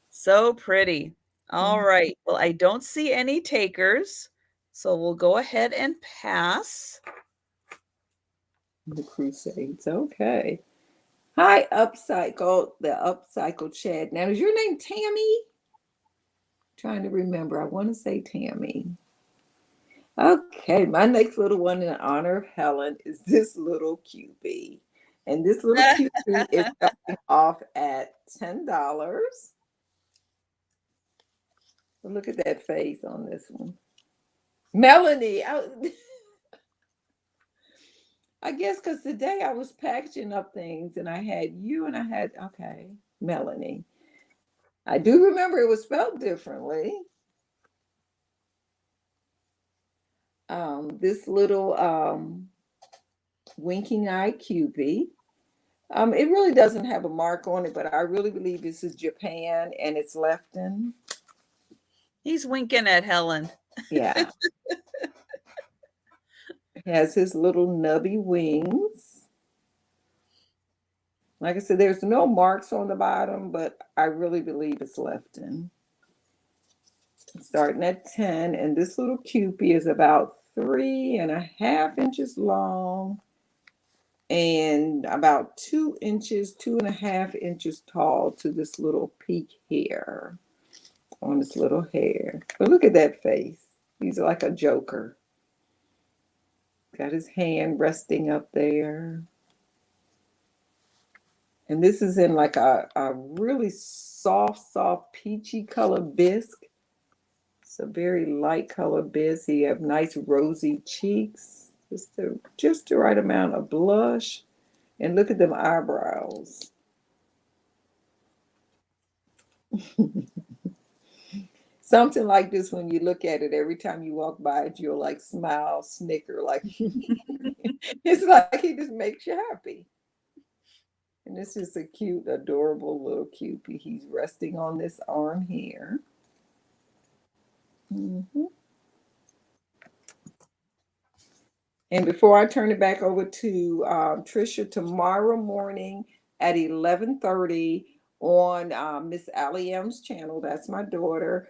So pretty. All right. Well, I don't see any takers, so we'll go ahead and pass. The Crusades. Okay. Hi, Upcycle, the Upcycle chat. Now, is your name Tammy? Trying to remember. I want to say Tammy. Okay, my next little one in honor of Helen is this little cutie. And this little cutie is starting off at $10. Look at that face on this one. Melanie. I guess because today I was packaging up things and I had you and I had, okay, Melanie. I do remember it was spelled differently. This little winking eye cupie. It really doesn't have a mark on it, but I really believe this is Japan and it's Lefton. He's winking at Helen. Yeah. It has his little nubby wings. Like I said, there's no marks on the bottom, but I really believe it's Lefton. Starting at 10, and this little cupie is about 3.5 inches long and about 2 inches, 2.5 inches tall to this little peak here on this little hair. But look at that face. He's like a joker. Got his hand resting up there. And this is in like a really soft, peachy color bisque. It's a very light color bisque. You have nice rosy cheeks. Just the right amount of blush. And look at them eyebrows. Something like this, when you look at it, every time you walk by it, you'll like smile, snicker, like it's like it just makes you happy. And this is a cute, adorable little cupie. He's resting on this arm here. Mm-hmm. And before I turn it back over to Trisha, tomorrow morning at 11:30 on Miss Allie M's channel, that's my daughter.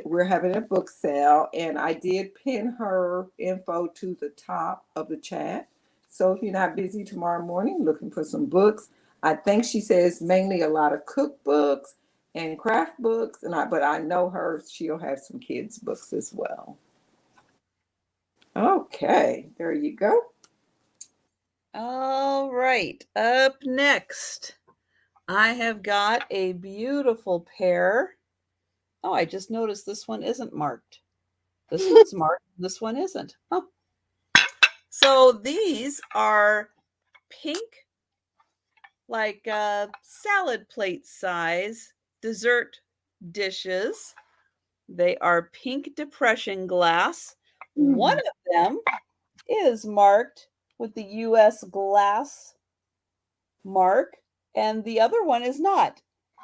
We're having a book sale, and I did pin her info to the top of the chat. So if you're not busy tomorrow morning looking for some books, I think she says mainly a lot of cookbooks and craft books, but I know she'll have some kids books as well. Okay, there you go. All right, up next, I have got a beautiful pair. Oh, I just noticed this one isn't marked. This one's marked, this one isn't. Oh. So these are pink, like salad plate size dessert dishes. They are pink depression glass. One of them is marked with the US glass mark, and the other one is not,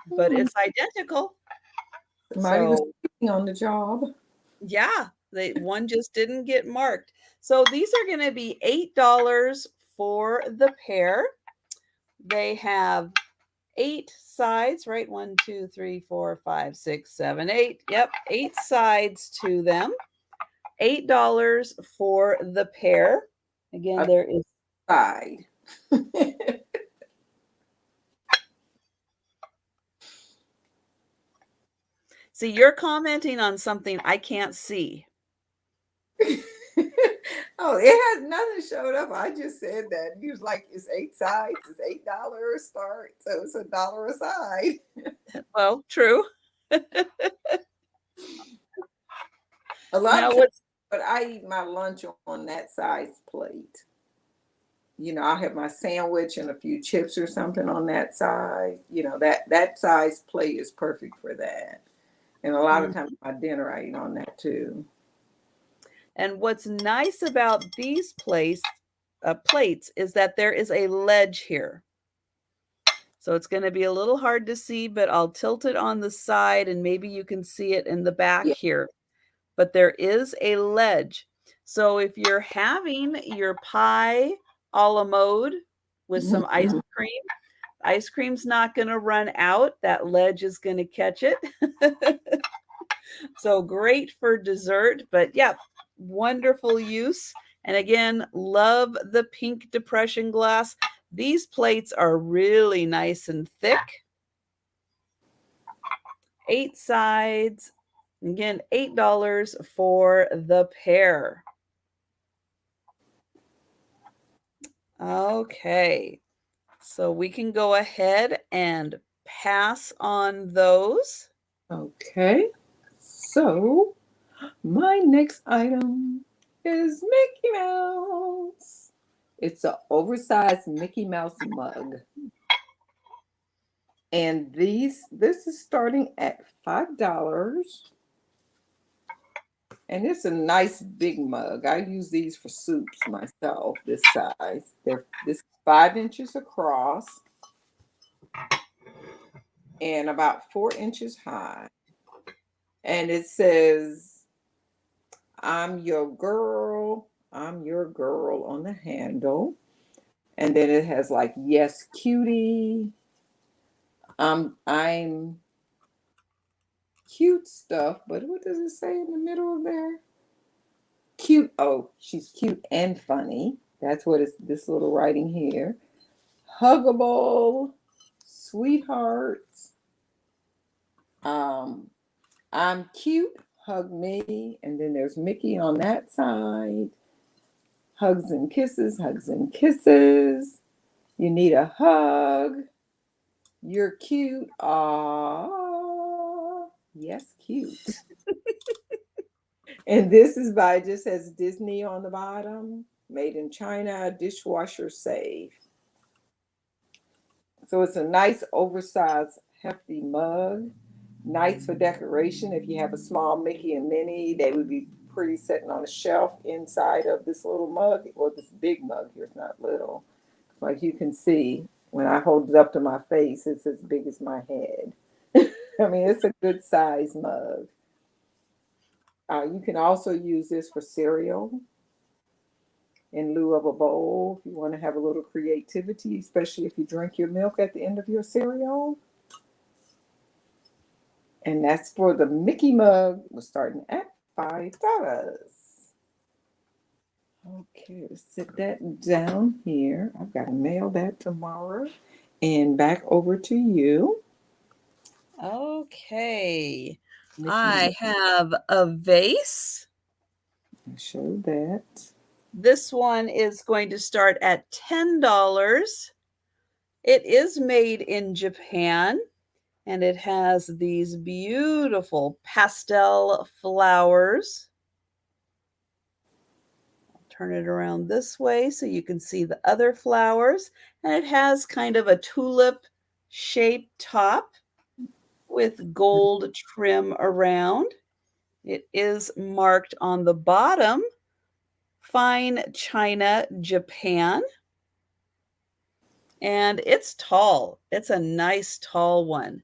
but it's identical. Somebody was on the job. Yeah, one just didn't get marked. So these are going to be $8 for the pair. They have 8 sides, right? 1, 2, 3, 4, 5, 6, 7, 8. Yep, 8 sides to them. $8 for the pair. Again, there is side. See, you're commenting on something I can't see. Oh, it has nothing showed up. I just said that. He was like, it's 8 sides, it's $8 start, so it's $1 a side. Well, true. A lot of times, but I eat my lunch on that size plate. You know, I'll have my sandwich and a few chips or something on that side. You know, that size plate is perfect for that. And a lot of times my dinner I eat on that too. And what's nice about these plates is that there is a ledge here. So it's going to be a little hard to see, but I'll tilt it on the side and maybe you can see it in the back here. But there is a ledge. So if you're having your pie a la mode with some ice cream's not going to run out. That ledge is going to catch it. So great for dessert, but yeah, wonderful use. And again, love the pink depression glass. These plates are really nice and thick. 8 sides. Again, $8 for the pair. Okay, so we can go ahead and pass on those. Okay, so my next item is Mickey Mouse. It's an oversized Mickey Mouse mug. And this is starting at $5. And it's a nice big mug. I use these for soups myself, this size. They're this 5 inches across and about 4 inches high. And it says, I'm your girl. I'm your girl on the handle. And then it has like, yes, cutie. I'm cute stuff, but what does it say in the middle of there? Cute. Oh, she's cute and funny. That's what it's this little writing here. Huggable, sweethearts. Um, I'm cute, hug me. And then there's Mickey on that side. Hugs and kisses, hugs and kisses. You need a hug. You're cute. Ah, yes, cute. And this is by, just says Disney on the bottom. Made in China, dishwasher safe. So it's a nice oversized hefty mug. Nice for decoration. If you have a small Mickey and Minnie, they would be pretty sitting on a shelf inside of this little mug, or this big mug here. It's not little. Like you can see, when I hold it up to my face, it's as big as my head. I mean, it's a good size mug. You can also use this for cereal in lieu of a bowl. If you want to have a little creativity, especially if you drink your milk at the end of your cereal. And that's for the Mickey mug. We're starting at $5. Okay, let's sit that down here. I've got to mail that tomorrow. And back over to you. Okay. Mickey, I have a vase. I showed that. This one is going to start at $10. It is made in Japan, and it has these beautiful pastel flowers. I'll turn it around this way so you can see the other flowers. And it has kind of a tulip shaped top with gold trim around. It is marked on the bottom, Fine China, Japan. And it's tall. It's a nice tall one.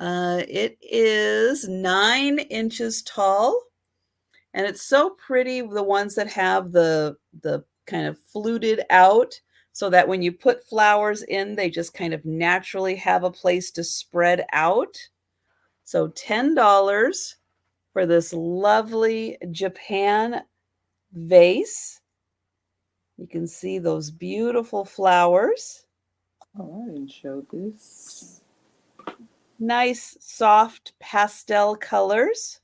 It is 9 inches tall, and it's so pretty. The ones that have the kind of fluted out, so that when you put flowers in, they just kind of naturally have a place to spread out. So $10 for this lovely Japan vase. You can see those beautiful flowers. Oh, I didn't show this. Nice, soft pastel colors.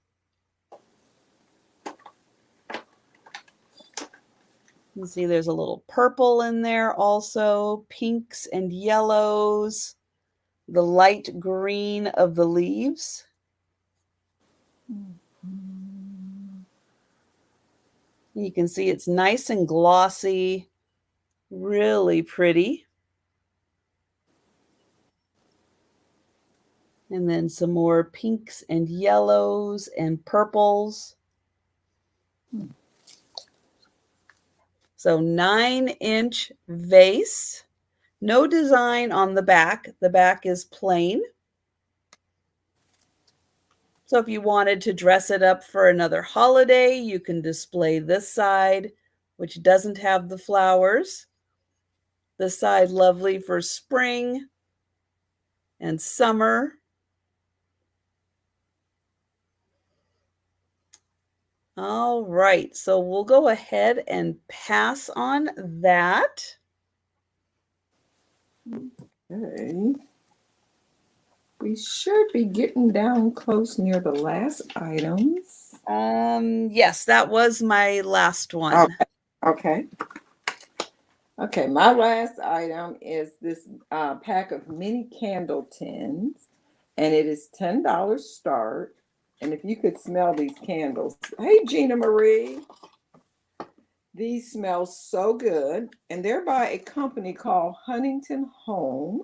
You can see there's a little purple in there also, pinks and yellows, the light green of the leaves. You can see it's nice and glossy, really pretty. And then some more pinks and yellows and purples. So 9-inch vase, no design on the back. The back is plain. So if you wanted to dress it up for another holiday, you can display this side, which doesn't have the flowers. This side lovely for spring and summer. All right, so we'll go ahead and pass on that. Okay. We should be getting down close near the last items. Yes, that was my last one. Okay. Okay, my last item is this pack of mini candle tins, and it is $10 start. And if you could smell these candles. Hey, Gina Marie. These smell so good, and they're by a company called Huntington Home.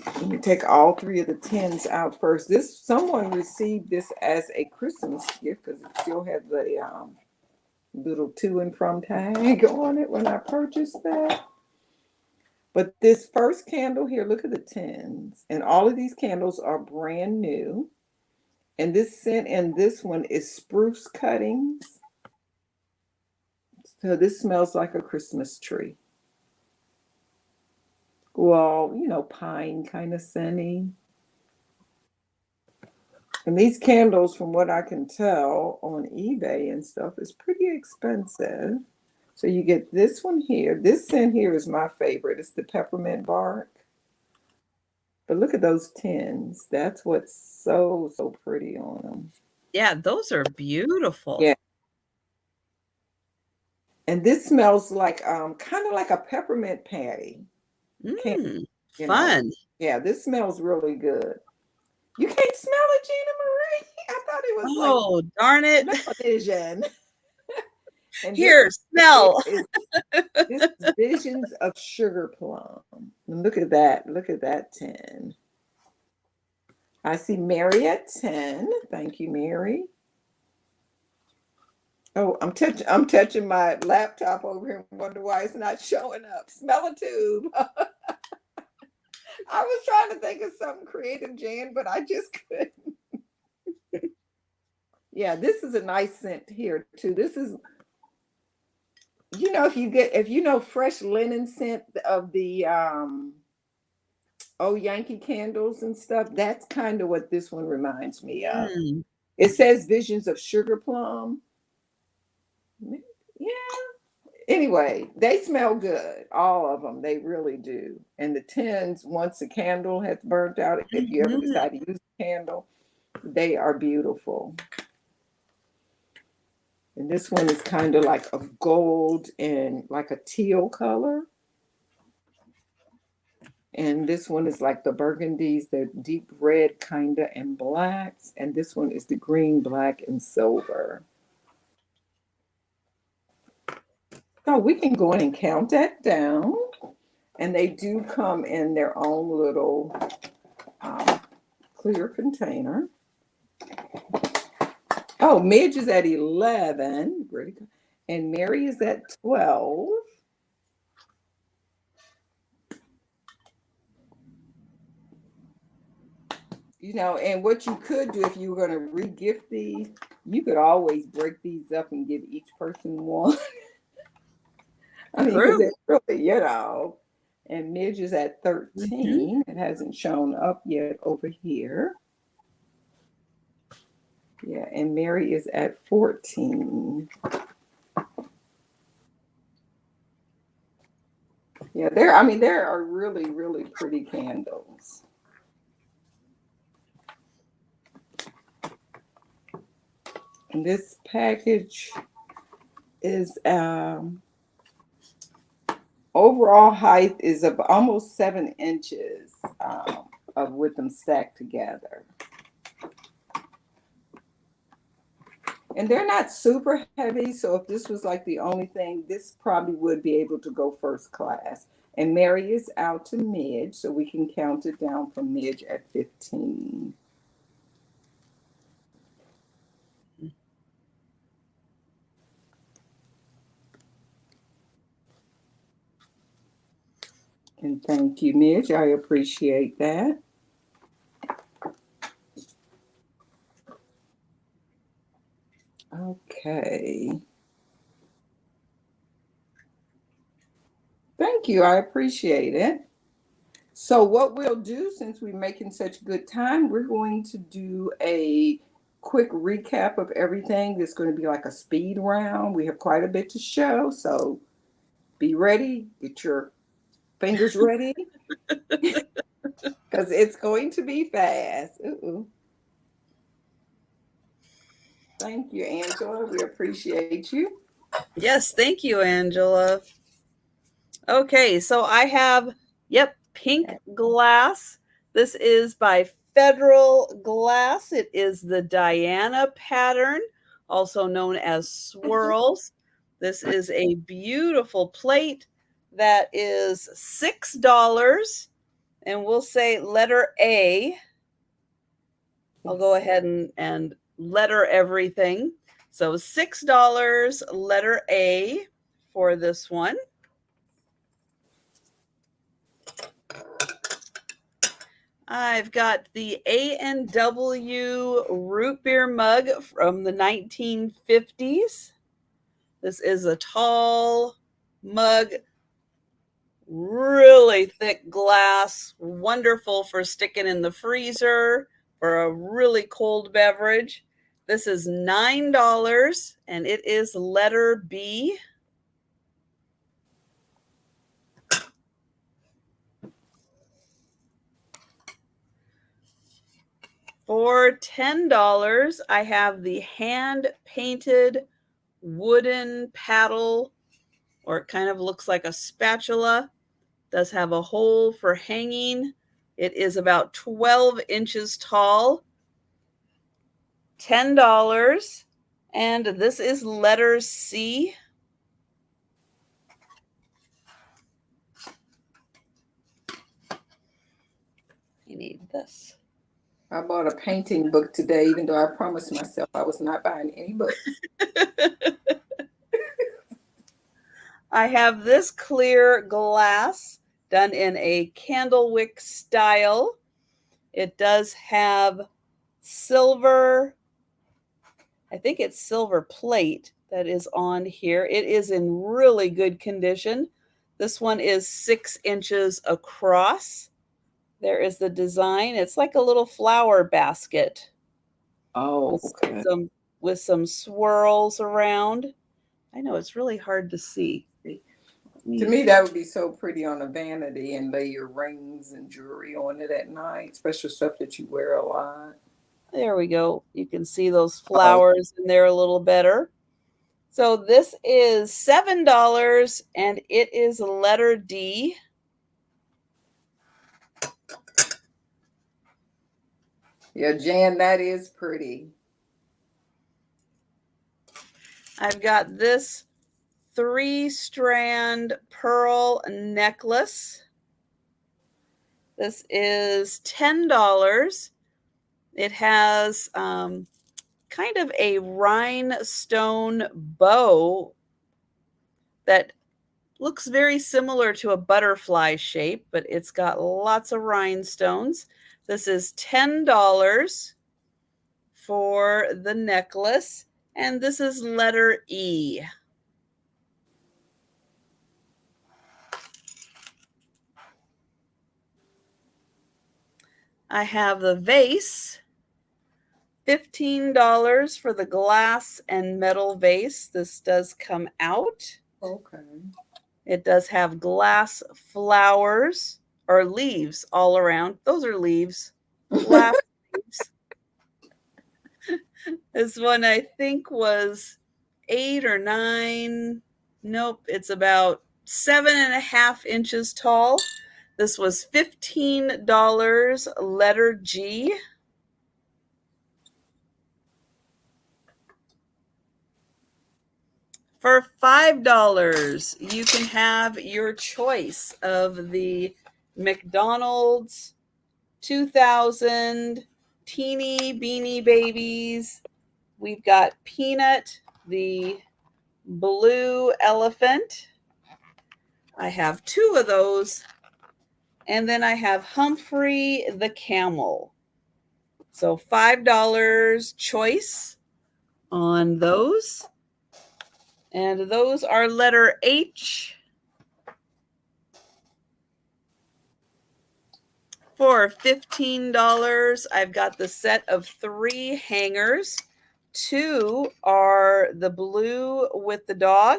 Let me take all three of the tins out first. Someone received this as a Christmas gift because it still had the little to and from tag on it when I purchased that. But this first candle here, look at the tins. And all of these candles are brand new. And this scent in this one is spruce cuttings. So this smells like a Christmas tree. Well, pine kind of scenty. And these candles, from what I can tell on eBay and stuff, is pretty expensive. So you get this one here. This scent here is my favorite. It's the peppermint bark. But look at those tins. That's what's so, so pretty on them. Yeah, those are beautiful. Yeah. And this smells like kind of like a peppermint patty. Fun. Yeah, this smells really good. You can't smell it, Gina Marie? I thought it was darn it. Vision. And here, smell. This is Visions of Sugar Plum. And look at that. Look at that 10. I see Mary at 10. Thank you, Mary. Oh, I'm touching my laptop over here and wonder why it's not showing up. Smell a tube. I was trying to think of something creative, Jan, but I just couldn't. Yeah, this is a nice scent here too. This is, if you know fresh linen scent of the Yankee candles and stuff, that's kind of what this one reminds me of. It says Visions of Sugar Plum. Yeah. Anyway, they smell good. All of them. They really do. And the tins, once the candle has burnt out, if you ever decide to use a candle, they are beautiful. And this one is kind of like a gold and like a teal color. And this one is like the burgundies, the deep red kind of and blacks. And this one is the green, black, and silver. So we can go in and count that down. And they do come in their own little clear container. Oh, Midge is at 11. And Mary is at 12. And what you could do if you were going to re-gift these, you could always break these up and give each person one. I mean, because it's really, and Midge is at 13. It hasn't shown up yet over here. Yeah, and Mary is at 14. Yeah, there are really, really pretty candles. And this package is overall height is of almost 7 inches with them stacked together. And they're not super heavy, so if this was like the only thing, this probably would be able to go first class. And Mary is out to Midge, so we can count it down from Midge at 15. And thank you, Midge. I appreciate that. Okay. Thank you. I appreciate it. So what we'll do, since we're making such good time, we're going to do a quick recap of everything. It's going to be like a speed round. We have quite a bit to show, so be ready. Get your fingers ready because it's going to be fast. Thank you, Angela. We appreciate you. Yes, thank you, Angela. Okay, so I have, pink glass. This is by Federal Glass. It is the Diana pattern also known as swirls. This is a beautiful plate that is $6, and we'll say letter A. I'll go ahead and letter everything. So $6, letter A for this one. I've got the A&W root beer mug from the 1950s. This is a tall mug, really thick glass, wonderful for sticking in the freezer for a really cold beverage. This is $9, and it is letter B. For $10, I have the hand-painted wooden paddle, or it kind of looks like a spatula. Does have a hole for hanging. It is about 12 inches tall. $10. And this is letter C. You need this. I bought a painting book today, even though I promised myself I was not buying any books. I have this clear glass done in a candlewick style. It does have silver, I think it's silver plate that is on here. It is in really good condition. This one is 6 inches across. There is the design. It's like a little flower basket. Oh, okay. With some swirls around. I know it's really hard to see. To me, that would be so pretty on a vanity, and lay your rings and jewelry on it at night, special stuff that you wear a lot. There we go. You can see those flowers in there a little better. So this is $7, and it is letter D. Yeah, Jan, that is pretty. I've got this 3-strand pearl necklace. This is $10. It has kind of a rhinestone bow that looks very similar to a butterfly shape, but it's got lots of rhinestones. This is $10 for the necklace, and this is letter E. I have the vase, $15 for the glass and metal vase. This does come out. Okay. It does have glass flowers or leaves all around. Those are leaves. Glass leaves. This one I think was 8 or 9. Nope, it's about 7.5 inches tall. This was $15, letter G. For $5, you can have your choice of the McDonald's 2000 Teeny Beanie Babies. We've got Peanut, the blue elephant. I have 2 of those. And then I have Humphrey the camel. So $5 choice on those. And those are letter H. For $15, I've got the set of 3 hangers. 2 are the blue with the dog.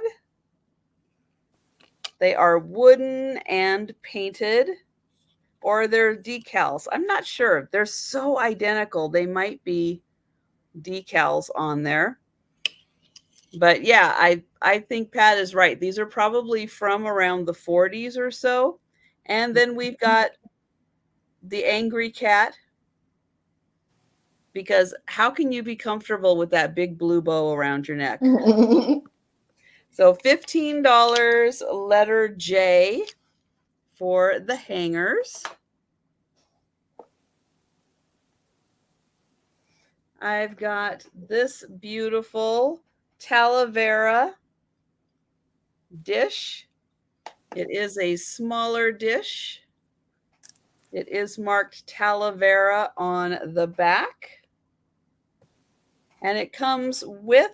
They are wooden and painted, or they're decals. I'm not sure. They're so identical. They might be decals on there. But yeah, I think Pat is right. These are probably from around the 40s or so. And then we've got the angry cat. because how can you be comfortable with that big blue bow around your neck? So $15, letter J for the hangers. I've got this beautiful Talavera dish. It is a smaller dish. It is marked Talavera on the back. And it comes with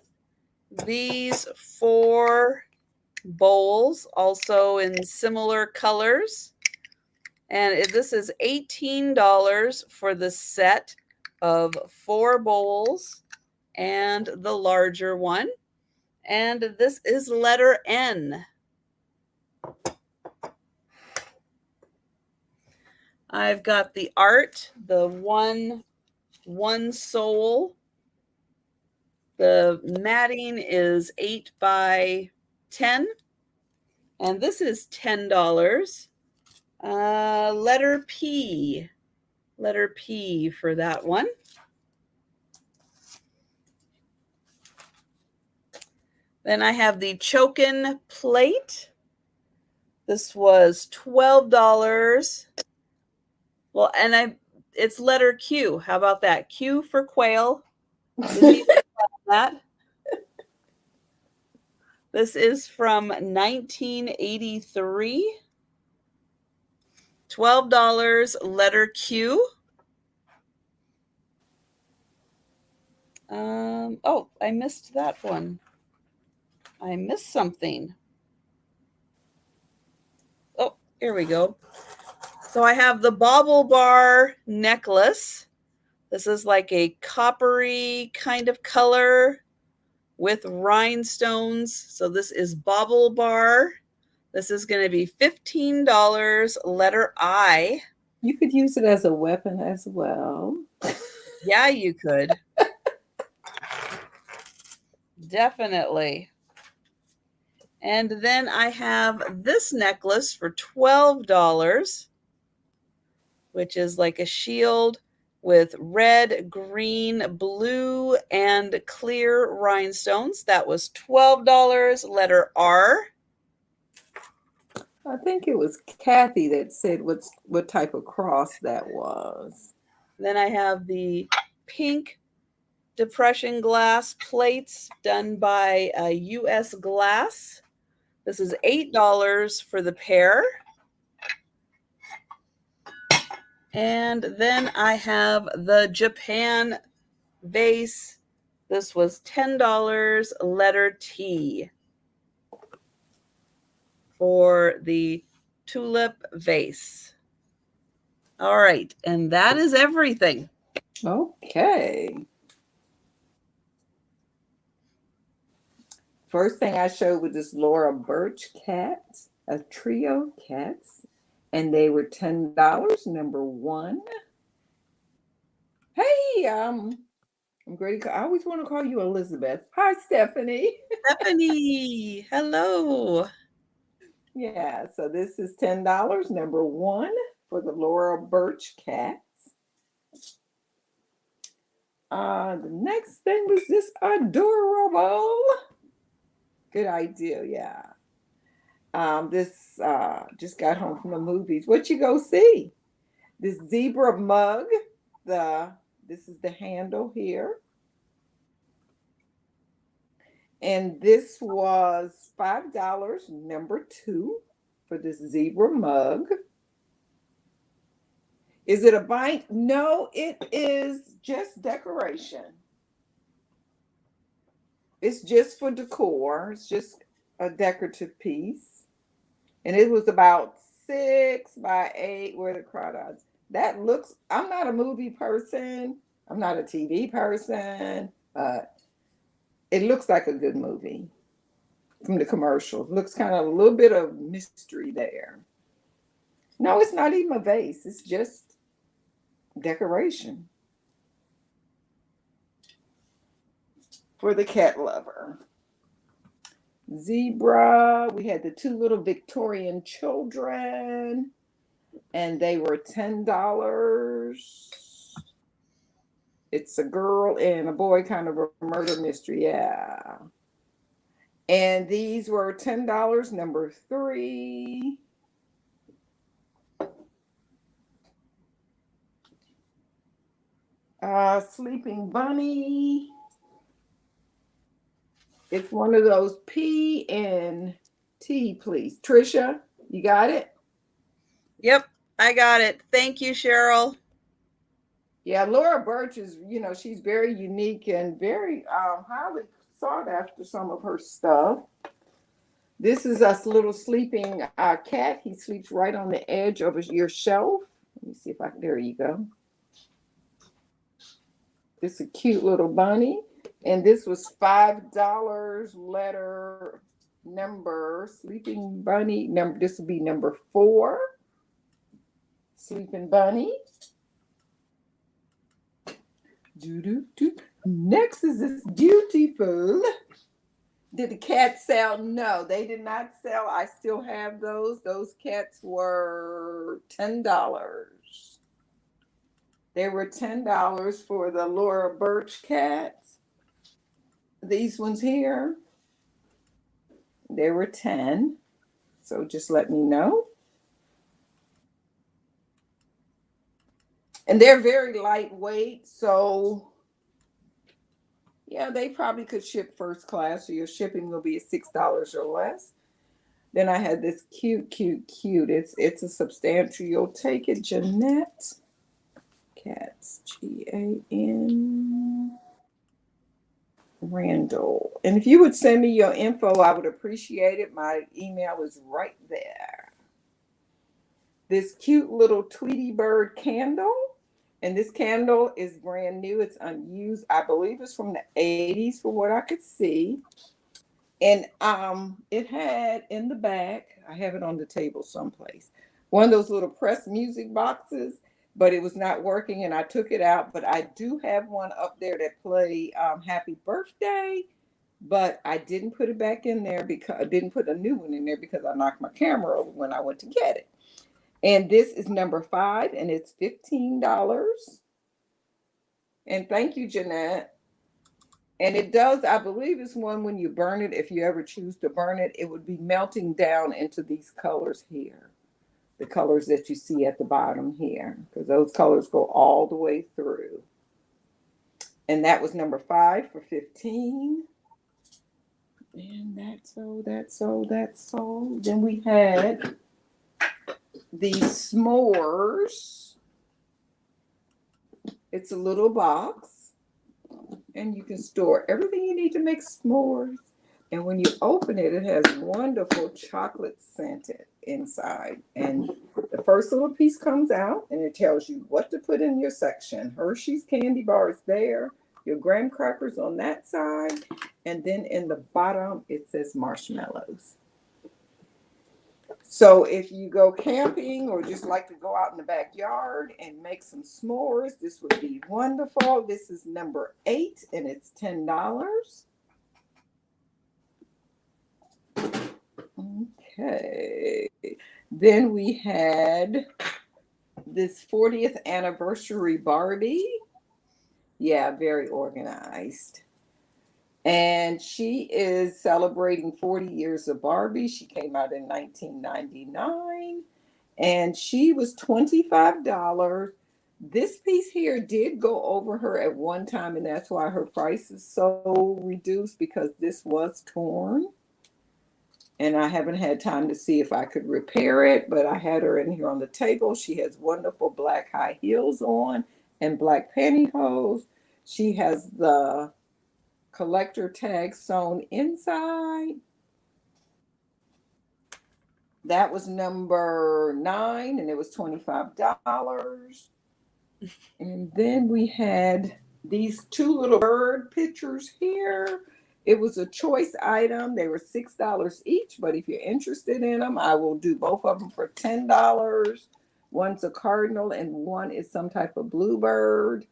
these 4 bowls, also in similar colors. And this is $18 for the set of 4 bowls and the larger one. And this is letter N. I've got the art, the one soul. The matting is 8 by 10. And this is $10. Letter P. Letter P for that one. Then I have the Chokin plate. This was $12. Well, and it's letter Q. How about that? Q for quail. Didn't even that. This is from 1983. $12, letter Q. Oh, I missed that one. I missed something. Oh, here we go. So I have the Bauble Bar necklace. This is like a coppery kind of color with rhinestones. So this is Bauble Bar. This is going to be $15, letter I. You could use it as a weapon as well. Yeah, you could. Definitely. And then I have this necklace for $12, which is like a shield with red, green, blue, and clear rhinestones. That was $12, letter R. I think it was Kathy that said what type of cross that was. Then I have the pink depression glass plates done by US Glass. This is $8 for the pair. And then I have the Japan vase. This was $10, letter T, for the tulip vase. All right, and that is everything. Okay. First thing I showed was this Laurel Birch cat, a trio cats, and they were $10. Number 1. Hey, I'm Grady. I always want to call you Elizabeth. Hi, Stephanie. Stephanie, hello. Yeah, so this is $10. Number 1 for the Laurel Birch cats. The next thing was this adorable. Good idea, yeah. This just got home from the movies. What you go see? This zebra mug. This is the handle here. And this was $5, number 2, for this zebra mug. Is it a bind? No, it is just decoration. It's just for decor. It's just a decorative piece. And it was about 6 by 8. Where the crawdads? That looks, I'm not a movie person. I'm not a TV person. It looks like a good movie from the commercials. Looks kind of a little bit of mystery there. No, it's not even a vase. It's just decoration for the cat lover. Zebra. We had the 2 little Victorian children, and they were $10. It's a girl and a boy, kind of a murder mystery. Yeah. And these were $10, number 3. Sleeping Bunny. It's one of those P and T, please. Trisha, you got it? Yep, I got it. Thank you, Cheryl. Yeah, Laura Birch is, she's very unique and very highly sought after some of her stuff. This is a little sleeping cat. He sleeps right on the edge of your shelf. Let me see if I can, there you go. It's a cute little bunny. And this was $5 letter number, Sleeping Bunny. Number, this would be number 4. Sleeping Bunny. Doo-doo-doo. Next is this beautiful. Did the cats sell? No, they did not sell. I still have those. Those cats were $10. They were $10 for the Laura Birch cats. These ones here, they were 10. So just let me know. And they're very lightweight, so yeah, they probably could ship first class, so your shipping will be $6 or less. Then I had this cute. It's a substantial. You'll take it, Jeanette. Cats, Gan Randall. And if you would send me your info, I would appreciate it. My email is right there. This cute little Tweety Bird candle. And this candle is brand new. It's unused. I believe it's from the 80s from what I could see. And it had in the back, I have it on the table someplace, one of those little press music boxes, but it was not working and I took it out. But I do have one up there that play Happy Birthday, but I didn't put it back in there because I didn't put a new one in there because I knocked my camera over when I went to get it. And this is number 5 and it's $15. And thank you, Jeanette. And it does, I believe it's one when you burn it, if you ever choose to burn it, it would be melting down into these colors here. The colors that you see at the bottom here, because those colors go all the way through. And that was number 5 for 15. And that's all. Then we had the s'mores. It's a little box. And you can store everything you need to make s'mores. And when you open it, it has wonderful chocolate scented inside. And the first little piece comes out and it tells you what to put in your section. Hershey's candy bars there, your graham crackers on that side. And then in the bottom, it says marshmallows. So if you go camping or just like to go out in the backyard and make some s'mores, this would be wonderful. This is number 8 and it's $10. Okay. Then we had this 40th anniversary Barbie. Yeah, very organized. And she is celebrating 40 years of Barbie. She came out in 1999 and she was $25. This piece here did go over her at one time, and that's why her price is so reduced, because this was torn. And I haven't had time to see if I could repair it, but I had her in here on the table. She has wonderful black high heels on and black pantyhose. She has the collector tag sewn inside. That was number 9 and it was $25. And then we had these 2 little bird pictures here. It was a choice item. They were $6 each, but if you're interested in them, I will do both of them for $10. One's a cardinal and one is some type of bluebird.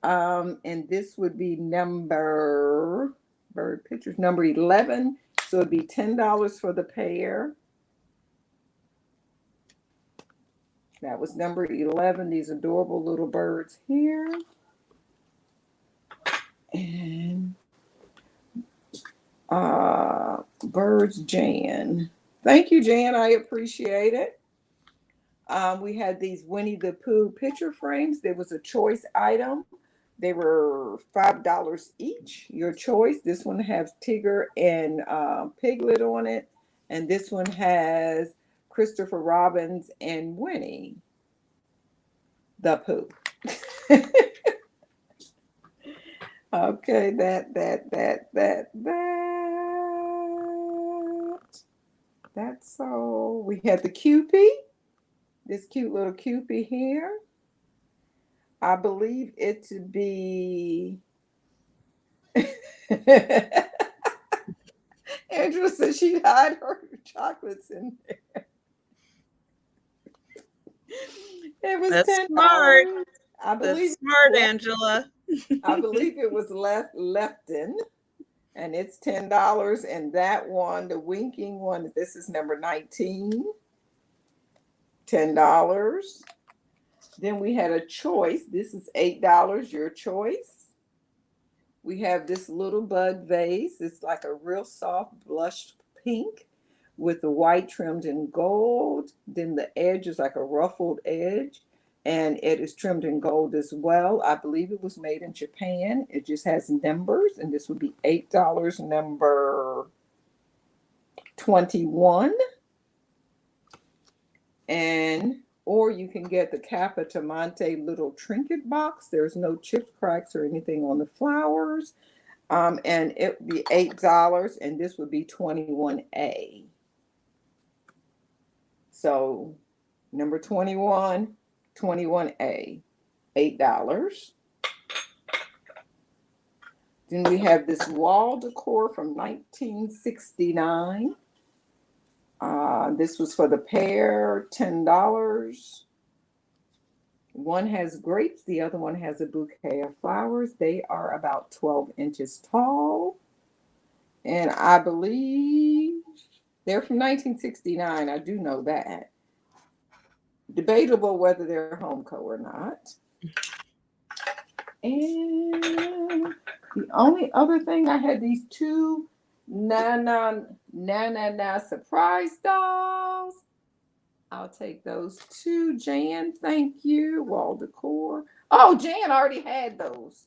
And this would be number 11. So it'd be $10 for the pair. That was number 11. These adorable little birds here. Birds Jan. Thank you, Jan. I appreciate it. We had these Winnie the Pooh picture frames. There was a choice item. They were $5 each. Your choice. This one has Tigger and Piglet on it, and this one has Christopher Robbins and Winnie the Pooh. Okay, that's all. We had the Cupid. This cute little Cupid here. I believe it to be. Angela said she'd hide her chocolates in there. It was That's smart. $10. I That's believe. smart, Angela. I believe it was Lefton, and it's $10. And that one, the winking one, this is number 19. $10. Then we had a choice. This is $8. Your choice. We have this little bud vase. It's like a real soft blush pink with the white trimmed in gold. Then the edge is like a ruffled edge, and it is trimmed in gold as well. I believe it was made in Japan. It just has numbers, and this would be $8, number 21. And or you can get the Capitamonte little trinket box. There's no chips, cracks, or anything on the flowers. And it would be $8, and this would be 21A. So number 21, 21A, $8. Then we have this wall decor from 1969. This was for the pair, $10. One has grapes, the other one has a bouquet of flowers. They are about 12 inches tall. And I believe they're from 1969. I do know that. Debatable whether they're Homeco or not. And the only other thing, I had these two Na surprise dolls. I'll take those two, Jan. Thank you. Wall decor. Oh, Jan already had those.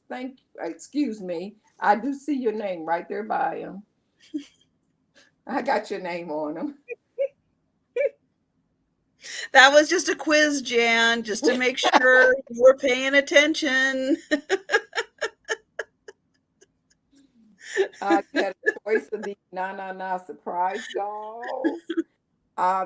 Excuse me. I do see your name right there by them. I got your name on them. That was just a quiz, Jan, just to make sure you were paying attention. I got a choice of these Na surprise dolls.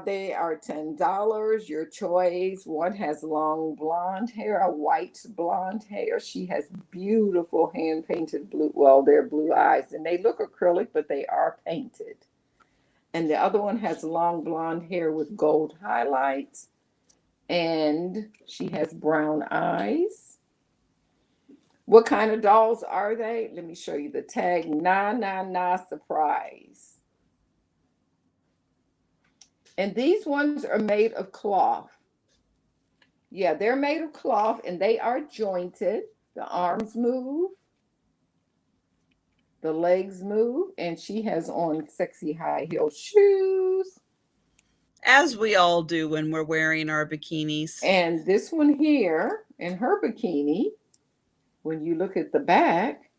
They are $10. Your choice. One has long blonde hair, a white blonde hair. She has beautiful hand painted blue. Well, they're blue eyes, and they look acrylic, but they are painted. And the other one has long blonde hair with gold highlights, and she has brown eyes. What kind of dolls are they? Let me show you the tag. Na surprise. And these ones are made of cloth. Yeah, they're made of cloth, and they are jointed. The arms move, the legs move, and she has on sexy high heel shoes. As we all do when we're wearing our bikinis. And this one here in her bikini, when you look at the back,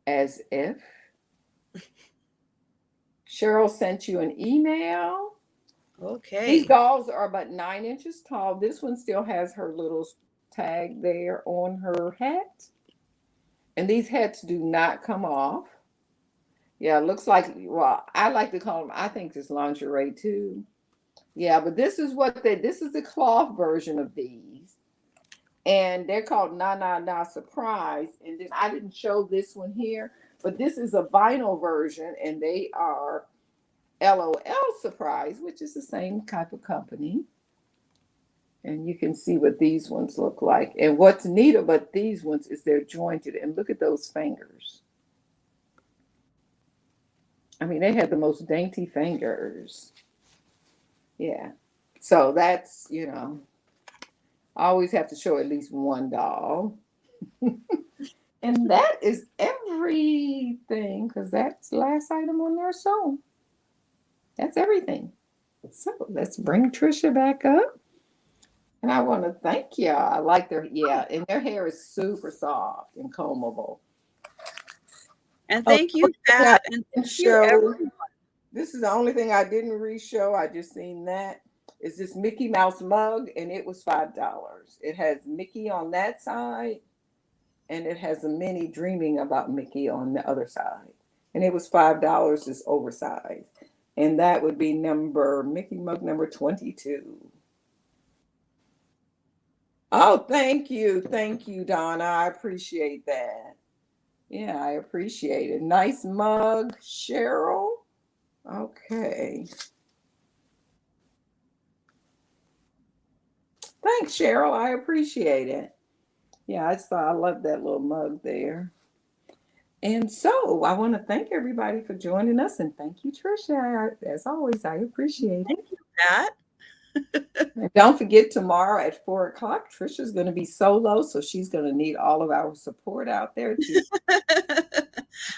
as if Cheryl sent you an email. Okay. These dolls are about 9 inches tall. This one still has her little tag there on her hat. And these hats do not come off. Yeah, it looks like, well, I like to call them, I think it's lingerie too. Yeah, but this is the cloth version of these. And they're called Na Surprise. And then I didn't show this one here, but this is a vinyl version, and they are LOL Surprise, which is the same type of company. And you can see what these ones look like. And what's neat about these ones is they're jointed. And look at those fingers. I mean, they have the most dainty fingers. Yeah. So that's, I always have to show at least one doll. And that is everything because that's the last item on there. So that's everything. So let's bring Trisha back up. And I want to thank you. I like their, yeah, and their hair is super soft and combable. And Oh, thank you, yeah, Pat. And and thank you, show. everyone. This is the only thing I didn't re-show. I just seen that. Is this Mickey Mouse mug, and it was $5. It has Mickey on that side, and it has a Minnie dreaming about Mickey on the other side. And it was $5. It's oversized, and that would be number Mickey mug number 22. Oh, thank you, Donna. I appreciate that. Yeah, I appreciate it. Nice mug, Cheryl. Okay. Thanks, Cheryl. I appreciate it. Yeah, I thought I love that little mug there. And so I want to thank everybody for joining us and thank you, Trisha. As always, I appreciate it. Thank you, Pat. And don't forget tomorrow at 4 o'clock, Trisha's going to be solo, so she's going to need all of our support out there too.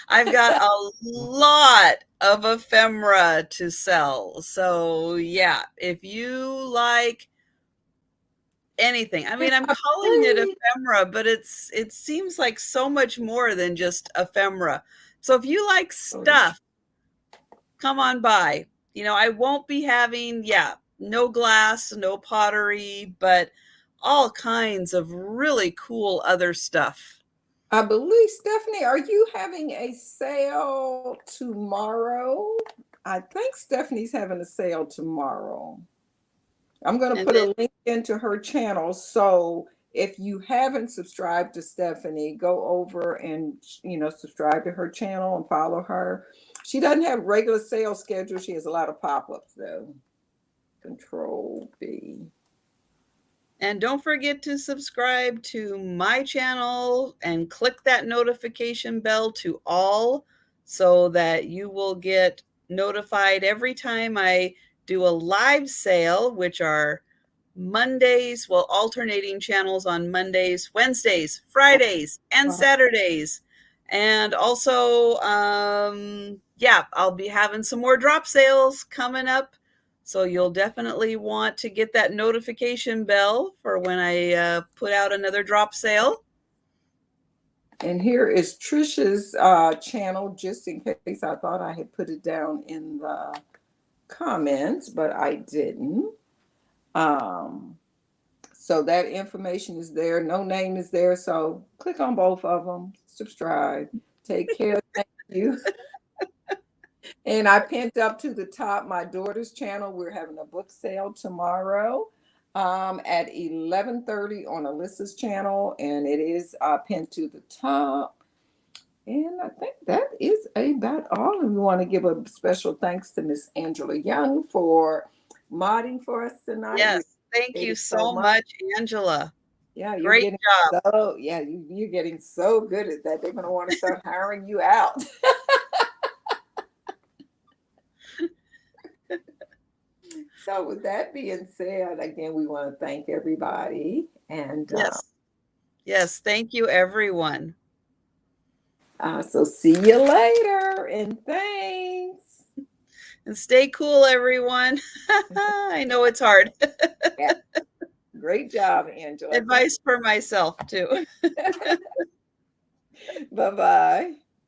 I've got a lot of ephemera to sell. So yeah, if you like anything, I mean, I'm calling it ephemera, but it seems like so much more than just ephemera. So if you like stuff, come on by. You know, I won't be having, no glass, no pottery, but all kinds of really cool other stuff. I believe, Stephanie, are you having a sale tomorrow? I think Stephanie's having a sale tomorrow. I'm going to put a link into her channel. So if you haven't subscribed to Stephanie, go over and, subscribe to her channel and follow her. She doesn't have regular sales schedule. She has a lot of pop-ups though. Control B. And don't forget to subscribe to my channel and click that notification bell to all so that you will get notified every time I do a live sale, which are Mondays, well, alternating channels on Mondays, Wednesdays, Fridays, and Saturdays. And also, I'll be having some more drop sales coming up. So you'll definitely want to get that notification bell for when I put out another drop sale. And here is Trisha's channel, just in case I thought I had put it down in the comments, but I didn't. So that information is there. No name is there. So click on both of them, subscribe, take care. Thank you. And I pinned up to the top my daughter's channel. We're having a book sale tomorrow at 11:30 on Alyssa's channel, and it is pinned to the top. And I think that is about all. And we want to give a special thanks to Miss Angela Young for modding for us tonight. Yes, thank you so much, Angela. Yeah, you're great getting job. So, yeah, you're getting so good at that. They're going to want to start hiring you out. So with that being said, again, we want to thank everybody. And yes, thank you, everyone. So see you later, and thanks. And stay cool, everyone. I know it's hard. Yeah. Great job, Angela. Advice for myself, too. Bye-bye.